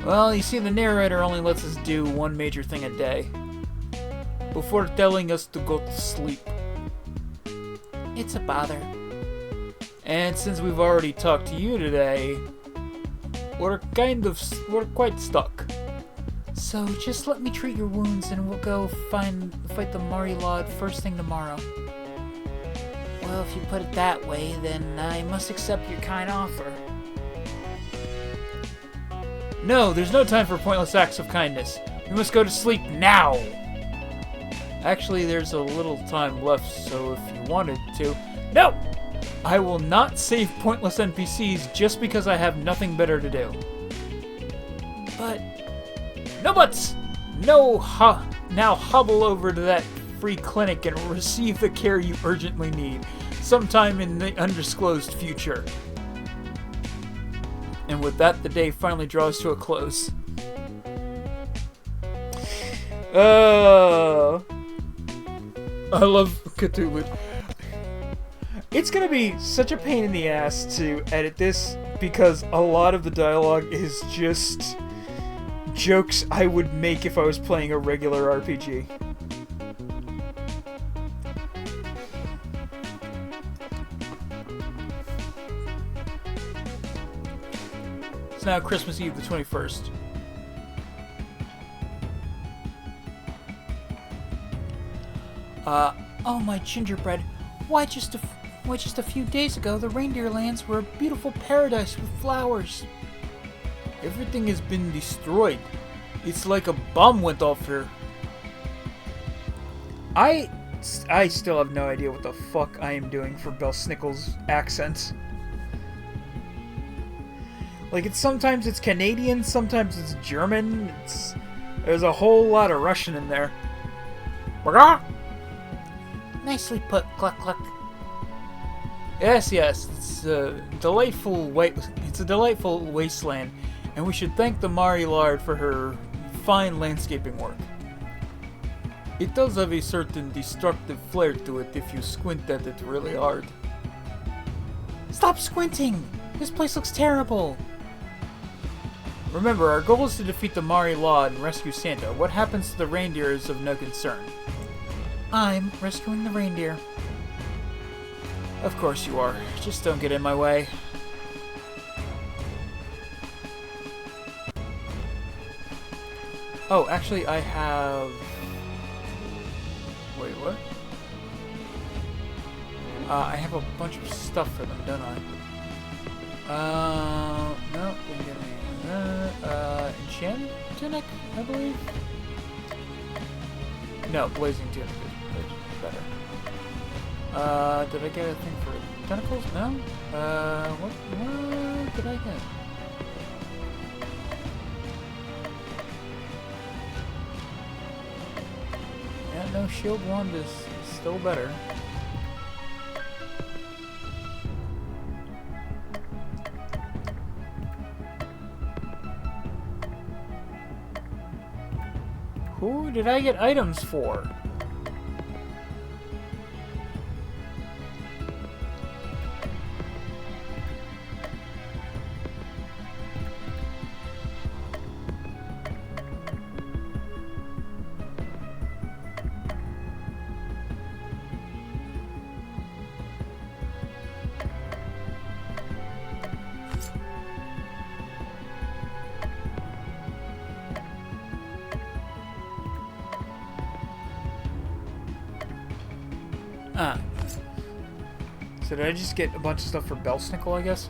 Well, you see, the narrator only lets us do one major thing a day. before telling us to go to sleep. It's a bother. And since we've already talked to you today, we're quite stuck. So just let me treat your wounds and we'll go fight the Marilod first thing tomorrow. Well, if you put it that way, then I must accept your kind offer. No, there's no time for pointless acts of kindness. We must go to sleep now! Actually, there's a little time left, so if you wanted to... No! I will not save pointless NPCs just because I have nothing better to do. But... No buts! No, now hobble over to that free clinic and receive the care you urgently need, sometime in the undisclosed future. And with that, the day finally draws to a close. I love Cthulhu. It's gonna be such a pain in the ass to edit this because a lot of the dialogue is just jokes I would make if I was playing a regular RPG. It's now Christmas Eve, the 21st. Oh my gingerbread. Why just a few days ago the reindeer lands were a beautiful paradise with flowers. Everything has been destroyed. It's like a bomb went off here. I still have no idea what the fuck I am doing for Belsnickel's accent. Like, sometimes it's Canadian, sometimes it's German. There's a whole lot of Russian in there. Nicely put, Cluck Cluck. Yes, it's a delightful wasteland, and we should thank the Marilard for her fine landscaping work. It does have a certain destructive flair to it if you squint at it really hard. Stop squinting! This place looks terrible! Remember, our goal is to defeat the Marilard and rescue Santa. What happens to the reindeer is of no concern. I'm rescuing the reindeer. Of course you are. Just don't get in my way. Oh, actually, I have... Wait, what? I have a bunch of stuff for them, don't I? No, didn't get any of that. Enchant Tunic, I believe? No, Blazing Tunic is better. Did I get a thing for tentacles? No? What did I get? Yeah, no, Shield Wand is still better. Who did I get items for? So did I just get a bunch of stuff for Belsnickel, I guess?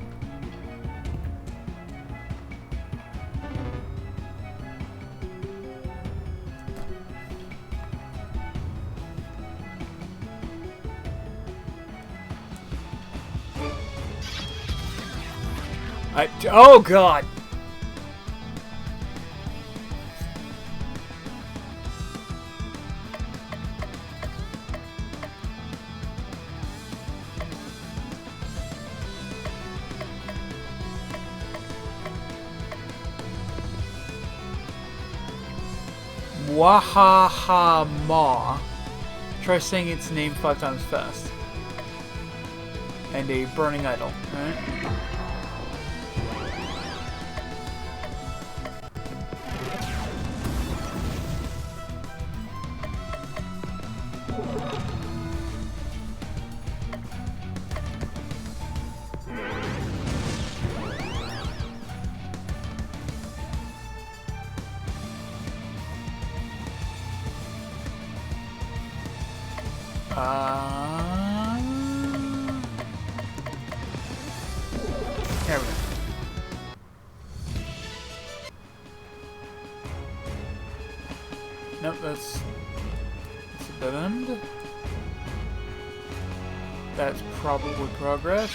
Oh god! Wahahama. Try saying its name 5 times fast. And a burning idol. Alright. There we go. Nope, that's a dead end. That's probably progress.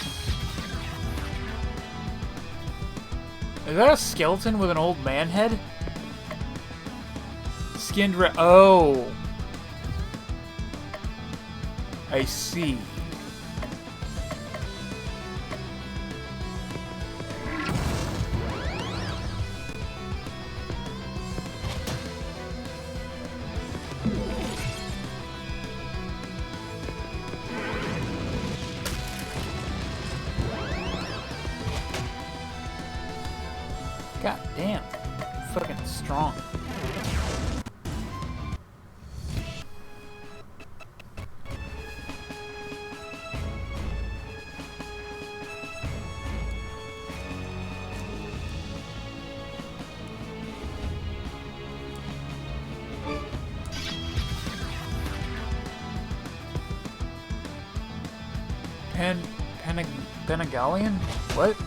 Is that a skeleton with an old man head? Skinned oh! I see. God damn. Fucking strong. Benegalian? What?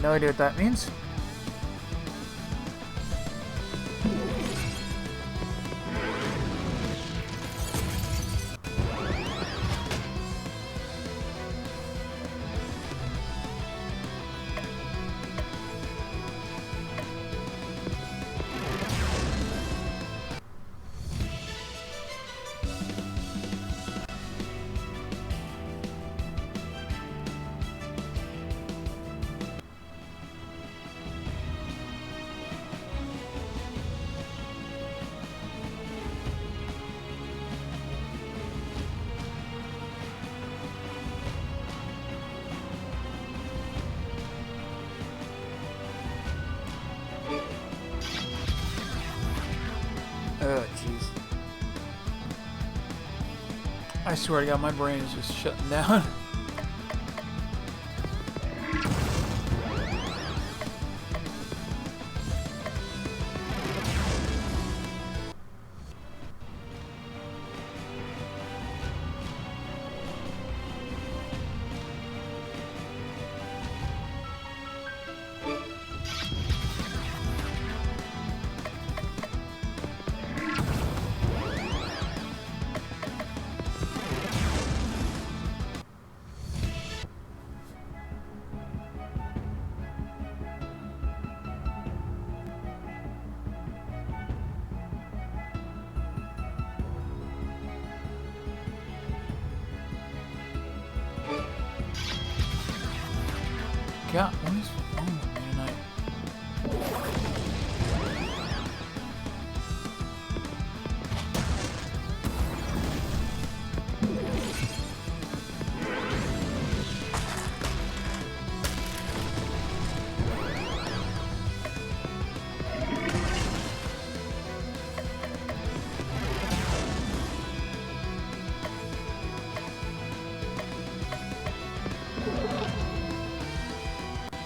No idea what that means. Oh, jeez. I swear to God, my brain is just shutting down. God, what is wrong with me tonight?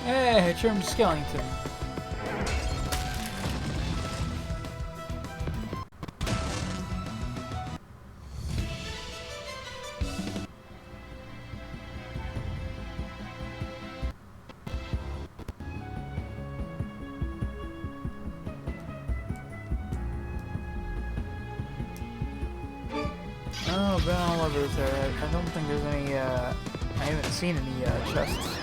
Hey, Trim Skellington. Oh, been all over this area. I don't think there's any, I haven't seen any, chests.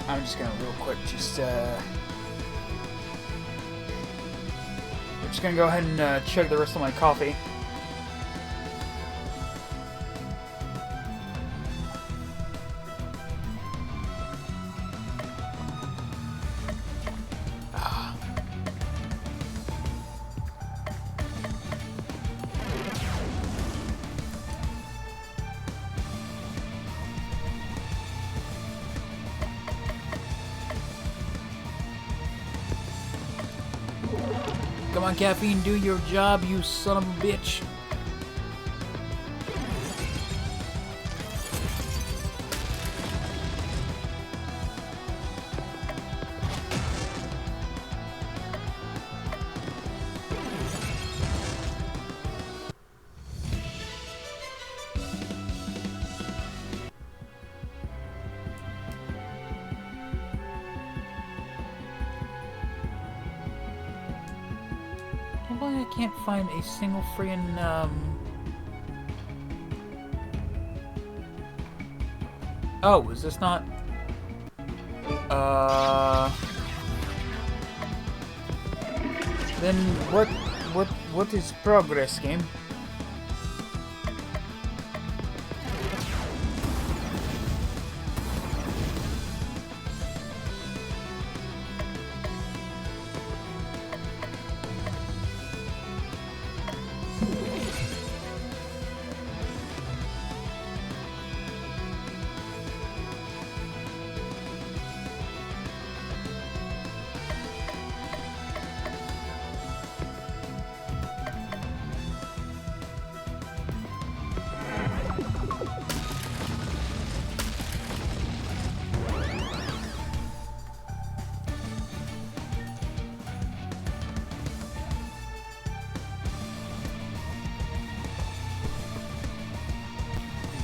I'm just gonna real quick we're just gonna go ahead and chug the rest of my coffee. on, Caffeine, do your job, you son of a bitch. I can't find a single friggin' Oh, is this not? Then what is progress, game?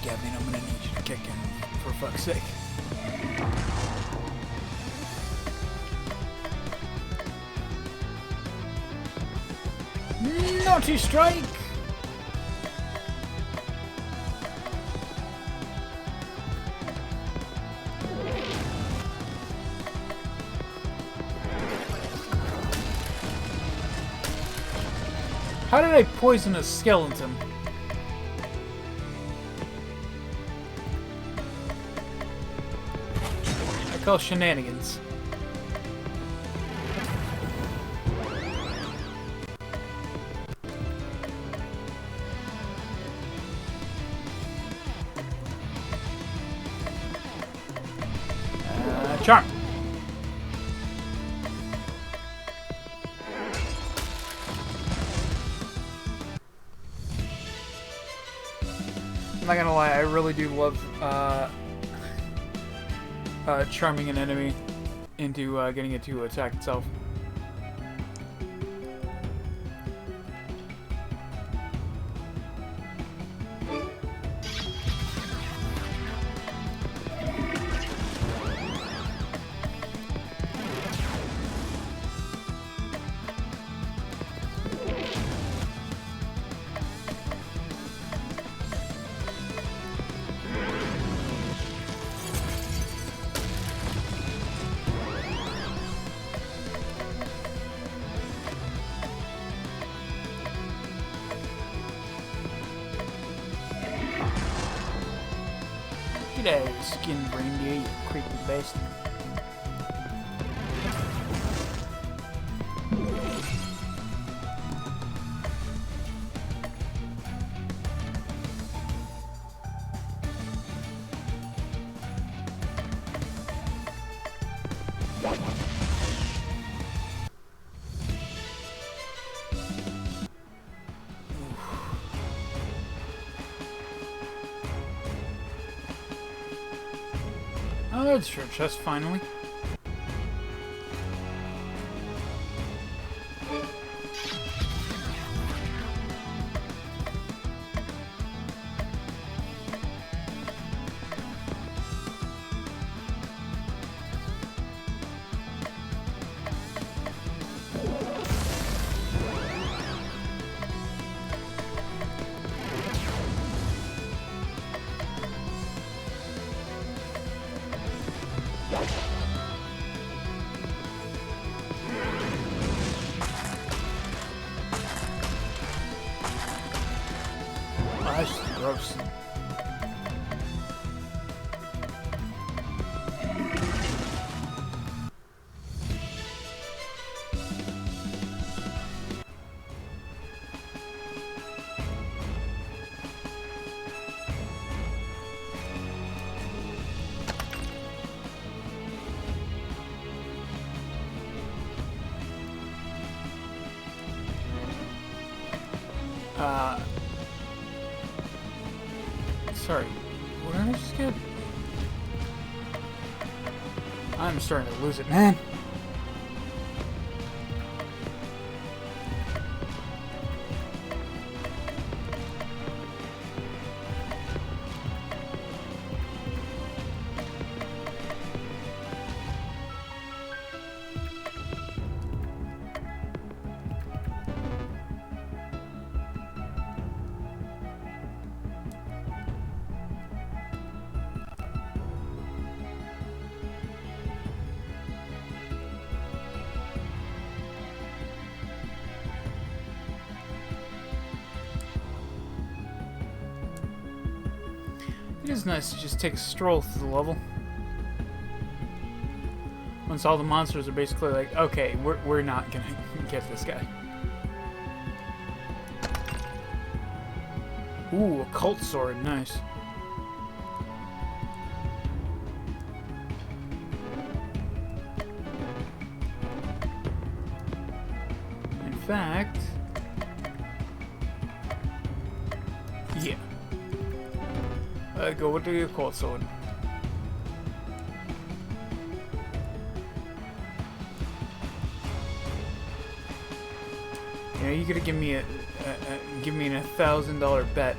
Gavin, I'm gonna need you to kick him, for fuck's sake. Naughty strike! How did I poison a skeleton? I call shenanigans. Charm. I'm not gonna lie, I really do love charming an enemy into getting it to attack itself. G'day, skin reindeer, you creepy beast. Oh, that's your chest, finally. Oh, that's just gross. sorry. What did I just get? I'm starting to lose it, man. It is nice to just take a stroll through the level. Once all the monsters are basically like, okay, we're not gonna get this guy. Ooh, a cult sword, nice. In fact, yeah. Go with the cold sword. You know, you could have given me give me an $1,000 bet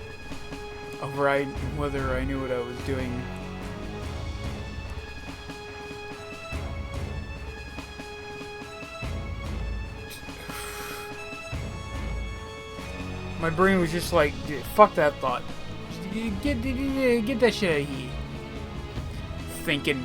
over whether I knew what I was doing. My brain was just like, fuck that thought. Get that shit out of here. Thinking.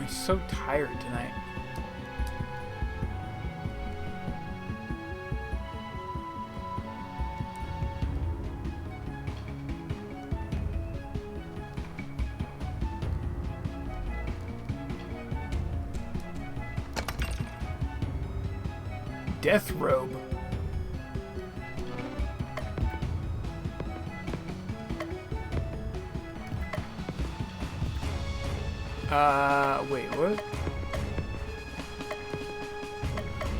So tired tonight. Death robe. Wait, what?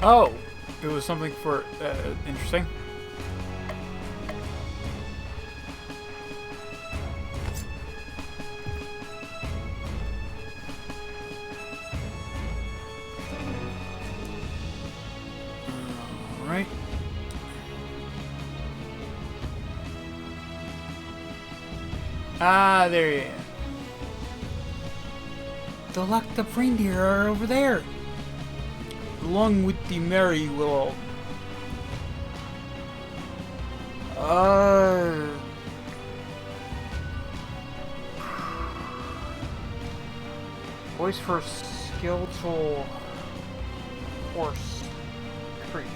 Oh, it was something for, interesting. Alright. Ah, there you are. The locked up reindeer are over there, along with the merry little. Voice for a skeletal horse creature.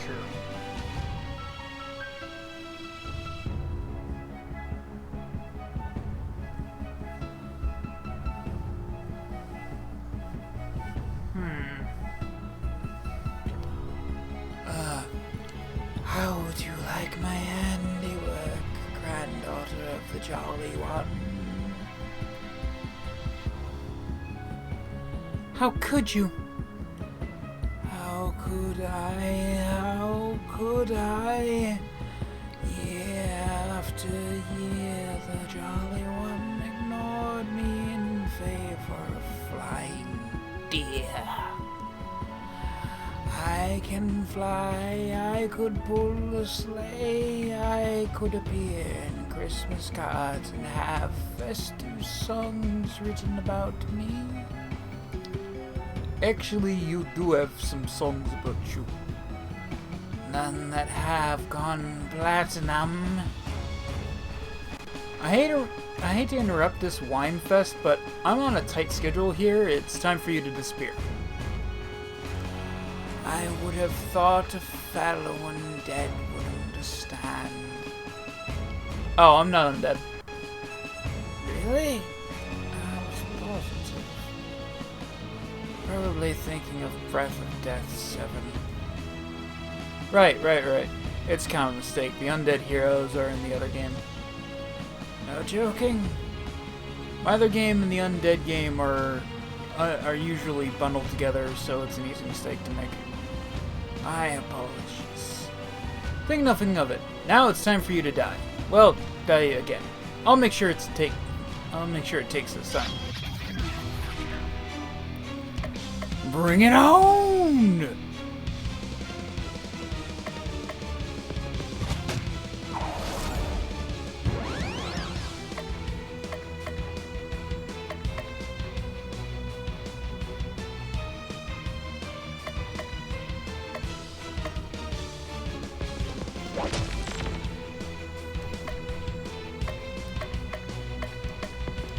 How would you like my handiwork, granddaughter of the Jolly One? How could you? How could I? Year after year, the Jolly One ignored me in favor of flying deer. I can fly, I could pull the sleigh, I could appear in Christmas cards and have festive songs written about me. Actually, you do have some songs about you. None that have gone platinum. I hate to interrupt this wine fest, but I'm on a tight schedule here. It's time for you to disappear. I would have thought a fellow undead would understand. Oh, I'm not undead. Really? I was positive. Probably thinking of Breath of Death 7. Right. It's kind of a mistake. The undead heroes are in the other game. No joking. My other game and the undead game are usually bundled together, so it's an easy mistake to make. I apologize. Think nothing of it. Now it's time for you to die. Well, die again. I'll make sure it takes this time. Bring it on!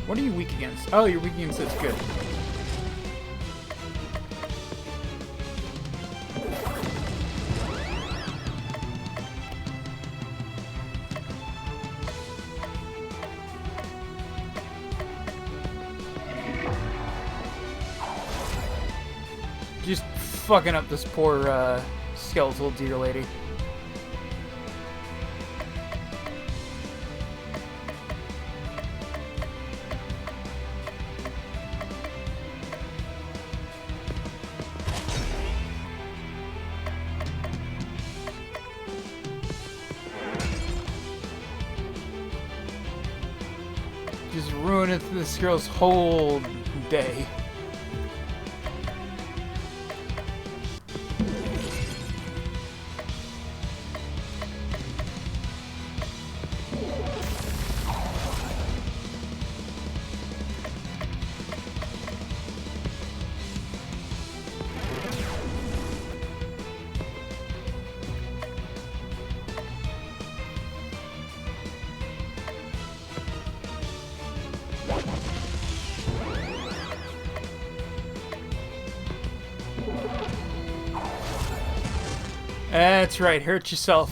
What are you weak against? Oh, you're weak against this. Good. Just fucking up this poor skeletal deer lady. Just ruining this girl's whole day. That's right, hurt yourself.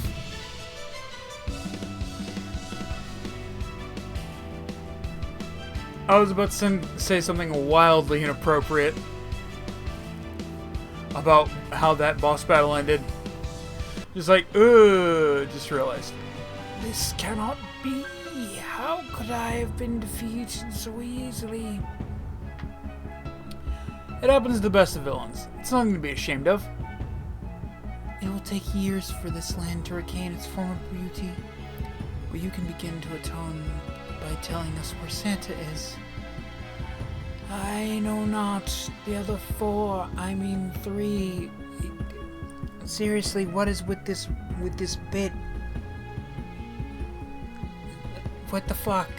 I was about to say something wildly inappropriate about how that boss battle ended. Just like, just realized. This cannot be. How could I have been defeated so easily? It happens to the best of villains. It's nothing to be ashamed of. It will take years for this land to regain its former beauty, but you can begin to atone by telling us where Santa is. I know not. The other 4, I mean 3. Seriously, what is with this bit? What the fuck?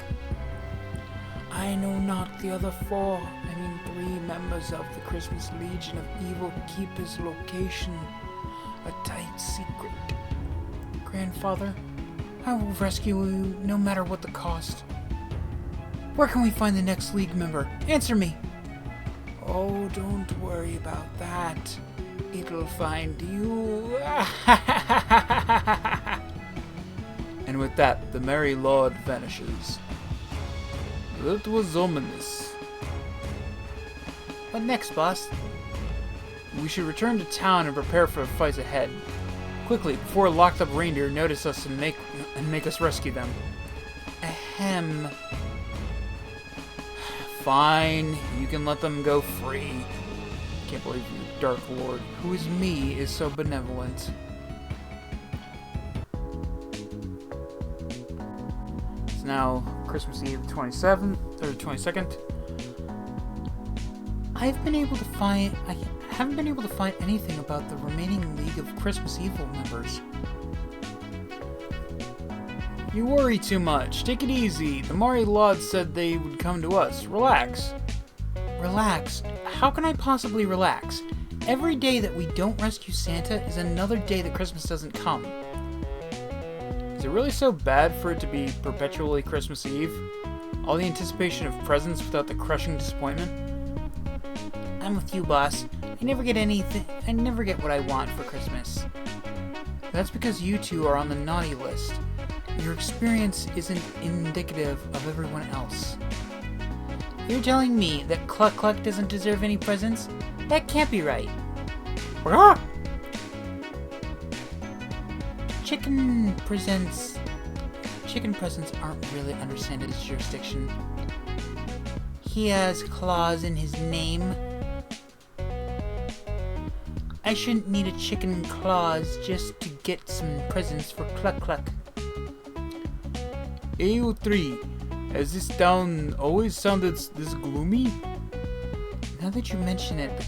I know not. The other 4, I mean 3 members of the Christmas Legion of Evil keep his location a tight secret. Grandfather, I will rescue you no matter what the cost. Where can we find the next League member? Answer me! Oh, don't worry about that. It'll find you. And with that, the Merry Lord vanishes. That was ominous. What next, boss? We should return to town and prepare for the fights ahead. Quickly, before locked-up reindeer notice us and make us rescue them. Ahem. Fine, you can let them go free. Can't believe you, Dark Lord, who is me, is so benevolent. It's now Christmas Eve, 27th or 22nd. I haven't been able to find anything about the remaining League of Christmas Evil members. You worry too much. Take it easy. The Mari Lod said they would come to us. Relax. Relax? How can I possibly relax? Every day that we don't rescue Santa is another day that Christmas doesn't come. Is it really so bad for it to be perpetually Christmas Eve? All the anticipation of presents without the crushing disappointment? I'm with you, boss. I never get anything. I never get what I want for Christmas. That's because you two are on the naughty list. Your experience isn't indicative of everyone else. You're telling me that Cluck Cluck doesn't deserve any presents? That can't be right. Ah! Chicken presents aren't really under Santa's jurisdiction. He has claws in his name. I shouldn't need a chicken claws just to get some presents for Cluck Cluck. AO3, has this town always sounded this gloomy? Now that you mention it, the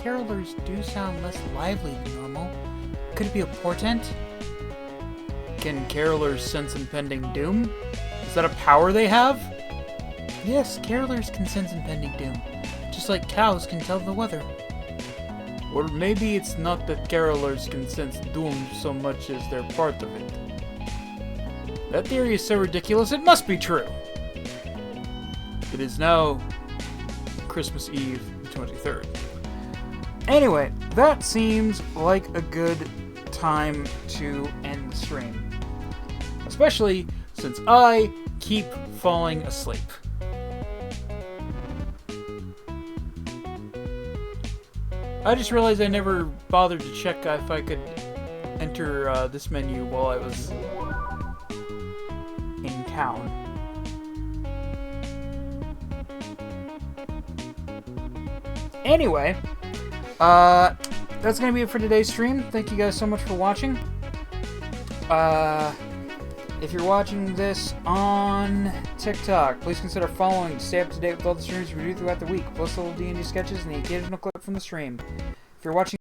carolers do sound less lively than normal. Could it be a portent? Can carolers sense impending doom? Is that a power they have? Yes, carolers can sense impending doom, just like cows can tell the weather. Or maybe it's not that carolers can sense doom so much as they're part of it. That theory is so ridiculous, it must be true! It is now Christmas Eve, the 23rd. Anyway, that seems like a good time to end the stream. Especially since I keep falling asleep. I just realized I never bothered to check if I could enter this menu while I was in town. Anyway, that's going to be it for today's stream. Thank you guys so much for watching. If you're watching this on TikTok, please consider following to stay up to date with all the streams we do throughout the week, plus little D&D sketches and the occasional clip from the stream. If you're watching